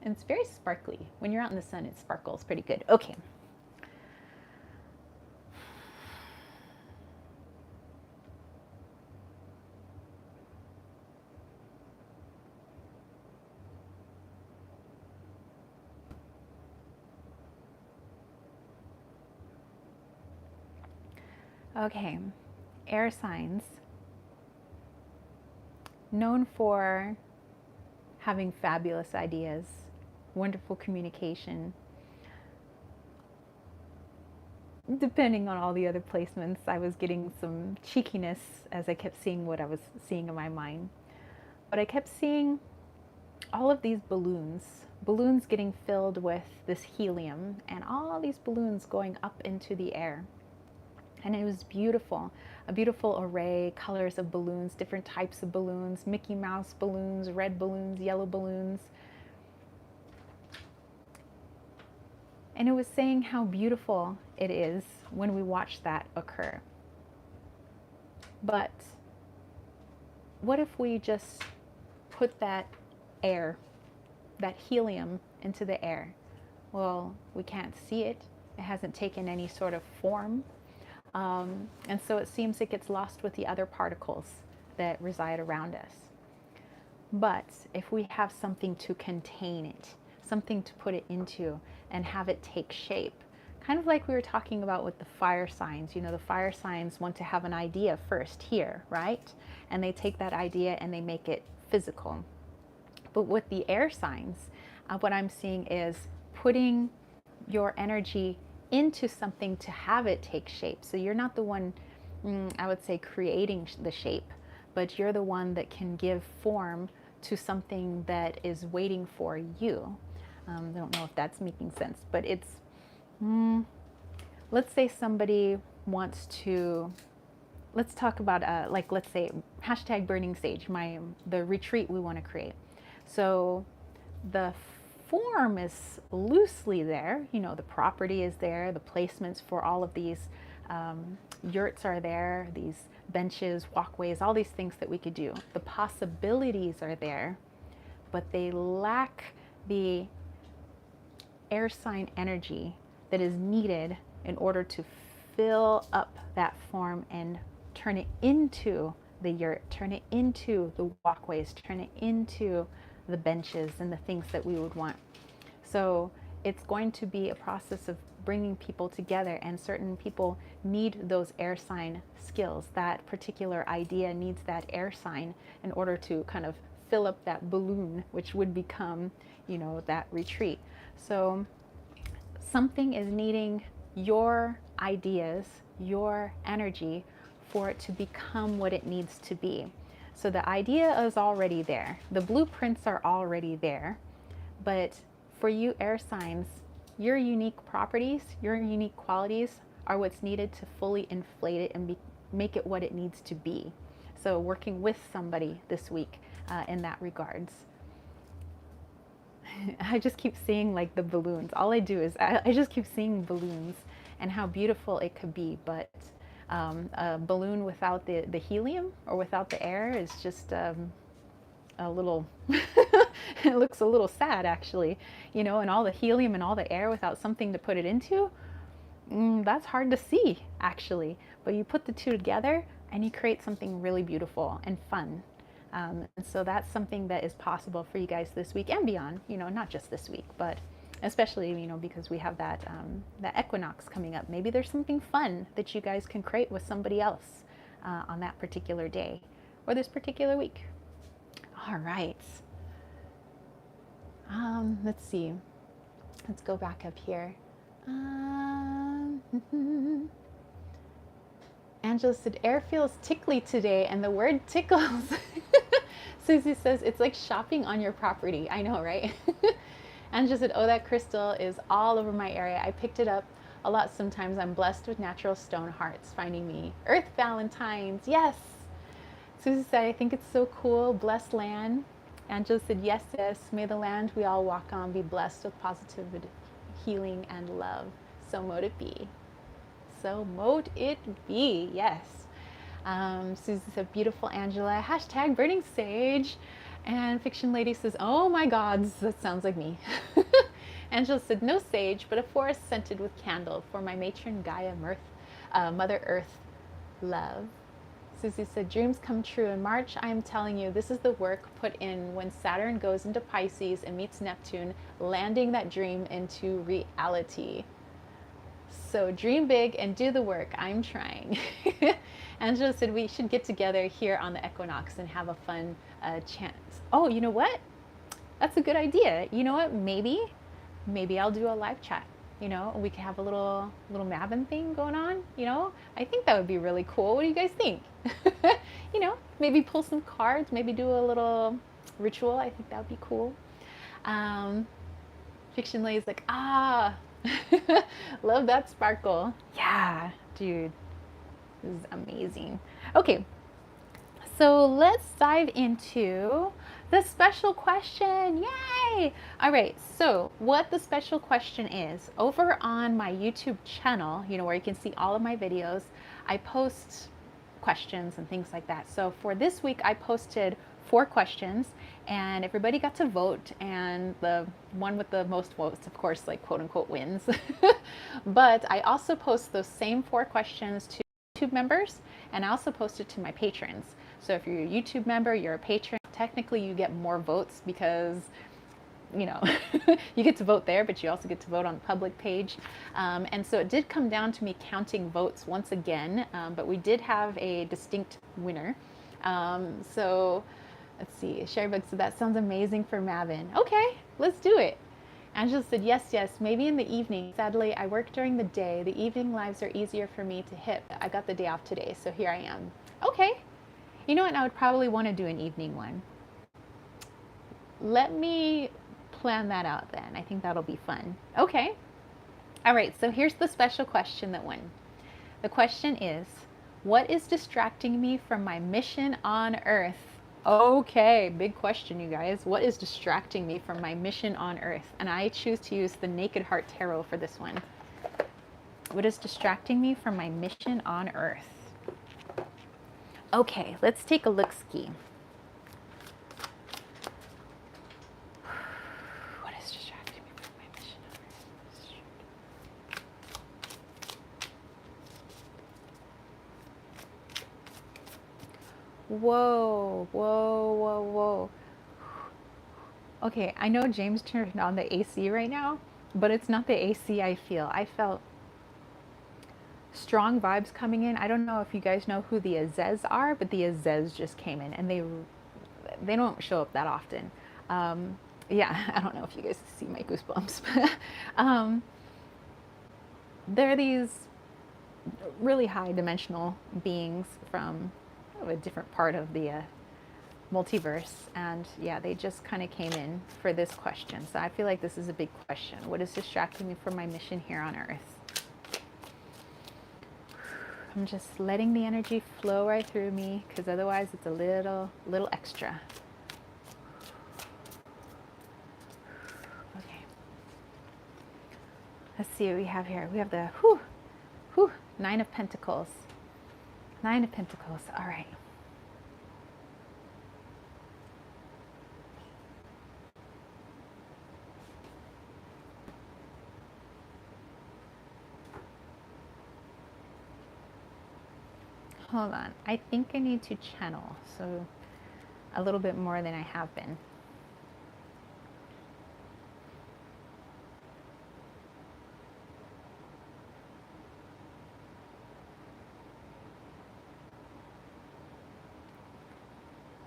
[SPEAKER 1] And it's very sparkly. When you're out in the sun, it sparkles pretty good. Okay. Okay, air signs, known for having fabulous ideas, wonderful communication. Depending on all the other placements, I was getting some cheekiness as I kept seeing what I was seeing in my mind. But I kept seeing all of these balloons getting filled with this helium, and all these balloons going up into the air. And it was beautiful, a beautiful array, colors of balloons, different types of balloons, Mickey Mouse balloons, red balloons, yellow balloons. And it was saying how beautiful it is when we watch that occur. But what if we just put that air, that helium, into the air? Well, we can't see it. It hasn't taken any sort of form. And so it seems it gets lost with the other particles that reside around us. But if we have something to contain it, something to put it into and have it take shape, kind of like we were talking about with the fire signs. You know, the fire signs want to have an idea first here, right? And they take that idea and they make it physical. But with the air signs, what I'm seeing is putting your energy into something to have it take shape. So you're not the one, I would say, creating the shape, but you're the one that can give form to something that is waiting for you. I don't know if that's making sense, but it's, let's say somebody wants to, let's talk about, like, let's say, hashtag burning sage, the retreat we want to create. So the form is loosely there, you know, the property is there, the placements for all of these yurts are there, these benches, walkways, all these things that we could do. The possibilities are there, but they lack the air sign energy that is needed in order to fill up that form and turn it into the yurt, turn it into the walkways, turn it into the benches and the things that we would want. So it's going to be a process of bringing people together, and certain people need those air sign skills. That particular idea needs that air sign in order to kind of fill up that balloon, which would become, you know, that retreat. So something is needing your ideas, your energy, for it to become what it needs to be. So the idea is already there. The blueprints are already there. But for you air signs, your unique properties, your unique qualities are what's needed to fully inflate it and make it what it needs to be. So working with somebody this week in that regards. I just keep seeing like the balloons. All I do is I just keep seeing balloons and how beautiful it could be. But a balloon without the helium or without the air is just a little, it looks a little sad actually, you know, and all the helium and all the air without something to put it into, that's hard to see actually. But you put the two together and you create something really beautiful and fun. And so that's something that is possible for you guys this week and beyond, you know, not just this week, but especially, you know, because we have that equinox coming up. Maybe there's something fun that you guys can create with somebody else on that particular day or this particular week. All right. Let's see. Let's go back up here. Angela said, air feels tickly today, and the word tickles. Susie says, it's like shopping on your property. I know, right? Angela said, oh, that crystal is all over my area. I picked it up a lot sometimes. I'm blessed with natural stone hearts finding me. Earth Valentines, yes. Susie said, I think it's so cool. Blessed land. Angela said, yes, yes. May the land we all walk on be blessed with positivity, healing, and love. So mote it be. So mote it be, yes. Susie said, beautiful Angela. Hashtag burning sage. And Fiction Lady says, oh my gods, that sounds like me. Angela said, no sage, but a forest scented with candle for my matron Gaia, Mother Earth, love. Susie said, dreams come true in March. I am telling you, this is the work put in when Saturn goes into Pisces and meets Neptune, landing that dream into reality. So dream big and do the work. I'm trying. Angela said we should get together here on the equinox and have a fun chance. Oh, you know what? That's a good idea. You know what? Maybe I'll do a live chat. You know, we could have a little Mavin thing going on. You know, I think that would be really cool. What do you guys think? You know, maybe pull some cards. Maybe do a little ritual. I think that would be cool. Fiction Lady's like, love that sparkle. Yeah, dude, this is amazing. Okay, so let's dive into The special question, yay! All right, so what the special question is, over on my YouTube channel, where you can see all of my videos, I post questions and things like that. So for this week, I posted 4 questions and everybody got to vote, and the one with the most votes, of course, like quote unquote wins. But I also post those same 4 questions to YouTube members, and I also post it to my patrons. So if you're a YouTube member, you're a patron, technically you get more votes because you get to vote there, but you also get to vote on the public page. And so it did come down to me counting votes once again, but we did have a distinct winner. So let's see, Sherrybug said, that sounds amazing for Mavin. Okay, let's do it. Angela said, yes, maybe in the evening. Sadly, I work during the day. The evening lives are easier for me to hit. I got the day off today, so here I am. Okay. You know what? I would probably want to do an evening one. Let me plan that out then. I think that'll be fun. Okay. All right, so here's the special question that won. The question is, what is distracting me from my mission on Earth? Okay, big question, you guys. What is distracting me from my mission on Earth? And I choose to use the Naked Heart Tarot for this one. What is distracting me from my mission on Earth? Okay, let's take a look-ski. What is distracting me from my mission on Earth? Whoa. Okay, I know James turned on the AC right now, but it's not the AC I feel. I felt strong vibes coming in. I don't know if you guys know who the Azez are, but the Azez just came in, and they don't show up that often. Yeah, I don't know if you guys see my goosebumps, but they're these really high dimensional beings from a different part of the multiverse, and yeah, they just kind of came in for this question. So I feel like this is a big question. What is distracting me from my mission here on Earth? I'm just letting the energy flow right through me, because otherwise it's a little extra. Okay. Let's see what we have here. We have the 9 of Pentacles. 9 of Pentacles. All right. Hold on. I think I need to channel, so a little bit more than I have been.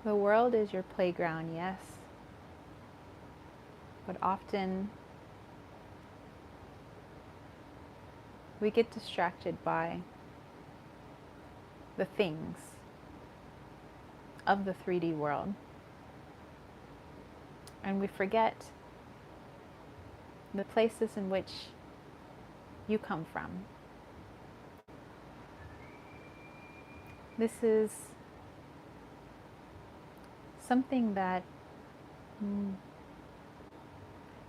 [SPEAKER 1] The world is your playground, yes. But often we get distracted by the things of the 3D world. And we forget the places in which you come from. This is something that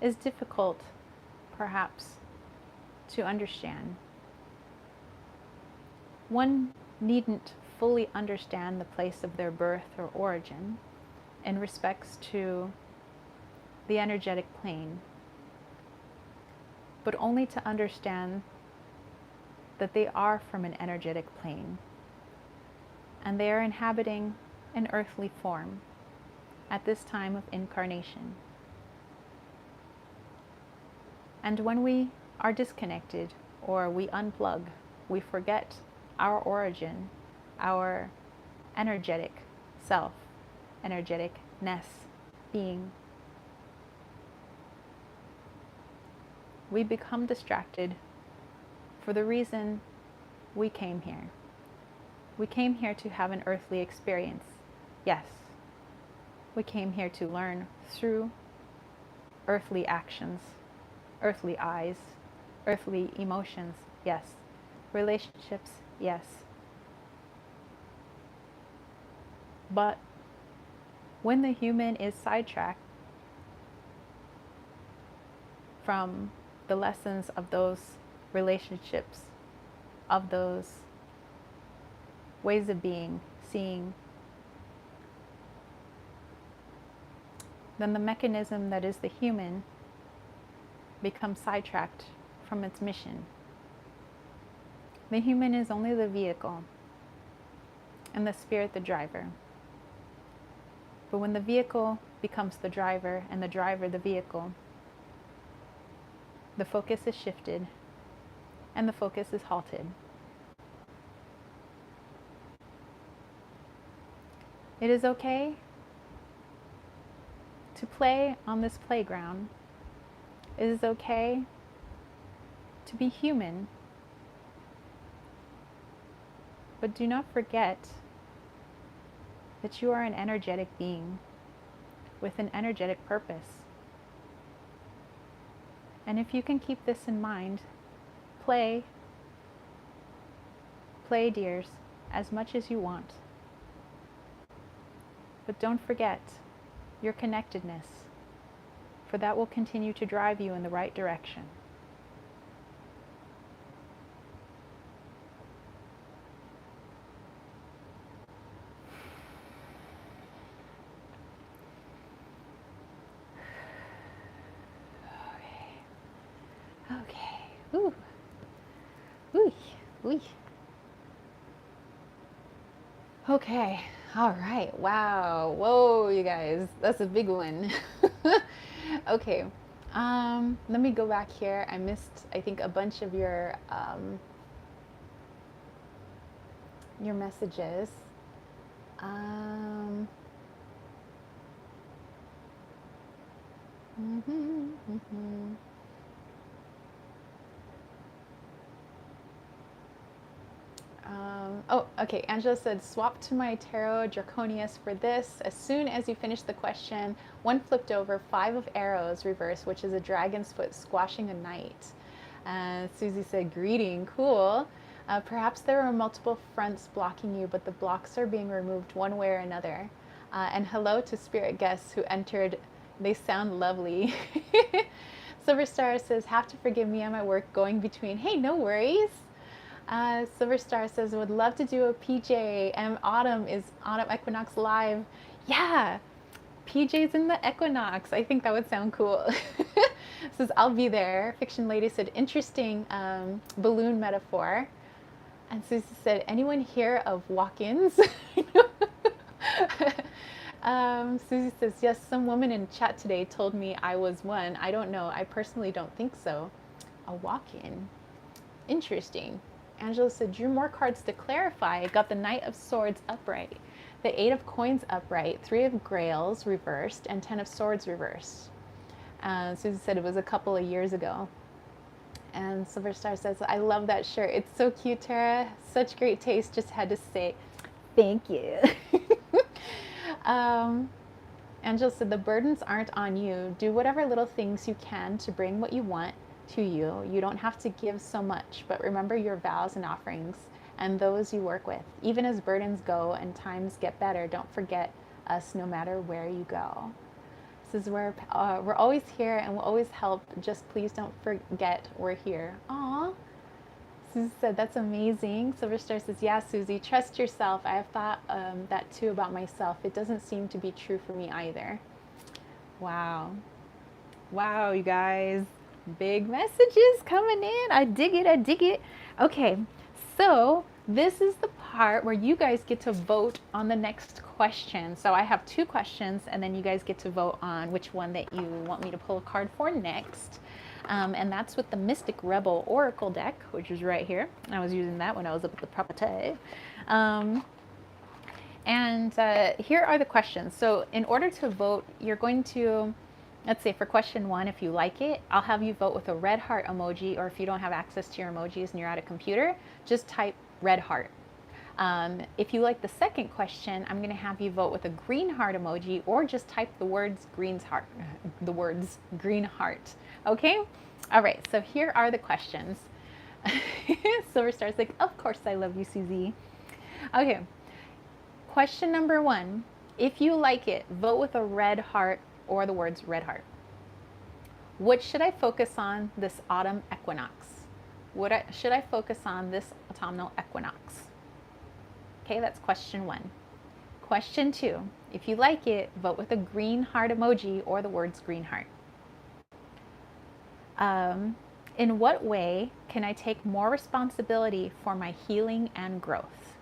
[SPEAKER 1] is difficult, perhaps, to understand. One needn't fully understand the place of their birth or origin in respects to the energetic plane, but only to understand that they are from an energetic plane and they are inhabiting an earthly form at this time of incarnation. And when we are disconnected or we unplug, we forget our origin, our energetic self, energeticness, being. We become distracted for the reason we came here. We came here to have an earthly experience. Yes. We came here to learn through earthly actions, earthly eyes, earthly emotions. Yes. Relationships. Yes. But when the human is sidetracked from the lessons of those relationships, of those ways of being, seeing, then the mechanism that is the human becomes sidetracked from its mission. The human is only the vehicle, and the spirit the driver. But when the vehicle becomes the driver and the driver the vehicle, the focus is shifted and the focus is halted. It is okay to play on this playground. It is okay to be human. But do not forget that you are an energetic being with an energetic purpose. And if you can keep this in mind, play, dears, as much as you want. But don't forget your connectedness, for that will continue to drive you in the right direction. Okay. Ooh. Ooh. Ooh. Okay. All right. Wow. Whoa, you guys. That's a big one. Okay. Let me go back here. I missed, I think, a bunch of your messages. Oh, okay. Angela said, swap to my tarot Draconius for this. As soon as you finish the question, one flipped over, 5 of arrows reversed, which is a dragon's foot squashing a knight. Susie said, greeting, cool. Perhaps there are multiple fronts blocking you, but the blocks are being removed one way or another. And hello to spirit guests who entered. They sound lovely. Silver Star says, have to forgive me on my work going between. Hey, no worries. Silver Star says, would love to do a PJ and Autumn Equinox live. Yeah, PJ's in the Equinox. I think that would sound cool. Says, I'll be there. Fiction Lady said, interesting balloon metaphor. And Susie said, anyone hear of walk-ins? Susie says, yes, some woman in chat today told me I was one. I don't know. I personally don't think so. A walk-in. Interesting. Angela said, drew more cards to clarify. Got the Knight of Swords upright, the 8 of Coins upright, 3 of Grails reversed, and 10 of Swords reversed. Susie said it was a couple of years ago. And Silver Star says, I love that shirt. It's so cute, Tara. Such great taste. Just had to say thank you. Angela said, the burdens aren't on you. Do whatever little things you can to bring what you want to you. You don't have to give so much, but remember your vows and offerings and those you work with. Even as burdens go and times get better, don't forget us no matter where you go. This is where we're always here and we'll always help. Just please don't forget we're here. Aw. Susie said, that's amazing. Silver Star says, yeah, Susie, trust yourself. I have thought that too about myself. It doesn't seem to be true for me either. Wow. Wow, you guys. Big messages coming in. I dig it. I dig it. Okay, so this is the part where you guys get to vote on the next question. So I have 2 questions, and then you guys get to vote on which one that you want me to pull a card for next. And that's with the Mystic Rebel Oracle deck, which is right here. I was using that when I was up at the property. Here are the questions. So in order to vote, you're going to, let's say for question 1, if you like it, I'll have you vote with a red heart emoji, or if you don't have access to your emojis and you're at a computer, just type red heart. If you like the second question, I'm going to have you vote with a green heart emoji, or just type the words green heart. Okay? All right, so here are the questions. Silver Star's like, of course I love you, Susie. Okay. Question number 1. If you like it, vote with a red heart or the words red heart. What should I focus on this autumn equinox? Should I focus on this autumnal equinox? Okay, that's question 1. Question 2, if you like it, vote with a green heart emoji or the words green heart. In what way can I take more responsibility for my healing and growth?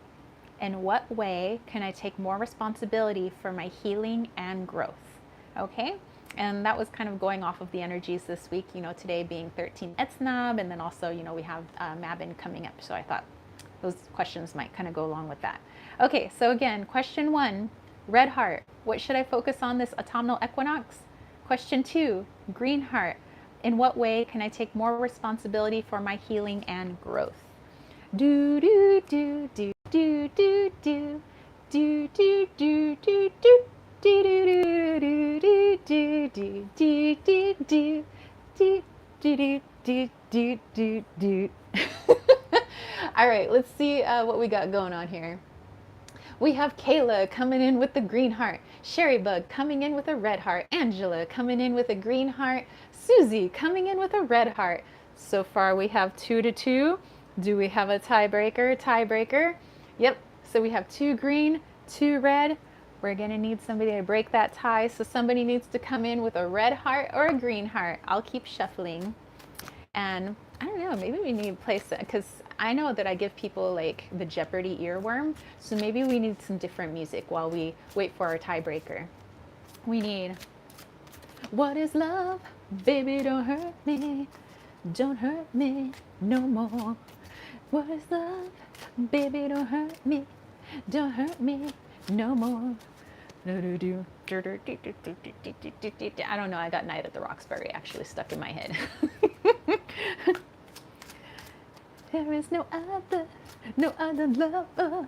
[SPEAKER 1] In what way can I take more responsibility for my healing and growth? Okay, and that was kind of going off of the energies this week, today being 13 Etznab, and then also, we have Mabin coming up, so I thought those questions might kind of go along with that. Okay, so again, question 1, red heart, what should I focus on this autumnal equinox? Question 2, green heart, in what way can I take more responsibility for my healing and growth? Do do do do do do do do do do do do. Do do do do do do do do do do do do do do do. All right, let's see what we got going on here. We have Kayla coming in with the green heart, Sherry Bug coming in with a red heart, Angela coming in with a green heart, Susie coming in with a red heart. So far we have 2-2. Do we have a tiebreaker? Tiebreaker. Yep. So we have 2 green, 2 red. We're going to need somebody to break that tie. So somebody needs to come in with a red heart or a green heart. I'll keep shuffling. And I don't know, maybe we need to place it, because I know that I give people like the Jeopardy earworm. So maybe we need some different music while we wait for our tiebreaker. We need, what is love? Baby, don't hurt me. Don't hurt me no more. What is love? Baby, don't hurt me. Don't hurt me no more. I don't know, I got Night at the Roxbury actually stuck in my head. There is no other love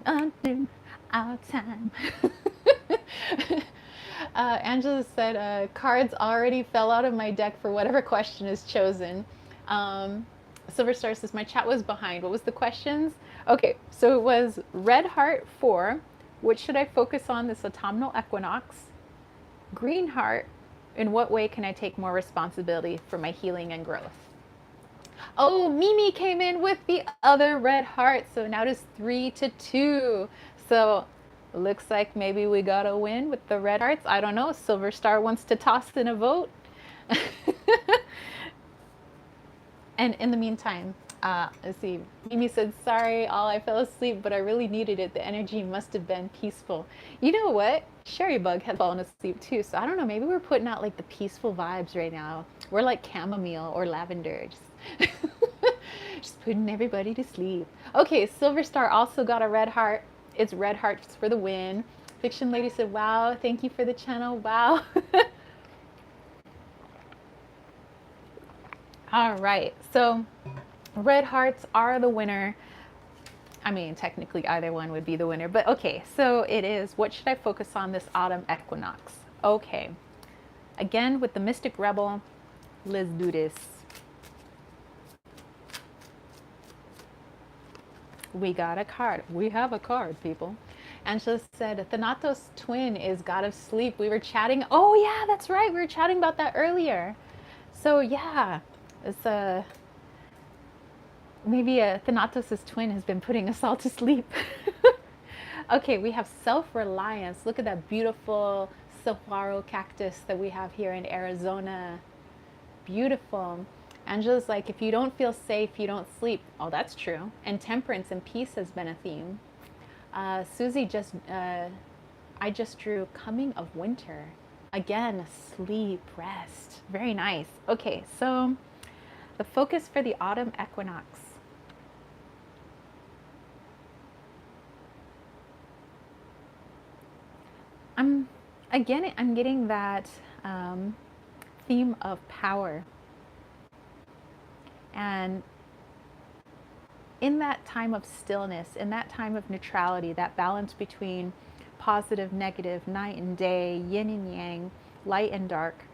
[SPEAKER 1] until our time. Angela said, cards already fell out of my deck for whatever question is chosen. Silver Star says, my chat was behind. What was the questions? Okay, so it was red heart for, what should I focus on this autumnal equinox? Green heart, in what way can I take more responsibility for my healing and growth? Oh, Mimi came in with the other red heart, so now it is 3-2. So looks like maybe we got a win with the red hearts. I don't know. Silver Star wants to toss in a vote. And in the meantime, let's see. Mimi said, sorry, I fell asleep, but I really needed it. The energy must have been peaceful. You know what? Sherry Bug had fallen asleep too. So I don't know. Maybe we're putting out like the peaceful vibes right now. We're like chamomile or lavender. Just putting everybody to sleep. Okay, Silver Star also got a red heart. It's red hearts for the win. Fiction Lady said, wow, thank you for the channel. Wow. All right, so red hearts are the winner. I mean, technically either one would be the winner, but okay, so it is, what should I focus on this autumn equinox? Okay, again with the Mystic Rebel, let's do this. We got a card. We have a card, people. Angela said, Thanatos' twin is god of sleep. We were chatting. Oh yeah, that's right. We were chatting about that earlier. So yeah, it's maybe Thanatos' twin has been putting us all to sleep. Okay, we have self-reliance. Look at that beautiful saguaro cactus that we have here in Arizona. Beautiful. Angela's like, if you don't feel safe, you don't sleep. Oh, that's true. And temperance and peace has been a theme. Susie I just drew coming of winter. Again, sleep, rest. Very nice. Okay, so the focus for the autumn equinox. I'm getting that theme of power. And in that time of stillness, in that time of neutrality, that balance between positive, negative, night and day, yin and yang, light and dark,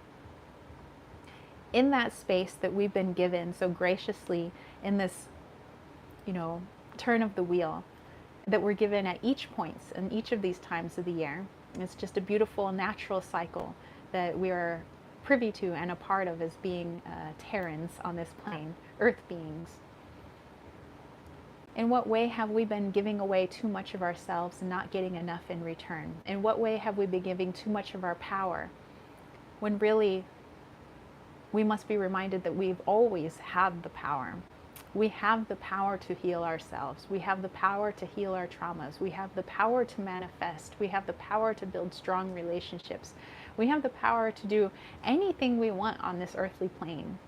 [SPEAKER 1] in that space that we've been given so graciously in this, turn of the wheel, that we're given at each points in each of these times of the year. It's just a beautiful natural cycle that we are privy to and a part of as being Terrans on this plane, earth beings. In what way have we been giving away too much of ourselves and not getting enough in return? In what way have we been giving too much of our power when really we must be reminded that we've always had the power? We have the power to heal ourselves. We have the power to heal our traumas. We have the power to manifest. We have the power to build strong relationships. We have the power to do anything we want on this earthly plane.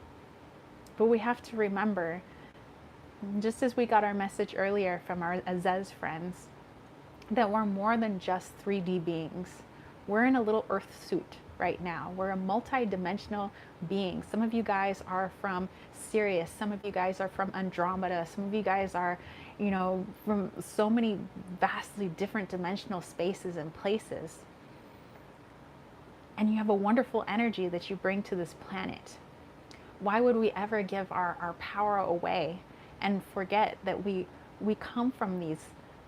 [SPEAKER 1] But we have to remember, just as we got our message earlier from our Azez friends, that we're more than just 3D beings. We're in a little earth suit right now. We're a multi-dimensional being. Some of you guys are from Sirius. Some of you guys are from Andromeda. Some of you guys are, from so many vastly different dimensional spaces and places. And you have a wonderful energy that you bring to this planet. Why would we ever give our power away and forget that we come from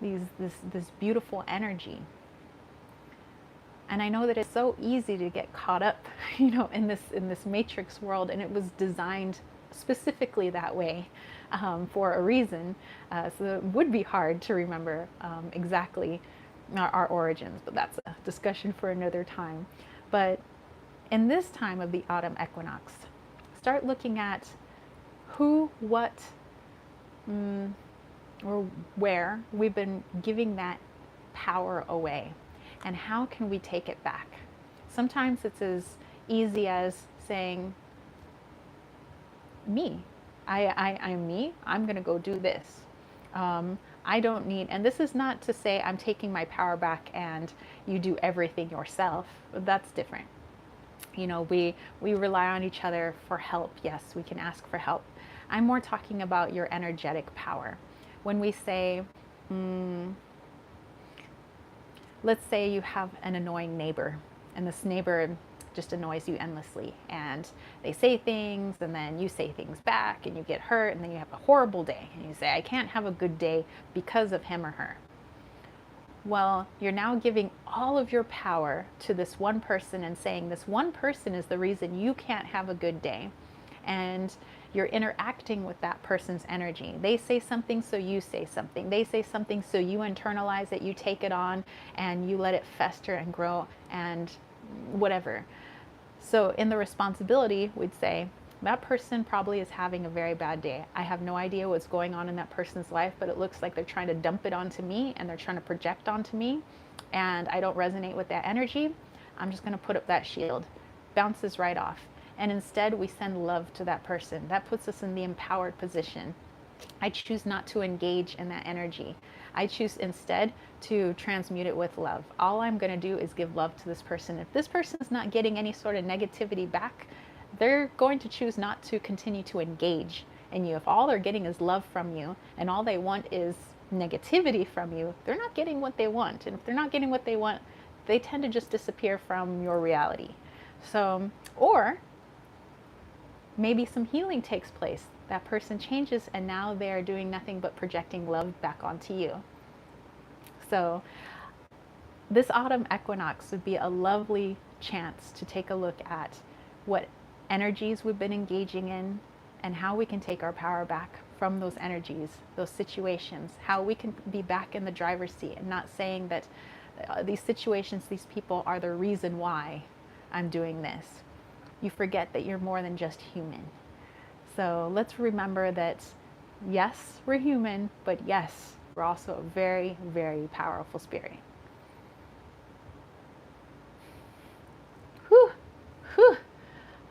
[SPEAKER 1] this beautiful energy? And I know that it's so easy to get caught up, in this matrix world, and it was designed specifically that way for a reason. So it would be hard to remember exactly our origins, but that's a discussion for another time. But in this time of the autumn equinox, start looking at who, what, or where we've been giving that power away. And how can we take it back? Sometimes it's as easy as saying, me. I'm me. I'm going to go do this. I don't need, and this is not to say I'm taking my power back and you do everything yourself. That's different. We rely on each other for help. Yes, we can ask for help. I'm more talking about your energetic power. When we say, let's say you have an annoying neighbor, and this neighbor just annoys you endlessly, and they say things, and then you say things back, and you get hurt, and then you have a horrible day, and you say, I can't have a good day because of him or her. Well, you're now giving all of your power to this one person and saying this one person is the reason you can't have a good day. And you're interacting with that person's energy. They say something, so you say something. They say something, so you internalize it, you take it on, and you let it fester and grow and whatever. So in the responsibility, we'd say, that person probably is having a very bad day. I have no idea what's going on in that person's life, but it looks like they're trying to dump it onto me, and they're trying to project onto me, and I don't resonate with that energy. I'm just going to put up that shield. Bounces right off. And instead, we send love to that person. That puts us in the empowered position. I choose not to engage in that energy. I choose instead to transmute it with love. All I'm going to do is give love to this person. If this person is not getting any sort of negativity back, they're going to choose not to continue to engage in you. If all they're getting is love from you and all they want is negativity from you, they're not getting what they want. And if they're not getting what they want, they tend to just disappear from your reality. So, or maybe some healing takes place. That person changes and now they're doing nothing but projecting love back onto you. So this autumn equinox would be a lovely chance to take a look at what energies we've been engaging in and how we can take our power back from those energies, those situations, how we can be back in the driver's seat and not saying that these situations, these people are the reason why I'm doing this. You forget that you're more than just human. So let's remember that yes, we're human, but yes, we're also a very, very powerful spirit. Whew, whew.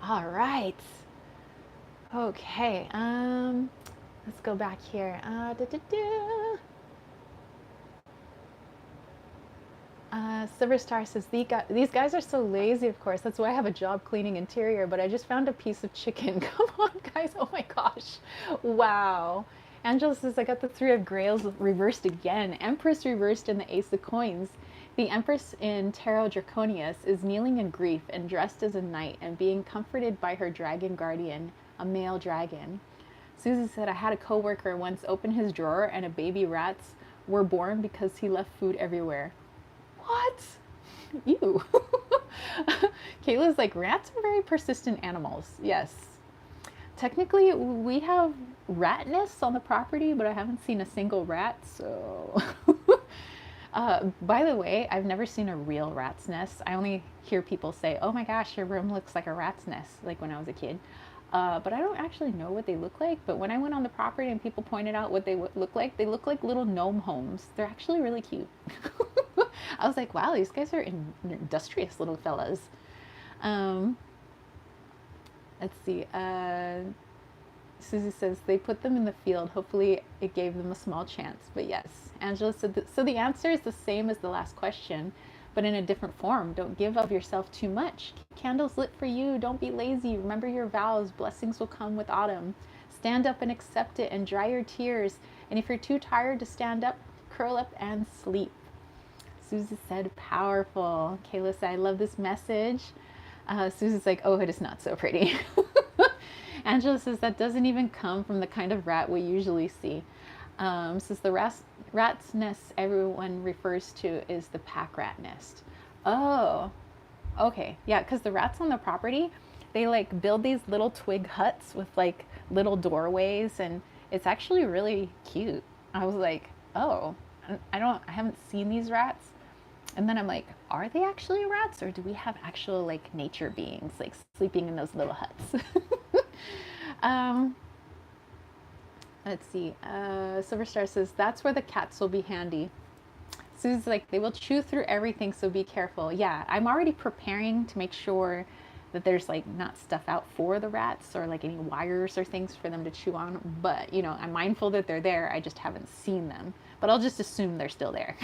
[SPEAKER 1] All right. Okay. Let's go back here. Silver Star says, these guys are so lazy, of course. That's why I have a job cleaning interior, but I just found a piece of chicken. Come on, guys. Oh my gosh. Wow. Angela says, I got the Three of Grails reversed again. Empress reversed in the Ace of Coins. The Empress in Tarot Draconius is kneeling in grief and dressed as a knight and being comforted by her dragon guardian, a male dragon. Susie said, I had a coworker once open his drawer and a baby rat's were born because he left food everywhere. What? Ew. Kayla's like, rats are very persistent animals. Yes. Technically, we have rat nests on the property, but I haven't seen a single rat, so. By the way, I've never seen a real rat's nest. I only hear people say, oh my gosh, your room looks like a rat's nest, like when I was a kid. But I don't actually know what they look like. But when I went on the property and people pointed out what they look like little gnome homes. They're actually really cute. I was like, wow, these guys are industrious little fellas. Let's see. Susie says they put them in the field. Hopefully it gave them a small chance. But yes, Angela said, so the answer is the same as the last question, but in a different form. Don't give of yourself too much. Keep candles lit for you. Don't be lazy. Remember your vows. Blessings will come with autumn. Stand up and accept it and dry your tears. And if you're too tired to stand up, curl up and sleep. Susie said, powerful. Kayla said, I love this message. Susie's like, oh, it is not so pretty. Angela says that doesn't even come from the kind of rat we usually see. Says the rat's nest everyone refers to is the pack rat nest. Oh, okay. Yeah, because the rats on the property, they like build these little twig huts with like little doorways, and it's actually really cute. I was like, oh, I haven't seen these rats. And then I'm like, are they actually rats, or do we have actual like nature beings like sleeping in those little huts? Let's see. Silver Star says that's where the cats will be handy. Sue's like, they will chew through everything, so be careful. Yeah, I'm already preparing to make sure that there's like not stuff out for the rats or like any wires or things for them to chew on. But you know, I'm mindful that they're there. I just haven't seen them. But I'll just assume they're still there.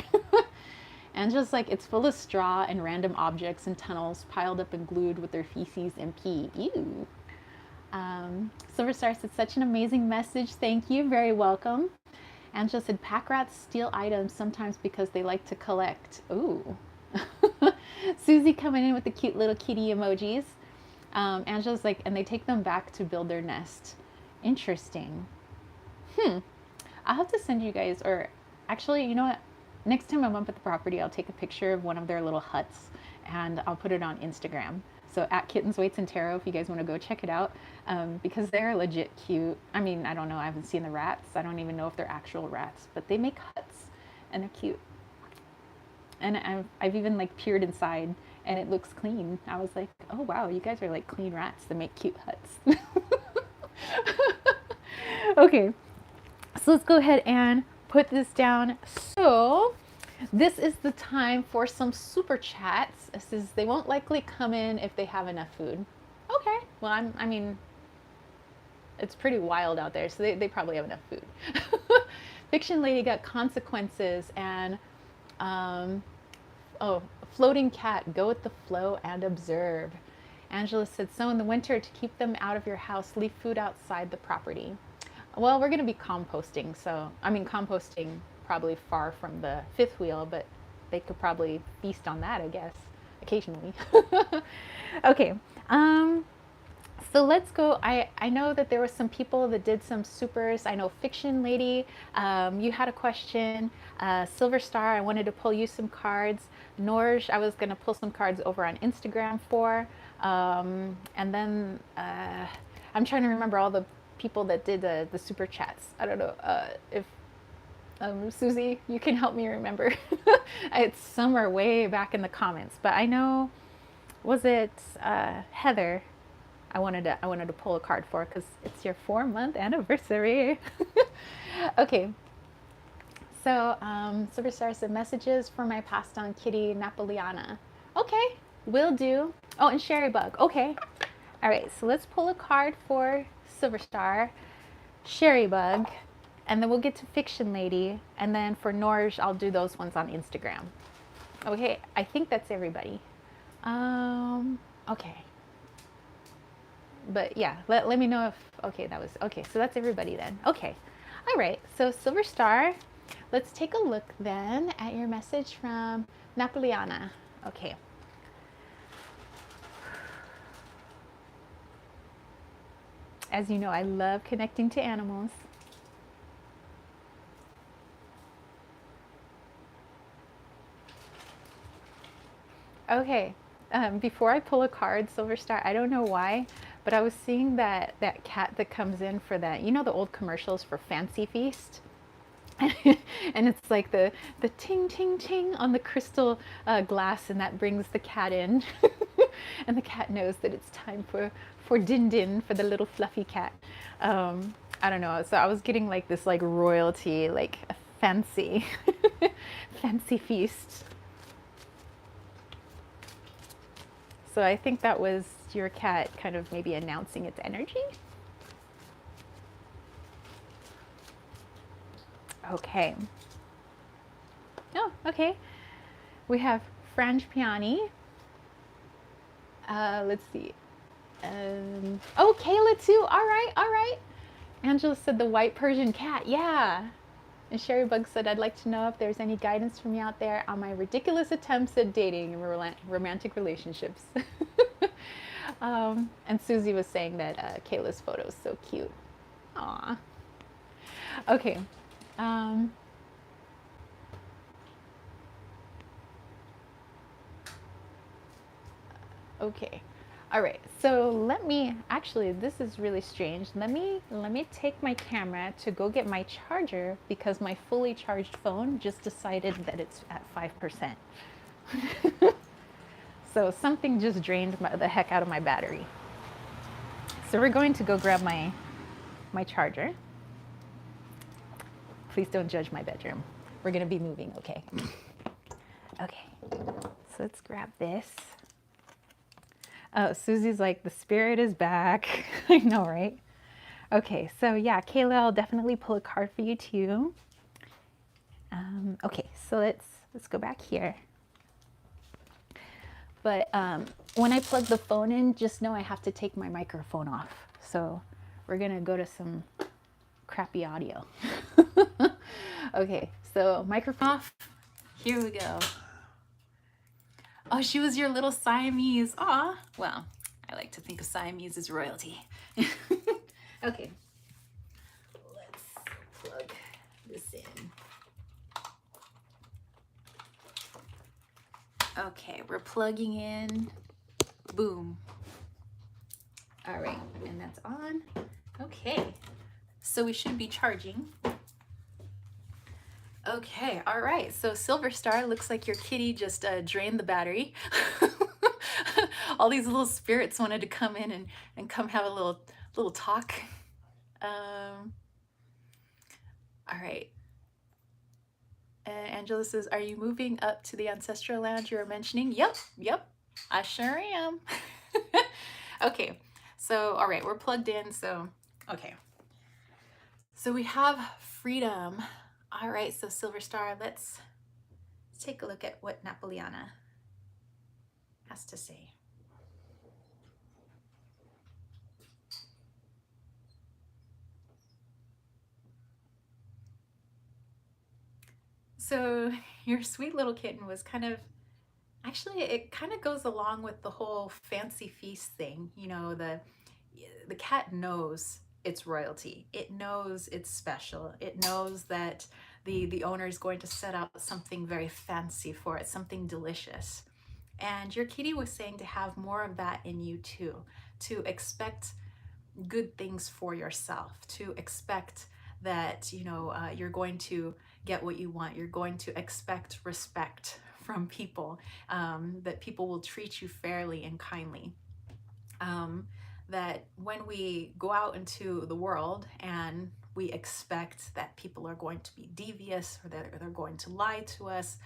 [SPEAKER 1] And just like it's full of straw and random objects and tunnels piled up and glued with their feces and pee. Ew. Silver Star said, such an amazing message. Thank you. Very welcome. Angela said, pack rats steal items sometimes because they like to collect. Ooh. Susie coming in with the cute little kitty emojis. Angela's like, and they take them back to build their nest. Interesting. I'll have to send you guys, or actually, you know what? Next time I'm up at the property, I'll take a picture of one of their little huts and I'll put it on Instagram. So at Kittens, Weights, and Tarot, if you guys want to go check it out, because they're legit cute. I mean, I don't know. I haven't seen the rats. I don't even know if they're actual rats, but they make huts and they're cute. And I've even like peered inside and it looks clean. I was like, oh wow, you guys are like clean rats that make cute huts. Okay, so let's go ahead and put this down. So this is the time for some super chats. It says they won't likely come in if they have enough food. Okay, well, I mean, it's pretty wild out there, so they probably have enough food. Fiction Lady got consequences, and floating cat, go with the flow and observe. Angela said, so in the winter, to keep them out of your house, leave food outside the property. Well, we're going to be composting, so, I mean, composting probably far from the fifth wheel, but they could probably feast on that, I guess, occasionally. Okay, so let's go. I know that there were some people that did some supers. I know Fiction Lady, you had a question. Silver Star, I wanted to pull you some cards. Norge, I was going to pull some cards over on Instagram for. And then I'm trying to remember all the people that did the super chats. I don't know if Susie, you can help me remember. It's somewhere way back in the comments, but I know, was it Heather? I wanted to pull a card for because it's your 4-month anniversary. Okay, so Silver Star said messages for my passed on kitty Napoleona. Okay, will do. Oh, and Sherry Bug. Okay, all right. So let's pull a card for Silver Star, Sherry Bug, and then we'll get to Fiction Lady, and then for Norge, I'll do those ones on Instagram. Okay, I think that's everybody. Okay. But yeah, let me know if, okay, that was, okay, so that's everybody then. Okay, all right, so Silver Star, let's take a look then at your message from Napoleona. Okay. As you know, I love connecting to animals. Okay. Before I pull a card, Silver Star, I don't know why, but I was seeing that cat that comes in for that. You know the old commercials for Fancy Feast? And it's like the ting ting ting on the crystal glass, and that brings the cat in, and the cat knows that it's time for din din, for the little fluffy cat. I don't know. So I was getting like this like royalty, like a fancy, fancy feast. So I think that was your cat kind of maybe announcing its energy. Okay. Oh, okay. We have Frangipani. Let's see. Oh, Kayla too. All right, all right. Angela said the white Persian cat. Yeah. And Sherry Bug said, I'd like to know if there's any guidance from you out there on my ridiculous attempts at dating and romantic relationships. And Susie was saying that Kayla's photo is so cute. Aw. Okay. Um, okay. All right. So let me actually, this is really strange. Let me take my camera to go get my charger because my fully charged phone just decided that it's at 5%. So something just drained the heck out of my battery. So we're going to go grab my charger. Please don't judge my bedroom. We're gonna be moving, okay? Okay, so let's grab this. Oh, Susie's like, the spirit is back. I know, right? Okay, so yeah, Kayla, I'll definitely pull a card for you too. Okay, so let's go back here. But when I plug the phone in, just know I have to take my microphone off. So we're gonna go to some crappy audio. Okay, so microphone off. Here we go. Oh, she was your little Siamese. Aw. Well, I like to think of Siamese as royalty. Okay, let's plug this in. Okay, we're plugging in. Boom. All right, and that's on. Okay, so we should be charging. Okay, all right. So Silver Star, looks like your kitty just drained the battery. All these little spirits wanted to come in and come have a little talk. All right. Angela says, are you moving up to the ancestral land you were mentioning? Yep, I sure am. Okay, so all right, we're plugged in. So okay, so we have freedom. All right, so Silver Star, let's take a look at what Napoleana has to say. So your sweet little kitten was actually it kind of goes along with the whole fancy feast thing. You know, the cat knows it's royalty. It knows it's special. It knows that the owner is going to set out something very fancy for it, something delicious. And your kitty was saying to have more of that in you too, to expect good things for yourself, to expect that you're going to get what you want. You're going to expect respect from people, that people will treat you fairly and kindly. That when we go out into the world and we expect that people are going to be devious, or they're going to lie to us,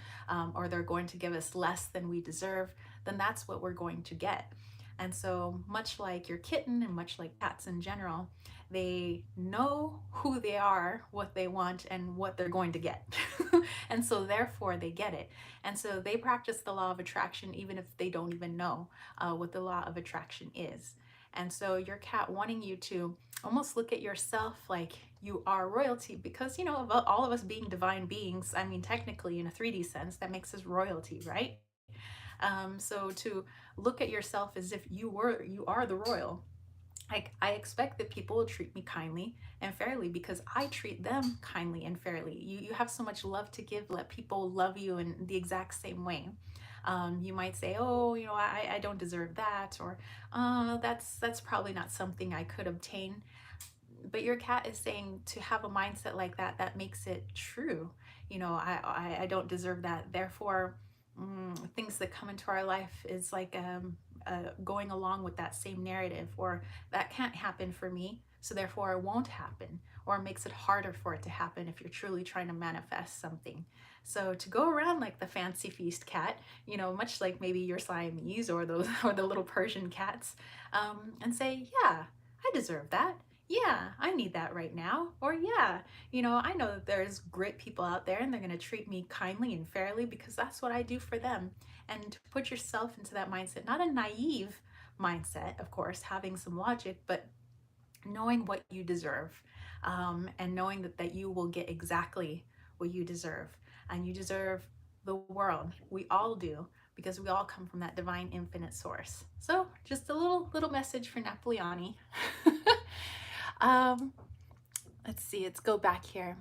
[SPEAKER 1] or they're going to give us less than we deserve, then that's what we're going to get. And so, much like your kitten and much like cats in general, they know who they are, what they want, and what they're going to get. And so, therefore, they get it. And so, they practice the law of attraction even if they don't even know what the law of attraction is. And so, your cat wanting you to almost look at yourself like you are royalty, because, of all of us being divine beings, I mean, technically, in a 3D sense, that makes us royalty, right? So to look at yourself as if you are the royal. Like, I expect that people will treat me kindly and fairly because I treat them kindly and fairly. You have so much love to give. Let people love you in the exact same way. You might say, oh, I don't deserve that, or that's probably not something I could obtain. But your cat is saying to have a mindset like that, that makes it true. I don't deserve that. Therefore, things that come into our life is like going along with that same narrative, or that can't happen for me, so therefore it won't happen, or it makes it harder for it to happen if you're truly trying to manifest something. So to go around like the fancy feast cat, much like maybe your Siamese or those or the little Persian cats, and say, yeah, I deserve that. Yeah, I need that right now. Or yeah, I know that there's great people out there and they're going to treat me kindly and fairly because that's what I do for them. And to put yourself into that mindset, not a naive mindset, of course, having some logic, but knowing what you deserve, and knowing that you will get exactly what you deserve. And you deserve the world. We all do, because we all come from that divine infinite source. So just a little message for Napoleoni. um, let's see, let's go back here.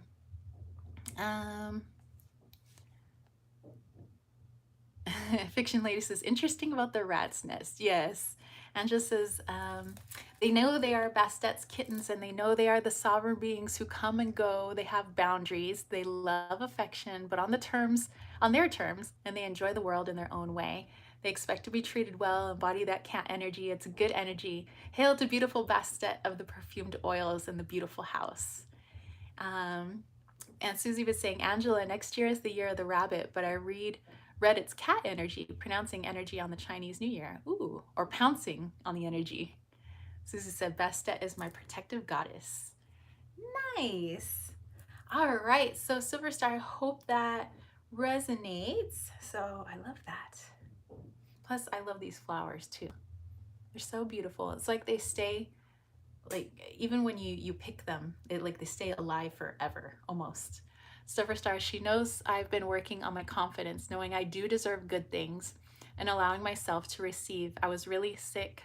[SPEAKER 1] Fiction Lady says, interesting about the rat's nest. Yes. Angela says, they know they are Bastet's kittens and they know they are the sovereign beings who come and go. They have boundaries. They love affection, but on their terms, and they enjoy the world in their own way. They expect to be treated well, embody that cat energy. It's a good energy. Hail to beautiful Bastet of the perfumed oils and the beautiful house. And Susie was saying, Angela, next year is the year of the rabbit, but I read its cat energy, pronouncing energy on the Chinese New Year. Ooh, or pouncing on the energy. Susie said, Bastet is my protective goddess. Nice. All right, so Silverstar, I hope that resonates. So I love that. Plus, I love these flowers too. They're so beautiful. It's like they stay, like even when you pick them, they stay alive forever almost. Silverstar, she knows I've been working on my confidence, knowing I do deserve good things and allowing myself to receive. I was really sick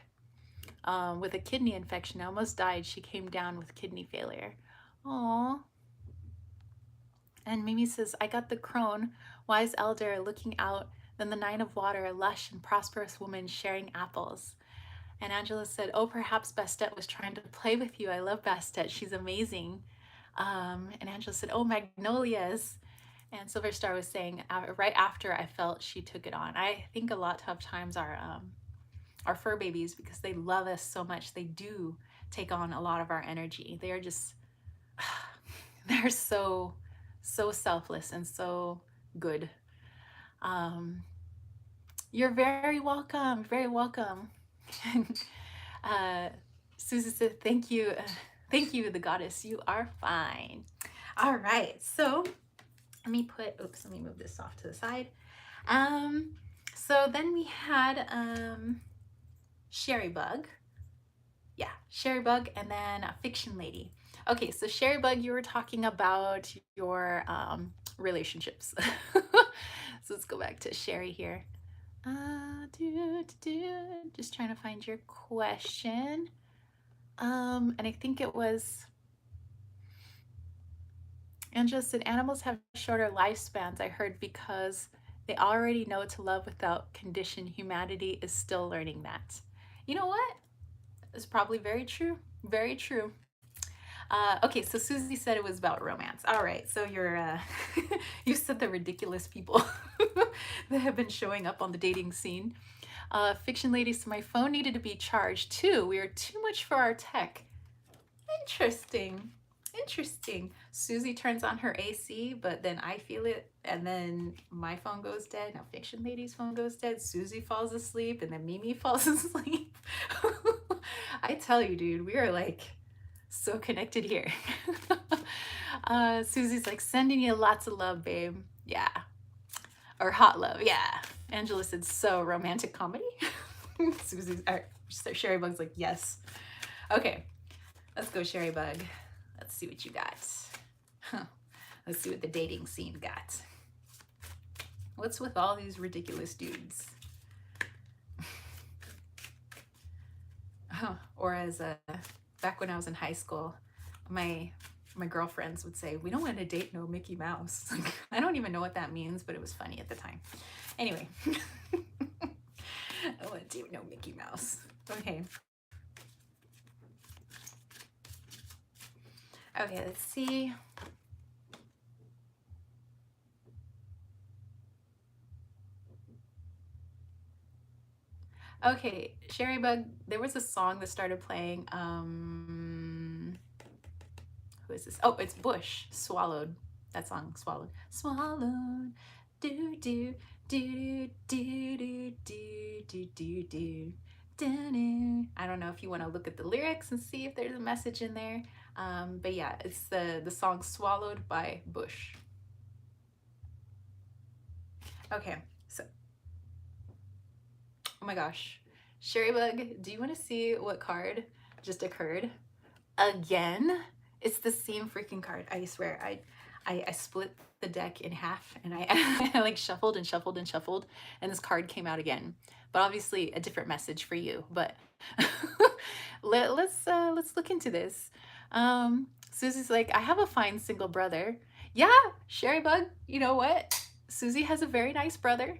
[SPEAKER 1] with a kidney infection. I almost died. She came down with kidney failure. Aww. And Mimi says, I got the crone, wise elder looking out, then the nine of water, a lush and prosperous woman sharing apples. And Angela said, oh, perhaps Bastet was trying to play with you. I love Bastet. She's amazing. And Angela said, oh, magnolias. And Silverstar was saying, right after I felt she took it on. I think a lot of times our fur babies, because they love us so much, they do take on a lot of our energy. They are just, they're so selfless and so good. You're very welcome, very welcome. Susie said, thank you, the goddess. You are fine. All right, so let me move this off to the side. So then we had Sherry Bug. Yeah, Sherry Bug, and then a Fiction Lady. Okay, so Sherry Bug, you were talking about your relationships. So let's go back to Sherry here. Just trying to find your question. And I think it was, Angela said, animals have shorter lifespans, I heard, because they already know to love without condition. Humanity is still learning that. You know what? It's probably very true. Very true. Okay, so Susie said it was about romance. All right, so you're you said the ridiculous people that have been showing up on the dating scene. Fiction Lady, so my phone needed to be charged too. We are too much for our tech. Interesting. Interesting. Susie turns on her AC, but then I feel it, and then my phone goes dead. Now Fiction Lady's phone goes dead. Susie falls asleep, and then Mimi falls asleep. I tell you, dude, we are like so connected here. Susie's like, sending you lots of love, babe. Yeah. Or hot love. Yeah. Angela said, so romantic comedy. Sherry Bug's like, yes. Okay. Let's go, Sherry Bug. Let's see what you got. Let's see what the dating scene got. What's with all these ridiculous dudes? Or as back when I was in high school, my my girlfriends would say, we don't want to date no Mickey Mouse. Like, I don't even know what that means, but it was funny at the time. Anyway, I want to date no Mickey Mouse. Okay. Okay, let's see. Okay, Sherry Bug, there was a song that started playing. Who is this? Oh, it's Bush, Swallowed. That song, Swallowed. Swallowed. Do do do do do do do do do. I don't know if you want to look at the lyrics and see if there's a message in there. But yeah, it's the song Swallowed by Bush. Okay, so, oh my gosh. Sherry Bug, do you want to see what card just occurred? Again? It's the same freaking card. I swear. I split the deck in half and I like shuffled and shuffled and shuffled, and this card came out again. But obviously a different message for you. But let's look into this. Susie's like, I have a fine single brother. Yeah, Sherry Bug, you know what? Susie has a very nice brother.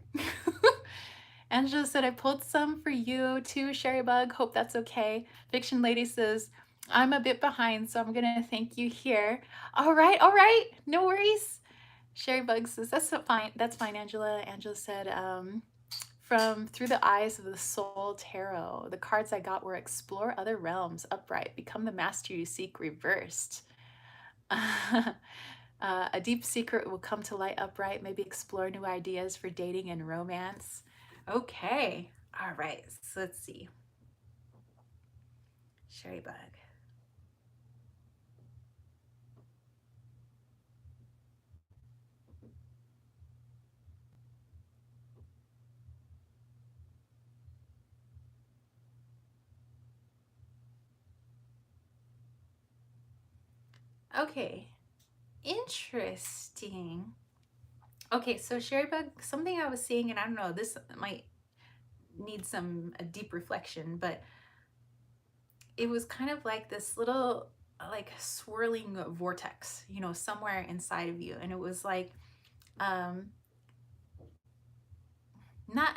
[SPEAKER 1] Angela said, I pulled some for you too, Sherry Bug. Hope that's okay. Fiction Lady says, I'm a bit behind, so I'm gonna thank you here. All right, no worries. Sherry Bug says, that's fine, Angela. Angela said, from Through the Eyes of the Soul Tarot, the cards I got were Explore Other Realms, Upright, Become the Master You Seek, Reversed. A deep secret will come to light, upright, maybe explore new ideas for dating and romance. Okay, all right, so let's see. Sherry Bug. Okay, interesting. Okay, so Sherry Bug, something I was seeing, and I don't know, this might need some a deep reflection, but it was kind of like this little like swirling vortex, you know, somewhere inside of you, and it was like not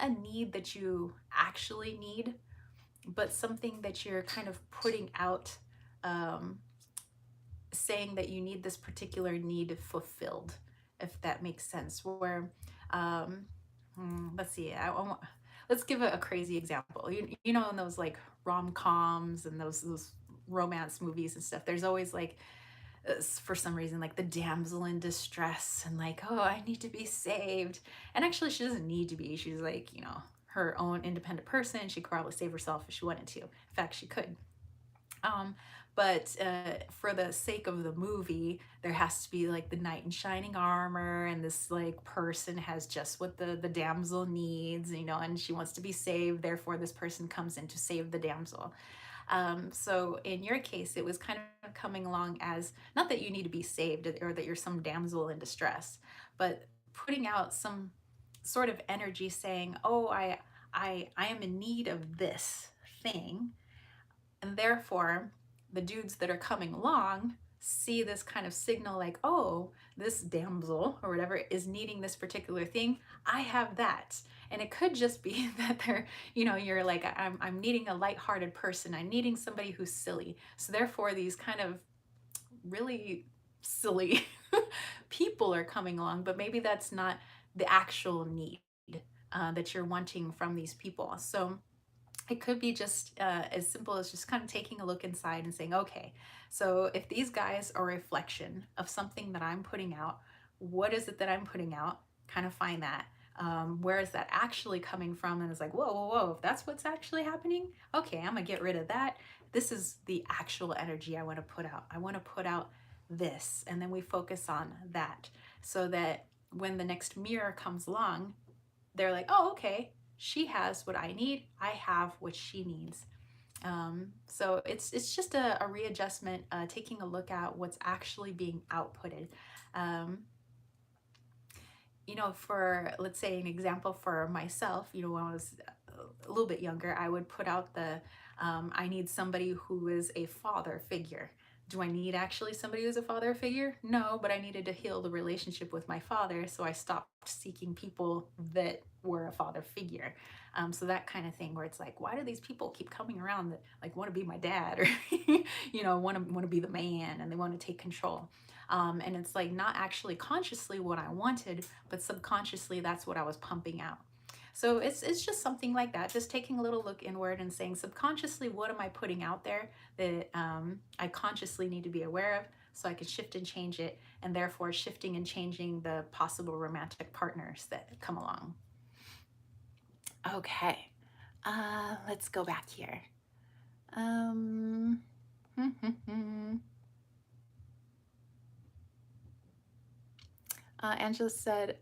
[SPEAKER 1] a need that you actually need, but something that you're kind of putting out, saying that you need this particular need fulfilled, if that makes sense. Where, let's see, let's give a crazy example. You know, in those like rom-coms and those romance movies and stuff, there's always like, for some reason, like the damsel in distress and like, oh, I need to be saved. And actually, she doesn't need to be. She's like, you know, her own independent person. She could probably save herself if she wanted to. In fact, she could. But for the sake of the movie, there has to be like the knight in shining armor, and this like person has just what the damsel needs, you know, and she wants to be saved. Therefore, this person comes in to save the damsel. So in your case, it was kind of coming along as not that you need to be saved or that you're some damsel in distress, but putting out some sort of energy saying, oh, I am in need of this thing, and therefore the dudes that are coming along see this kind of signal like, oh, this damsel or whatever is needing this particular thing. I have that. And it could just be that they're, you know, you're like, I'm needing a lighthearted person. I'm needing somebody who's silly. So therefore, these kind of really silly people are coming along, but maybe that's not the actual need that you're wanting from these people. So it could be just as simple as just kind of taking a look inside and saying, okay, so if these guys are a reflection of something that I'm putting out, what is it that I'm putting out? Kind of find that. Where is that actually coming from? And it's like, whoa, if that's what's actually happening, okay, I'm gonna get rid of that. This is the actual energy I want to put out. I want to put out this, and then we focus on that, so that when the next mirror comes along, they're like, oh, okay, she has what I need. I have what she needs. So it's just a readjustment, taking a look at what's actually being outputted. You know, for, let's say, an example for myself, you know, when I was a little bit younger, I would put out the, I need somebody who is a father figure. do I need actually somebody who's a father figure? No, but I needed to heal the relationship with my father, so I stopped seeking people that were a father figure. So that kind of thing where it's like, why do these people keep coming around that like want to be my dad or want to be the man and they want to take control? And it's like not actually consciously what I wanted, but subconsciously that's what I was pumping out. So it's just something like that, just taking a little look inward and saying subconsciously, what am I putting out there that I consciously need to be aware of so I can shift and change it, and therefore shifting and changing the possible romantic partners that come along. Okay, let's go back here. Angela said,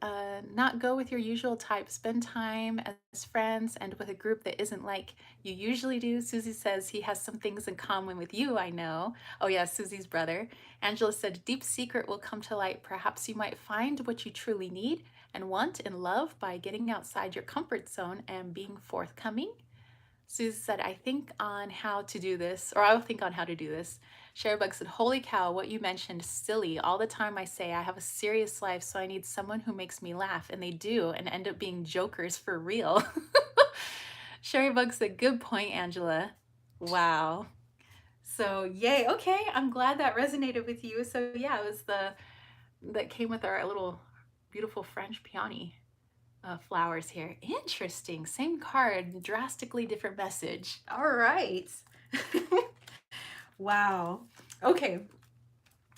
[SPEAKER 1] not go with your usual type. Spend time as friends and with a group that isn't like you usually do. Susie says he has some things in common with you, I know. Oh yeah, Susie's brother. Angela said, deep secret will come to light. Perhaps you might find what you truly need and want in love by getting outside your comfort zone and being forthcoming. Susie said, I think on how to do this, or I'll think on how to do this. Sherrybug said, holy cow, what you mentioned, silly. All the time I say I have a serious life, so I need someone who makes me laugh, and they do, and end up being jokers for real. Sherrybug said, good point, Angela. Wow. So yay, okay, I'm glad that resonated with you. So yeah, it was that came with our little beautiful French peony. Flowers here. Interesting. Same card, drastically different message. All right. Wow. Okay.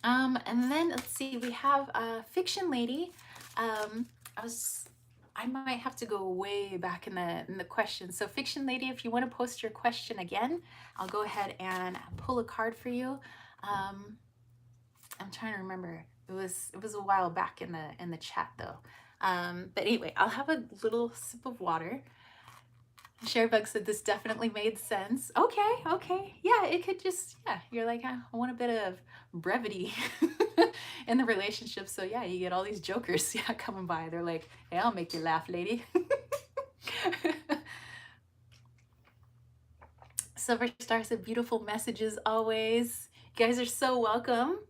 [SPEAKER 1] And then let's see. We have a fiction lady. I might have to go way back in the question. So fiction lady, if you want to post your question again, I'll go ahead and pull a card for you. I'm trying to remember. It was a while back in the chat though. But anyway, I'll have a little sip of water. Sharebug said this definitely made sense. Okay. Yeah, it could just, yeah, you're like, I want a bit of brevity in the relationship. So yeah, you get all these jokers, yeah, coming by. They're like, hey, I'll make you laugh, lady. Silver Star said, beautiful messages always. You guys are so welcome.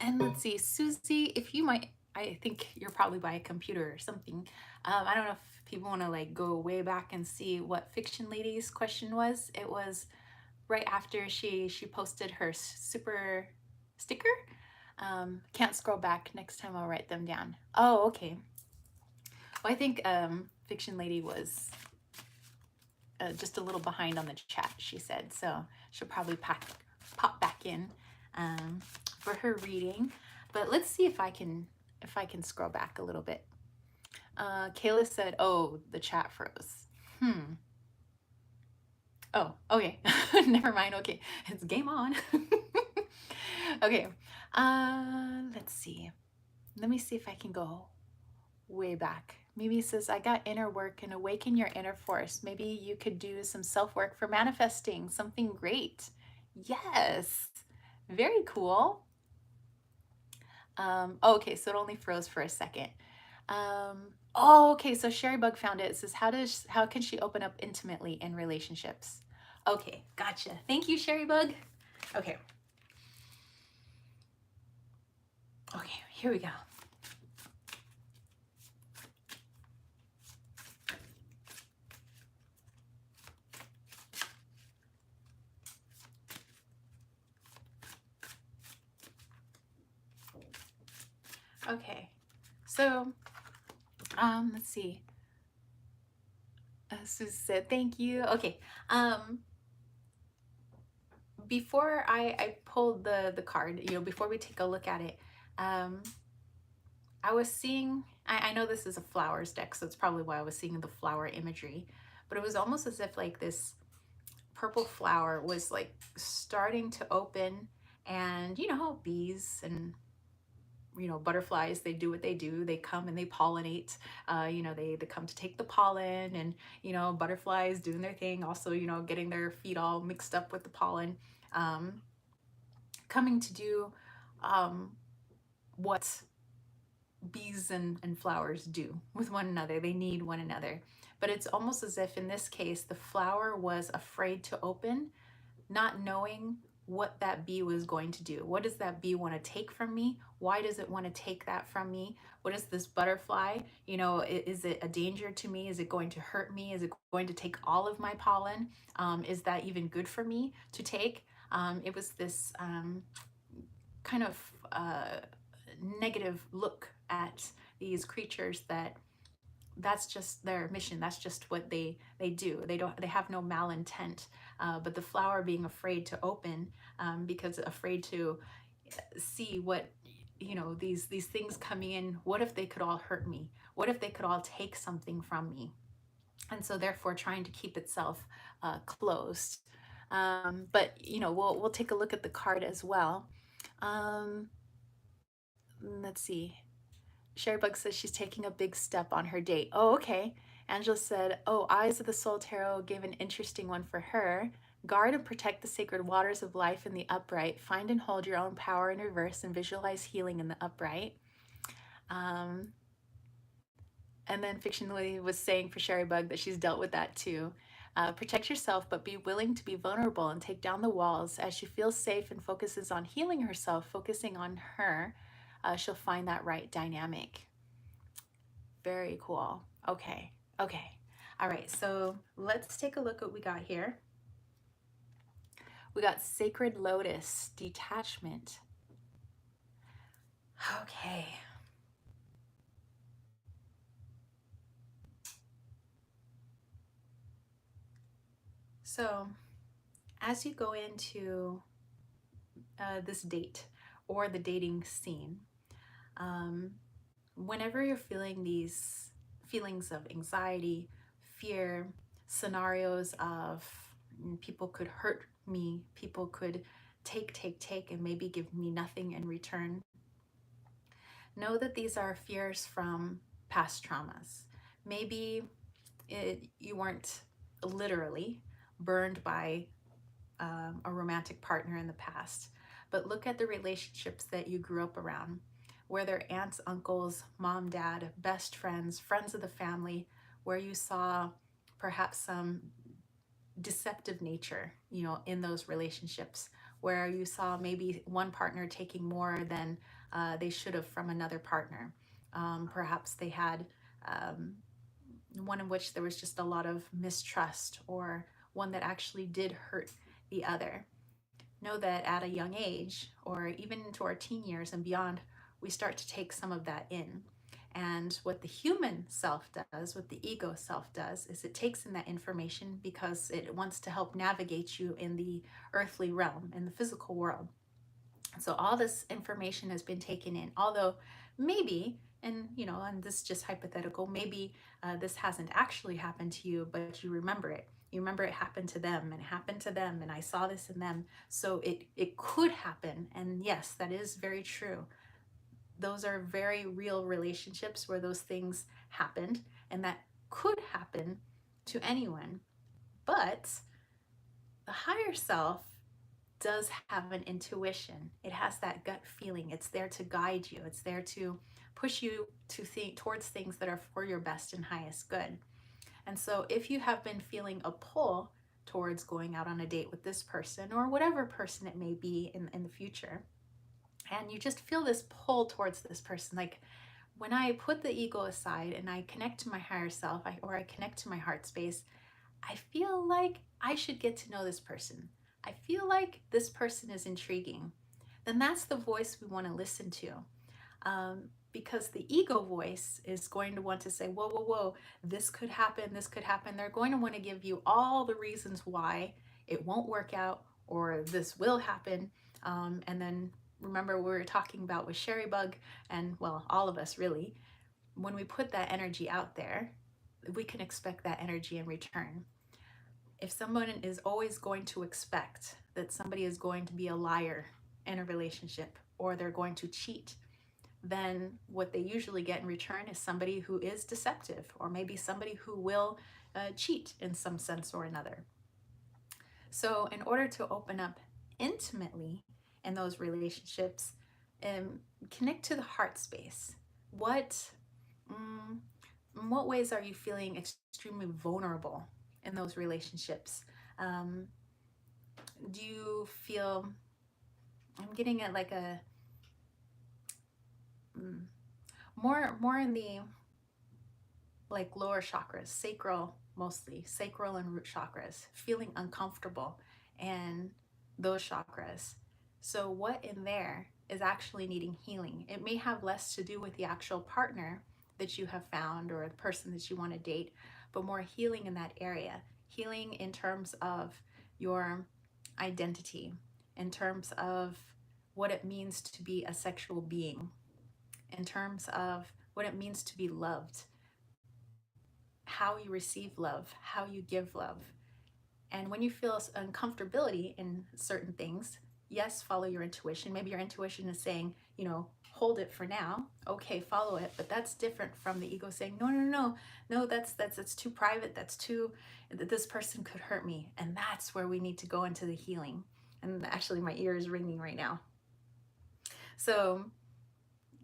[SPEAKER 1] And let's see, Susie, if you might, I think you're probably by a computer or something. I don't know if people want to like go way back and see what Fiction Lady's question was. It was right after she posted her super sticker. Can't scroll back. Next time I'll write them down. Oh, okay. Well, I think Fiction Lady was just a little behind on the chat, she said. So she'll probably pop back in for her reading. But let's see if I can scroll back a little bit. Kayla said, oh, the chat froze. Oh, okay. Never mind. Okay, it's game on. Okay, let's see. Let me see if I can go way back. Maybe it says, I got inner work and awaken your inner force. Maybe you could do some self-work for manifesting something great. Yes, very cool. Okay, so it only froze for a second. Oh, okay, so Sherrybug found it. It says, how can she open up intimately in relationships? Okay, gotcha. Thank you, Sherrybug. Okay. Okay, here we go. Okay, so let's see. Susie said, thank you. Okay, before I pulled the card, before we take a look at it, I was seeing, I know this is a flowers deck, so it's probably why I was seeing the flower imagery, but it was almost as if like this purple flower was like starting to open, and you know how bees and butterflies, they do what they do, they come and they pollinate, they come to take the pollen, and butterflies doing their thing also, getting their feet all mixed up with the pollen, coming to do what
[SPEAKER 3] bees and flowers do with one another. They need one another. But it's almost as if in this case, the flower was afraid to open, not knowing what that bee was going to do. What does that bee want to take from me? Why does it want to take that from me? What is this butterfly? You know, is it a danger to me? Is it going to hurt me? Is it going to take all of my pollen? Is that even good for me to take? It was this kind of negative look at these creatures that that's just their mission. That's just what they do. They have no malintent. But the flower being afraid to open, because afraid to see what, you know, these things coming in. What if they could all hurt me? What if they could all take something from me? And so therefore trying to keep itself closed. But you know, we'll take a look at the card as well. Um, let's see. Sherrybug says she's taking a big step on her date. Oh, okay. Angela said, oh, Eyes of the Soul Tarot gave an interesting one for her. Guard and protect the sacred waters of life in the upright. Find and hold your own power in reverse and visualize healing in the upright. And then Fiction Lily was saying for Sherrybug that she's dealt with that too. Protect yourself, but be willing to be vulnerable and take down the walls. As she feels safe and focuses on healing herself, focusing on her, she'll find that right dynamic. Very cool. Okay. Okay. All right. So let's take a look at what we got here. We got Sacred Lotus, detachment. Okay. So as you go into this date or the dating scene, whenever you're feeling these feelings of anxiety, fear, scenarios of people could hurt me, people could take, and maybe give me nothing in return, know that these are fears from past traumas. Maybe you weren't literally burned by a romantic partner in the past, but look at the relationships that you grew up around, whether aunts, uncles, mom, dad, best friends, friends of the family, where you saw perhaps some deceptive nature, you know, in those relationships, where you saw maybe one partner taking more than they should have from another partner. Perhaps they had one in which there was just a lot of mistrust, or one that actually did hurt the other. Know that at a young age, or even into our teen years and beyond, we start to take some of that in. And what the human self does, what the ego self does, is it takes in that information because it wants to help navigate you in the earthly realm, in the physical world. So all this information has been taken in, although maybe, and you know, and this is just hypothetical, maybe this hasn't actually happened to you, but you remember it. You remember it happened to them, and it happened to them, and I saw this in them. So it could happen. And yes, that is very true. Those are very real relationships where those things happened, and that could happen to anyone. But the higher self does have an intuition. It has that gut feeling. It's there to guide you. It's there to push you to think towards things that are for your best and highest good. And so if you have been feeling a pull towards going out on a date with this person, or whatever person it may be in the future, and you just feel this pull towards this person, like when I put the ego aside and I connect to my higher self, or I connect to my heart space, I feel like I should get to know this person. I feel like this person is intriguing. Then that's the voice we want to listen to. Because the ego voice is going to want to say, whoa, whoa, whoa, this could happen, this could happen. They're going to want to give you all the reasons why it won't work out, or this will happen. And then remember, we were talking about with Sherrybug, and well, all of us really, when we put that energy out there, we can expect that energy in return. If someone is always going to expect that somebody is going to be a liar in a relationship, or they're going to cheat, then what they usually get in return is somebody who is deceptive, or maybe somebody who will cheat in some sense or another. So in order to open up intimately in those relationships, connect to the heart space. In what ways are you feeling extremely vulnerable in those relationships? Do you feel, I'm getting at like a more in the like lower chakras, sacral, mostly sacral and root chakras, feeling uncomfortable and those chakras. So what in there is actually needing healing? It may have less to do with the actual partner that you have found or the person that you want to date, but more healing in that area. Healing in terms of your identity, in terms of what it means to be a sexual being, in terms of what it means to be loved, how you receive love, how you give love. And when you feel uncomfortability in certain things, yes, follow your intuition. Maybe your intuition is saying, hold it for now. Okay, follow it. But that's different from the ego saying, no, that's too private. This person could hurt me. And that's where we need to go into the healing. And actually my ear is ringing right now. So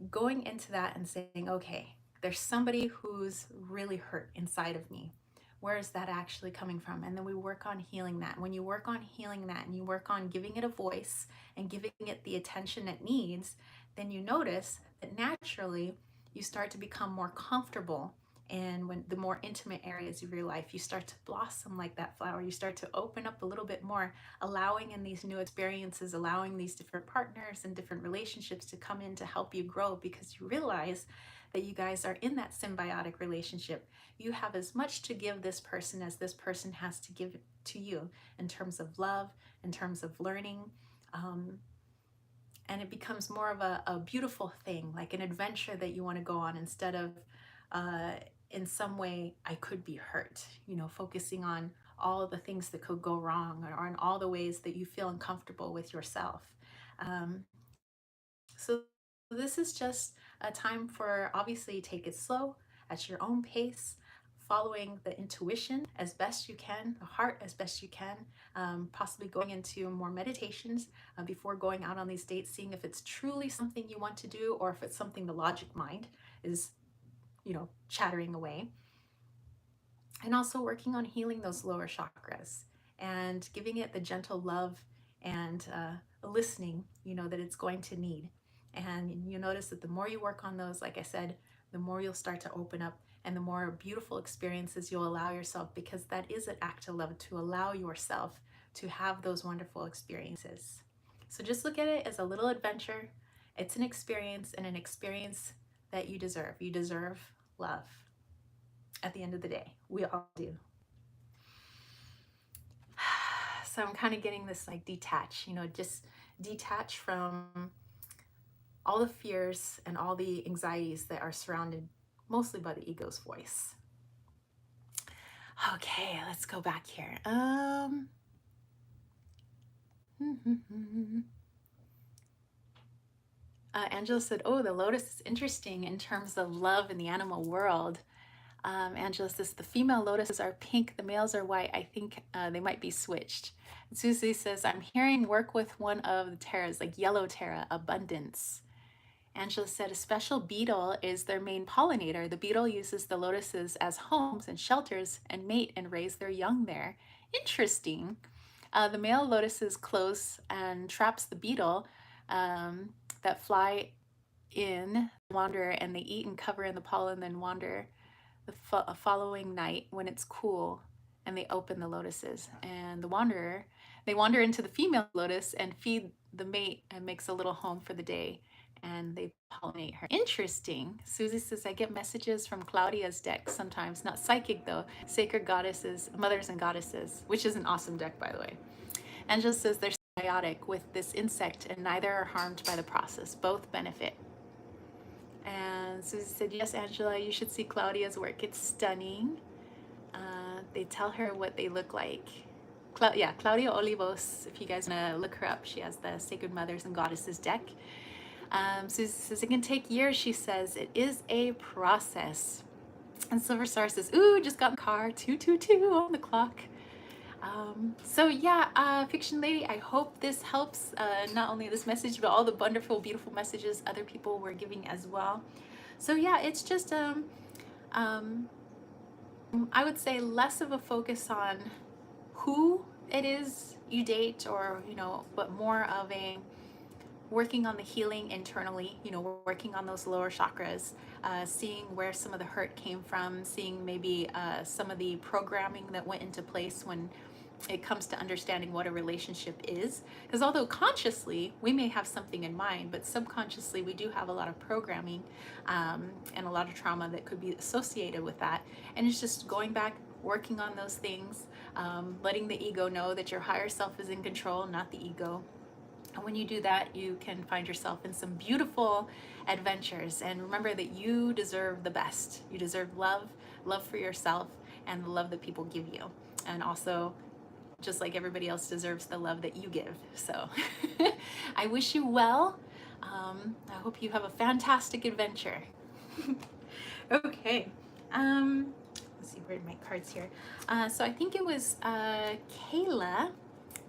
[SPEAKER 3] going into that and saying, okay, there's somebody who's really hurt inside of me. Where is that actually coming from? And then we work on healing that. When you work on healing that and you work on giving it a voice and giving it the attention it needs, then you notice that naturally you start to become more comfortable. And when the more intimate areas of your life, you start to blossom like that flower. You start to open up a little bit more, allowing in these new experiences, allowing these different partners and different relationships to come in to help you grow, because you realize that you guys are in that symbiotic relationship. You have as much to give this person as this person has to give to you in terms of love, in terms of learning. And it becomes more of a beautiful thing, like an adventure that you want to go on, instead of in some way I could be hurt, focusing on all of the things that could go wrong, or in all the ways that you feel uncomfortable with yourself. So this is just a time for, obviously, take it slow at your own pace, following the intuition as best you can, the heart as best you can, possibly going into more meditations before going out on these dates, seeing if it's truly something you want to do, or if it's something the logic mind is, chattering away. And also working on healing those lower chakras and giving it the gentle love and listening, that it's going to need. And you notice that the more you work on those, like I said, the more you'll start to open up, and the more beautiful experiences you'll allow yourself, because that is an act of love, to allow yourself to have those wonderful experiences. So just look at it as a little adventure. It's an experience, and an experience that you deserve. You deserve love. At the end of the day, we all do. So I'm kind of getting this like detach, just detach from all the fears and all the anxieties that are surrounded mostly by the ego's voice. Okay, let's go back here. Angela said, oh, the lotus is interesting in terms of love in the animal world. Angela says, the female lotuses are pink, the males are white. I think they might be switched. Susie says, I'm hearing work with one of the terras, like yellow terra, abundance. Angela said, a special beetle is their main pollinator. The beetle uses the lotuses as homes and shelters and mate and raise their young there. Interesting. The male lotuses close and traps the beetle that fly in, wander, and they eat and cover in the pollen, then wander the following night when it's cool, and they open the lotuses. And they wander into the female lotus and feed the mate and makes a little home for the day, and they pollinate her. Interesting. Susie says, I get messages from Claudia's deck sometimes, not psychic though, sacred goddesses, mothers and goddesses, which is an awesome deck, by the way. Angela says they're symbiotic with this insect and neither are harmed by the process. Both benefit. And Susie said, yes, Angela, you should see Claudia's work. It's stunning. They tell her what they look like. Claudia Olivos, if you guys want to look her up, she has the Sacred Mothers and Goddesses deck. Susie says, it can take years, she says. It is a process. And Silver Star says, ooh, just got in the car, 222 on the clock. So yeah, Fiction Lady, I hope this helps, not only this message, but all the wonderful, beautiful messages other people were giving as well. So yeah, it's just um, I would say less of a focus on who it is you date, or but more of a working on the healing internally, working on those lower chakras, seeing where some of the hurt came from, seeing maybe some of the programming that went into place when it comes to understanding what a relationship is. Because although consciously we may have something in mind, but subconsciously we do have a lot of programming and a lot of trauma that could be associated with that. And it's just going back, working on those things, letting the ego know that your higher self is in control, not the ego. And when you do that, you can find yourself in some beautiful adventures. And remember that you deserve the best. You deserve love, love for yourself, and the love that people give you. And also, just like everybody else deserves the love that you give. So I wish you well. I hope you have a fantastic adventure. Okay. Let's see, where are my cards here? So I think it was Kayla.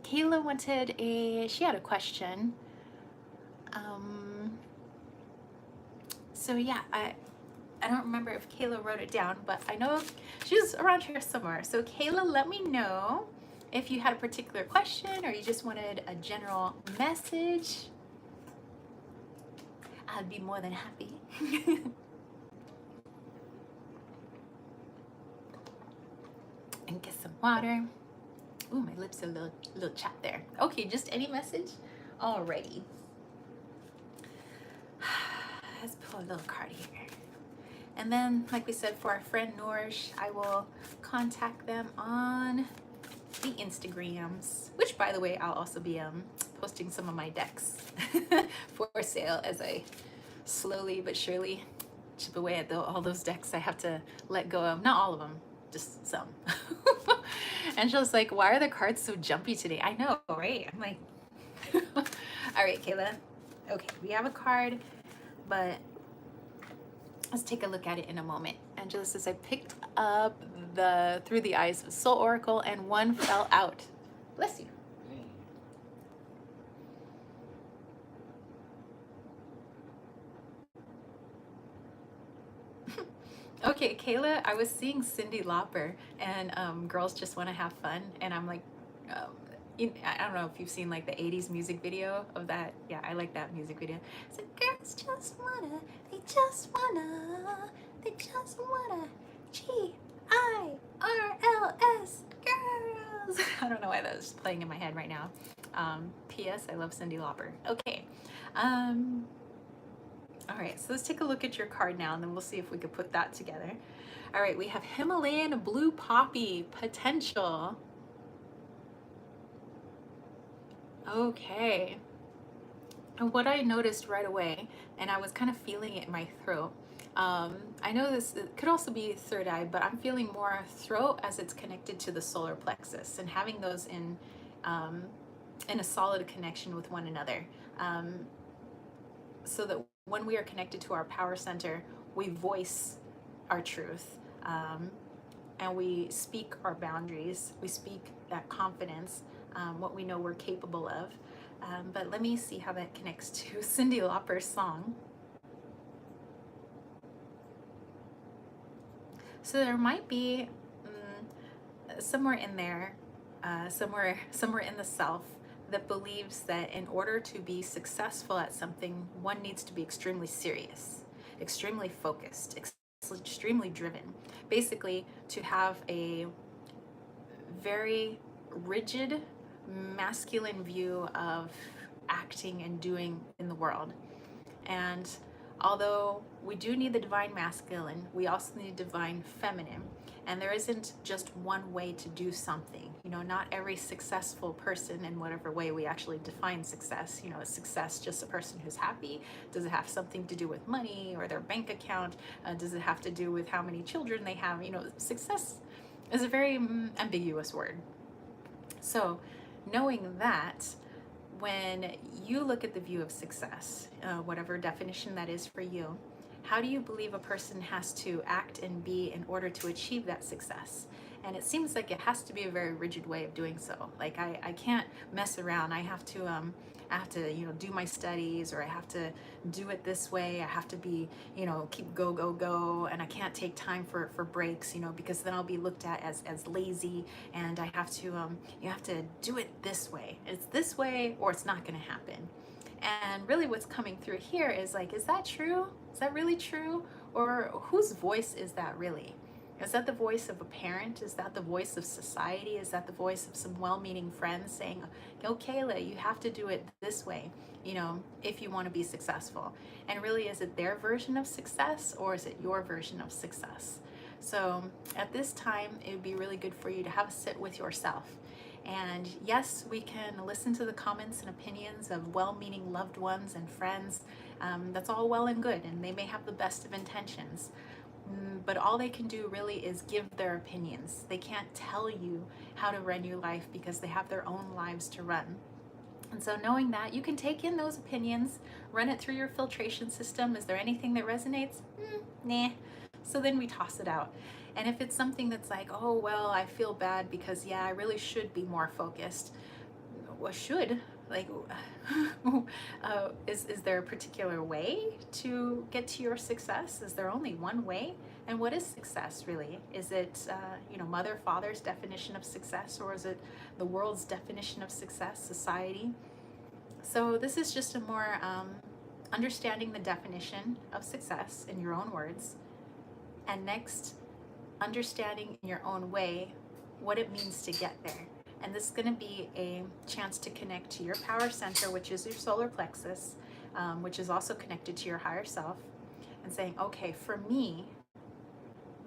[SPEAKER 3] Kayla she had a question. So yeah, I don't remember if Kayla wrote it down, but I know she's around here somewhere. So Kayla, let me know if you had a particular question or you just wanted a general message. I'd be more than happy. And get some water. Ooh, my lips are a little chapped there. Okay, just any message? Alrighty. Let's pull a little card here. And then, like we said, for our friend Nourish, I will contact them on the Instagrams, which, by the way, I'll also be posting some of my decks for sale as I slowly but surely chip away at all those decks I have to let go of. Not all of them, just some. And she was like, why are the cards so jumpy today? I know, right? I'm like, all right, Kayla. Okay, we have a card, but let's take a look at it in a moment. Angela says, I picked up the Through the Eyes of Soul Oracle and one fell out. Bless you. Okay, Kayla, I was seeing Cyndi Lauper and Girls Just Want to Have Fun, and I'm like, I don't know if you've seen like the 80s music video of that. Yeah, I like that music video. It's like, girls just wanna, they just wanna, they just wanna, G-I-R-L-S, girls. I don't know why that was playing in my head right now. P.S. I love Cyndi Lauper. Okay. All right, so let's take a look at your card now, and then we'll see if we could put that together. All right, we have Himalayan Blue Poppy, Potential. Okay. And what I noticed right away, and I was kind of feeling it in my throat, I know this it could also be third eye, but I'm feeling more throat as it's connected to the solar plexus, and having those in a solid connection with one another. So that when we are connected to our power center, we voice our truth, and we speak our boundaries, we speak that confidence, what we know we're capable of. But let me see how that connects to Cyndi Lauper's song. So there might be somewhere in there, somewhere in the self, that believes that in order to be successful at something, one needs to be extremely serious, extremely focused, extremely driven. Basically, to have a very rigid, masculine view of acting and doing in the world. And although we do need the divine masculine, we also need divine feminine. And there isn't just one way to do something. Not every successful person, in whatever way we actually define success. Is success just a person who's happy? Does it have something to do with money or their bank account? Does it have to do with how many children they have? Success is a very ambiguous word. So knowing that, when you look at the view of success, whatever definition that is for you, how do you believe a person has to act and be in order to achieve that success? And it seems like it has to be a very rigid way of doing so. Like I can't mess around. I have to, do my studies, or I have to do it this way. I have to be, keep go, go, go. And I can't take time for breaks, because then I'll be looked at as lazy. And I have to, you have to do it this way. It's this way or it's not going to happen. And really what's coming through here is like, is that true? Is that really true? Or whose voice is that really? Is that the voice of a parent? Is that the voice of society? Is that the voice of some well-meaning friends saying, "Oh, Kayla, you have to do it this way, if you want to be successful"? And really, is it their version of success, or is it your version of success? So at this time, it would be really good for you to have a sit with yourself. And yes, we can listen to the comments and opinions of well-meaning loved ones and friends. That's all well and good, and they may have the best of intentions. But all they can do really is give their opinions. They can't tell you how to run your life because they have their own lives to run. And so knowing that, you can take in those opinions, run it through your filtration system. Is there anything that resonates? Nah. So then we toss it out. And if it's something that's like, oh, well, I feel bad because, yeah, I really should be more focused. Well, should? Like, is there a particular way to get to your success? Is there only one way? And what is success really? Is it, mother, father's definition of success, or is it the world's definition of success, society? So this is just a more understanding the definition of success in your own words. And next, understanding in your own way what it means to get there. And this is going to be a chance to connect to your power center, which is your solar plexus, which is also connected to your higher self, and saying, okay, for me,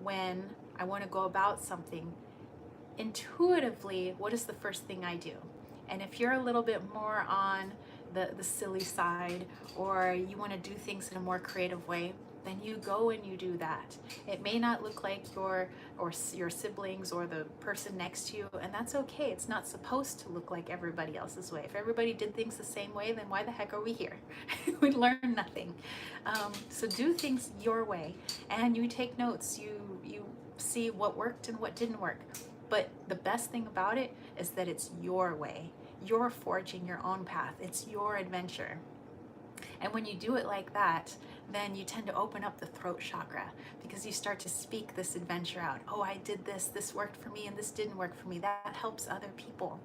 [SPEAKER 3] when I want to go about something, intuitively, what is the first thing I do? And if you're a little bit more on the silly side, or you want to do things in a more creative way, then you go and you do that. It may not look like your siblings or the person next to you, and that's okay. It's not supposed to look like everybody else's way. If everybody did things the same way, then why the heck are we here? We'd learn nothing. So do things your way, and you take notes. You see what worked and what didn't work. But the best thing about it is that it's your way. You're forging your own path. It's your adventure. And when you do it like that, then you tend to open up the throat chakra, because you start to speak this adventure out. Oh, I did this worked for me, and this didn't work for me. That helps other people.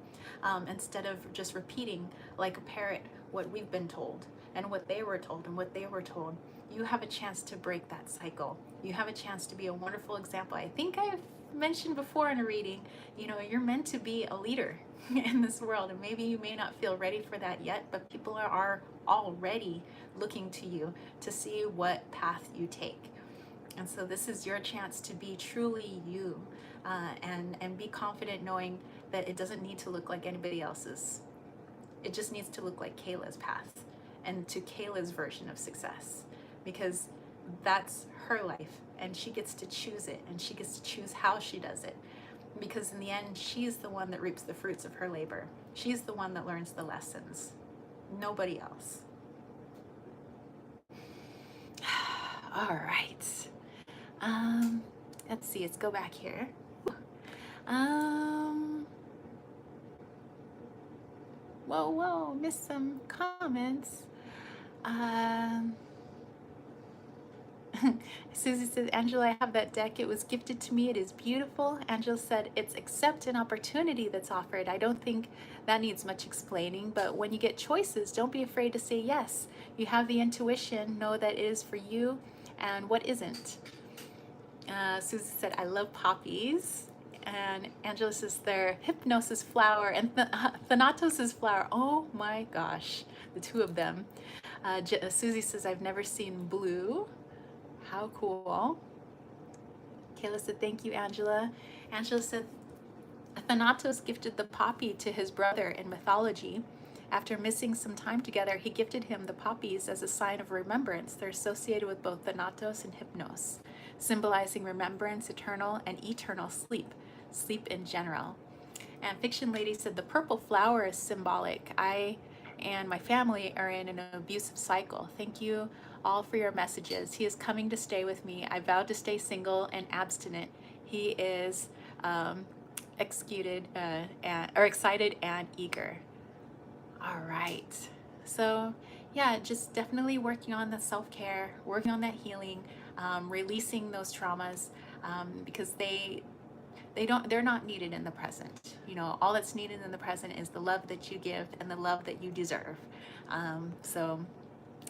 [SPEAKER 3] Instead of just repeating like a parrot what we've been told and what they were told and what they were told. You have a chance to break that cycle. You have a chance to be a wonderful example. I think I've mentioned before in a reading, you're meant to be a leader in this world, and maybe you may not feel ready for that yet, but people are already looking to you to see what path you take. And so this is your chance to be truly you, and be confident knowing that it doesn't need to look like anybody else's. It just needs to look like Kayla's path and to Kayla's version of success, because that's her life, and she gets to choose it, and she gets to choose how she does it, because in the end, she's the one that reaps the fruits of her labor. She's the one that learns the lessons, nobody else. All right. Let's see, let's go back here. Whoa, missed some comments. Susie says, Angela, I have that deck. It was gifted to me. It is beautiful. Angela said, it's accept an opportunity that's offered. I don't think that needs much explaining, but when you get choices, don't be afraid to say yes. You have the intuition, know that it is for you and what isn't. Susie said, I love poppies. And Angela says, they're hypnosis flower and Thanatos' flower. Oh my gosh, the two of them. Susie says, I've never seen blue. How cool. Kayla said, thank you, Angela. Angela said, Thanatos gifted the poppy to his brother in mythology. After missing some time together, he gifted him the poppies as a sign of remembrance. They're associated with both Thanatos and Hypnos, symbolizing remembrance, eternal, and eternal sleep in general. And Fiction Lady said, the purple flower is symbolic. I and my family are in an abusive cycle. Thank you all for your messages. He is coming to stay with me. I vowed to stay single and abstinent. He is excited and eager. All right. So yeah, just definitely working on the self-care, working on that healing, releasing those traumas, because they're not needed in the present. You know, all that's needed in the present is the love that you give and the love that you deserve. So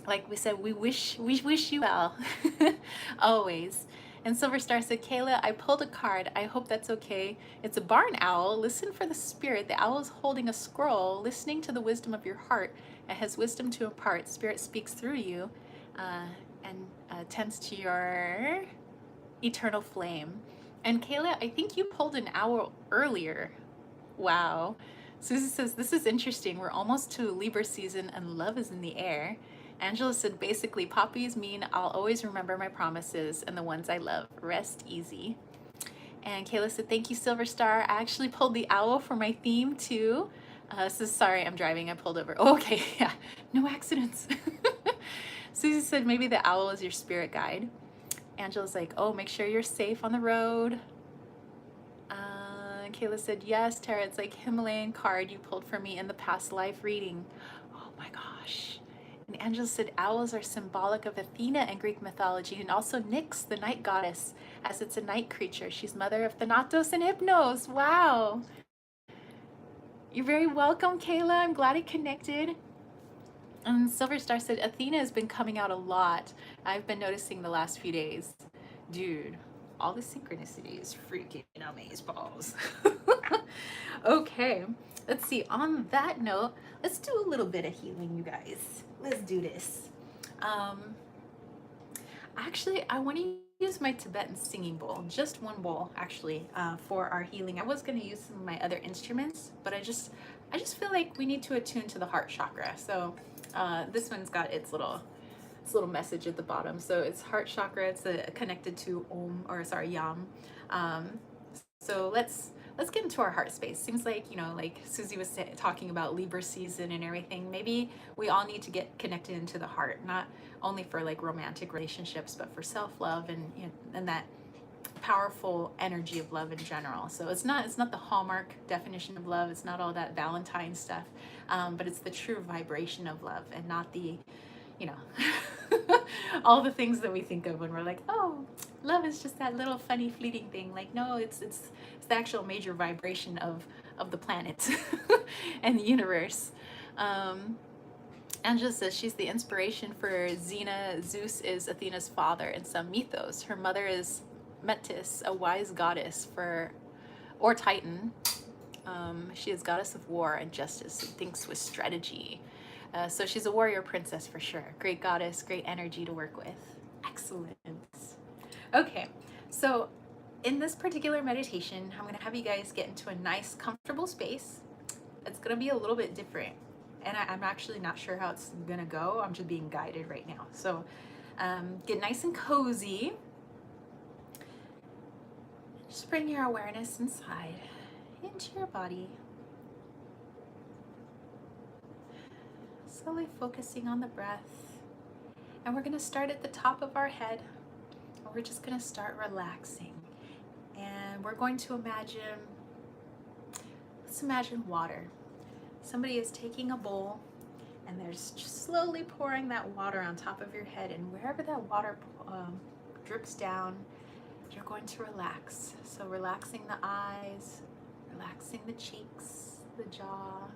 [SPEAKER 3] like we said, we wish you well. Always. And Silver Star said, Kayla, I pulled a card. I hope that's okay. It's a barn owl. Listen for the spirit. The owl is holding a scroll, listening to the wisdom of your heart. It has wisdom to impart. Spirit speaks through you, and tends to your eternal flame. And Kayla, I think you pulled an owl earlier. Wow. Susie says, this is interesting. We're almost to Libra season and love is in the air. Angela said, basically, poppies mean I'll always remember my promises and the ones I love. Rest easy. And Kayla said, thank you, Silver Star. I actually pulled the owl for my theme, too. So sorry, I'm driving. I pulled over. Oh, okay, yeah. No accidents. Susie said, maybe the owl is your spirit guide. Angela's like, oh, make sure you're safe on the road. Kayla said, yes, Tara, it's like Himalayan card you pulled for me in the past life reading. Oh my gosh. And Angela said, owls are symbolic of Athena in Greek mythology and also Nyx, the night goddess, as it's a night creature. She's mother of Thanatos and Hypnos. Wow. You're very welcome, Kayla. I'm glad it connected. And Silver Star said, Athena has been coming out a lot. I've been noticing the last few days. Dude, all the synchronicities freaking amazeballs. Okay, let's see. On that note, let's do a little bit of healing, you guys. Let's do this. Actually, I want to use my Tibetan singing bowl, just one bowl, actually, for our healing. I was going to use some of my other instruments, but I just feel like we need to attune to the heart chakra. So this one's got its little message at the bottom. So it's heart chakra. It's connected to Yam. So let's get into our heart space. Seems like, you know, like Susie was talking about Libra season and everything. Maybe we all need to get connected into the heart, not only for like romantic relationships, but for self-love and, you know, and that powerful energy of love in general. So it's not the hallmark definition of love. It's not all that Valentine stuff, but it's the true vibration of love and not the, you know, all the things that we think of when we're like, oh, love is just that little funny fleeting thing. Like, no, it's the actual major vibration of the planet and the universe. Angela says she's the inspiration for Xena. Zeus is Athena's father in some mythos. Her mother is Metis, a wise goddess or Titan. She is goddess of war and justice and thinks with strategy. So she's a warrior princess for sure. Great goddess, great energy to work with. Excellent. Okay, so in this particular meditation, I'm going to have you guys get into a nice, comfortable space. It's going to be a little bit different, and I'm actually not sure how it's going to go. I'm just being guided right now. So get nice and cozy. Just bring your awareness inside, into your body. Slowly focusing on the breath. And we're going to start at the top of our head. And we're just going to start relaxing. And we're going to let's imagine water. Somebody is taking a bowl and they're just slowly pouring that water on top of your head. And wherever that water drips down, you're going to relax. So relaxing the eyes, relaxing the cheeks, the jaw.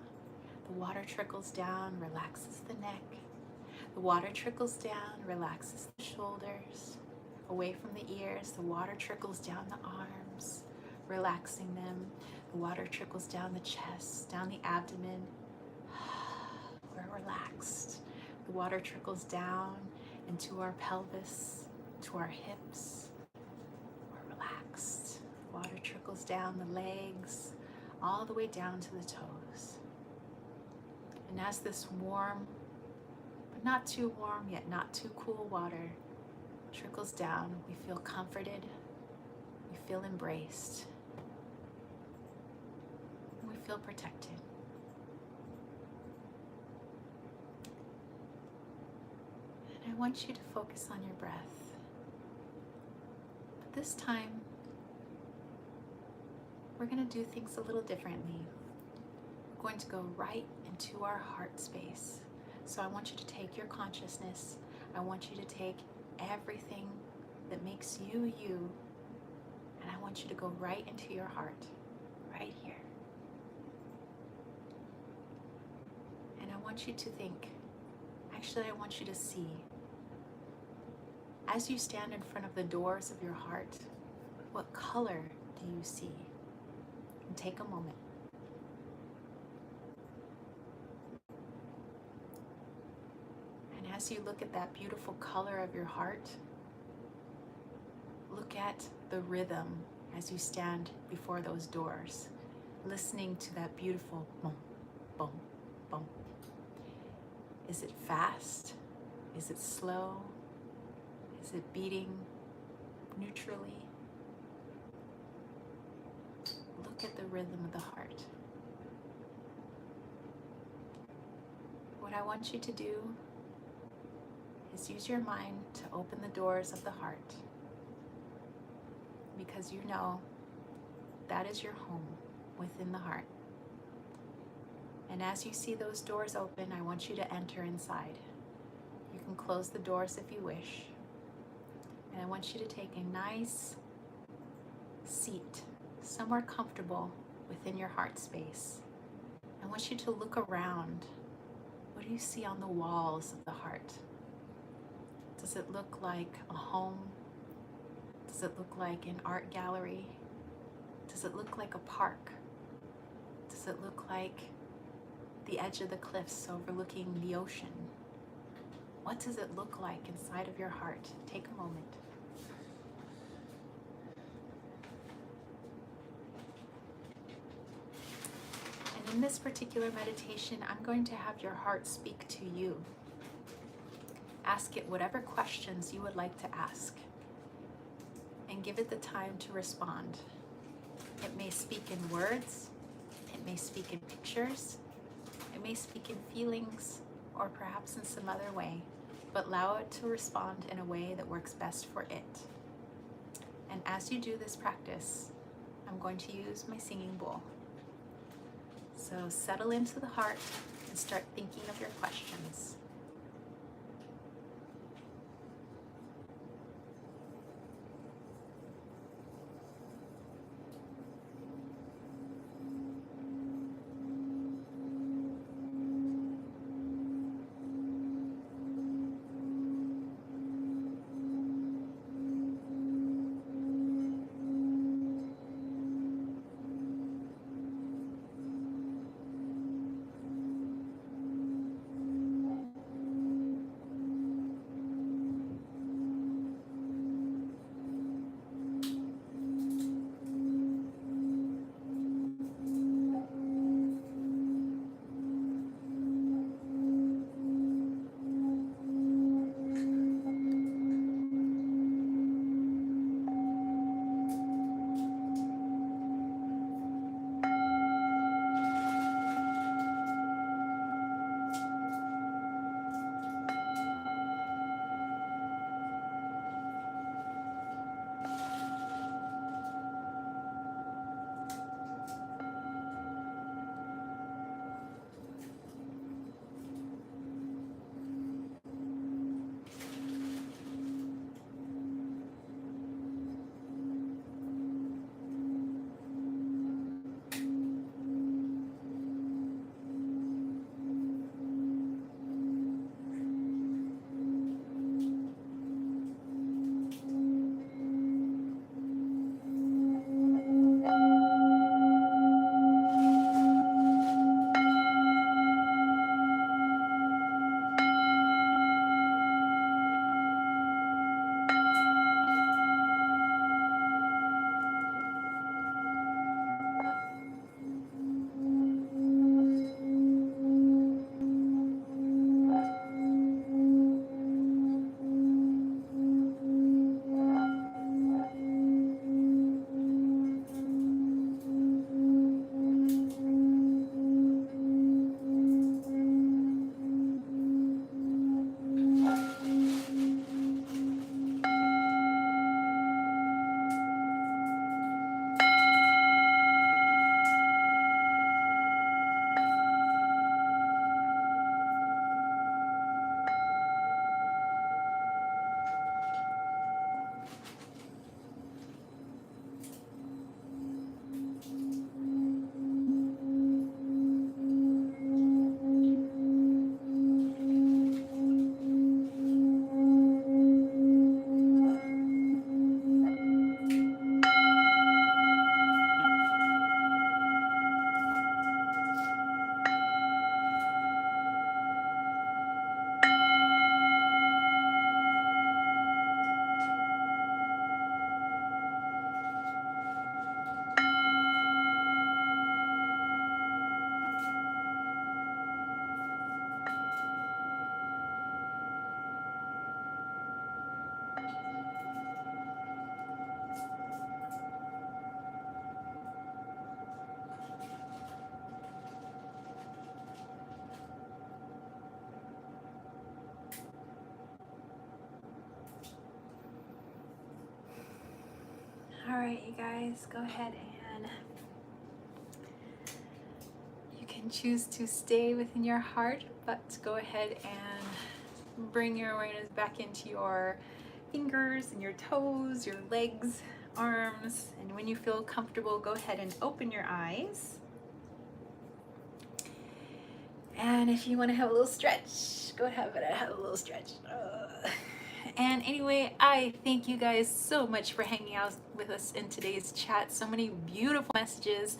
[SPEAKER 3] The water trickles down, relaxes the neck. The water trickles down, relaxes the shoulders. Away from the ears, the water trickles down the arms, relaxing them. The water trickles down the chest, down the abdomen. We're relaxed. The water trickles down into our pelvis, to our hips. We're relaxed. The water trickles down the legs, all the way down to the toes. And as this warm, but not too warm, yet not too cool water trickles down, we feel comforted, we feel embraced, and we feel protected. And I want you to focus on your breath. But this time, we're going to do things a little differently. We're going to go right into our heart space. So I want you to take your consciousness. I want you to take everything that makes you you, and I want you to go right into your heart, right here. And I want you to think, actually I want you to see, as you stand in front of the doors of your heart, what color do you see? And take a moment. And as you look at that beautiful color of your heart, look at the rhythm as you stand before those doors, listening to that beautiful boom, boom, boom. Is it fast? Is it slow? Is it beating neutrally? Look at the rhythm of the heart. What I want you to do is use your mind to open the doors of the heart, because you know that is your home within the heart. And as you see those doors open, I want you to enter inside. You can close the doors if you wish. And I want you to take a nice seat, somewhere comfortable within your heart space. I want you to look around. What do you see on the walls of the heart? Does it look like a home? Does it look like an art gallery? Does it look like a park? Does it look like the edge of the cliffs overlooking the ocean? What does it look like inside of your heart? Take a moment. And in this particular meditation, I'm going to have your heart speak to you. Ask it whatever questions you would like to ask, and give it the time to respond. It may speak in words, it may speak in pictures, it may speak in feelings, or perhaps in some other way, but allow it to respond in a way that works best for it. And as you do this practice, I'm going to use my singing bowl. So settle into the heart and start thinking of your questions. All right, you guys, go ahead and you can choose to stay within your heart, but go ahead and bring your awareness back into your fingers and your toes, your legs, arms, and when you feel comfortable, go ahead and open your eyes. And if you want to have a little stretch, go ahead and have a little stretch. And anyway, I thank you guys so much for hanging out with us in today's chat. So many beautiful messages.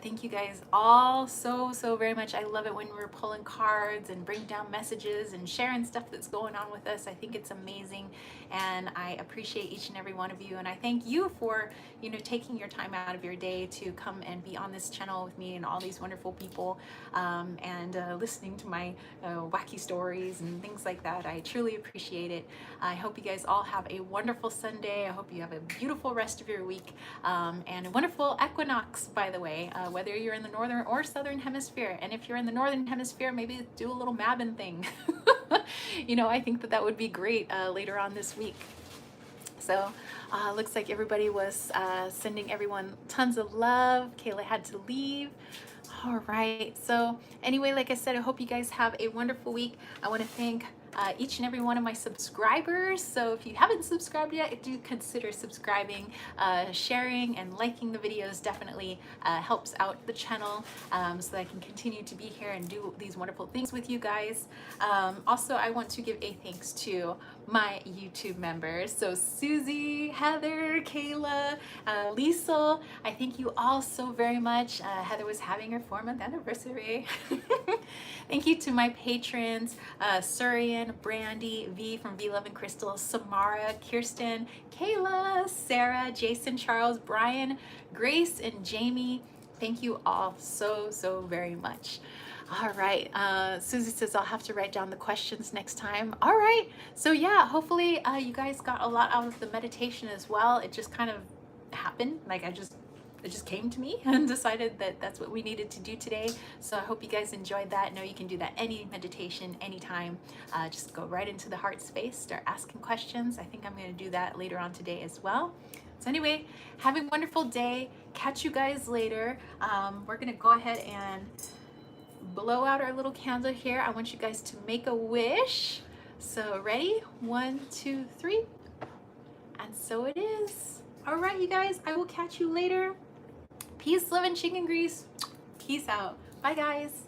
[SPEAKER 3] Thank you guys all so very much. I love it when we're pulling cards and bring down messages and sharing stuff that's going on with us. I think it's amazing, and I appreciate each and every one of you. And I thank you for, you know, taking your time out of your day to come and be on this channel with me and all these wonderful people, and listening to my wacky stories and things like that. I truly appreciate it. I hope you guys all have a wonderful Sunday. I hope you have a beautiful rest of your week, and a wonderful equinox, by the way, whether you're in the northern or southern hemisphere. And if you're in the northern hemisphere, maybe do a little Mabin thing. You know, I think that that would be great later on this week. So looks like everybody was sending everyone tons of love. Kayla had to leave. All right, so anyway, like I said, I hope you guys have a wonderful week. I want to thank each and every one of my subscribers. So if you haven't subscribed yet, do consider subscribing. Sharing and liking the videos definitely helps out the channel, so that I can continue to be here and do these wonderful things with you guys. Also, I want to give a thanks to my YouTube members. So Susie, Heather, Kayla, Liesel, I thank you all so very much. Heather was having her 4-month anniversary. Thank you to my patrons, Surian, Brandy, V from V Love and Crystal, Samara, Kirsten, Kayla, Sarah, Jason, Charles, Brian, Grace, and Jamie. Thank you all so very much. All right, Susie says I'll have to write down the questions next time. All right, so yeah, hopefully you guys got a lot out of the meditation as well. It just kind of happened, like it just came to me and decided that that's what we needed to do today. So I hope you guys enjoyed that. Know you can do that any meditation, anytime. Just go right into the heart space, start asking questions. I think I'm going to do that later on today as well. So anyway, have a wonderful day. Catch you guys later. We're going to go ahead and blow out our little candle here. I want you guys to make a wish. So ready? 1, 2, 3. And so it is. All right, you guys, I will catch you later. Peace, love, and chicken grease. Peace out. Bye, guys.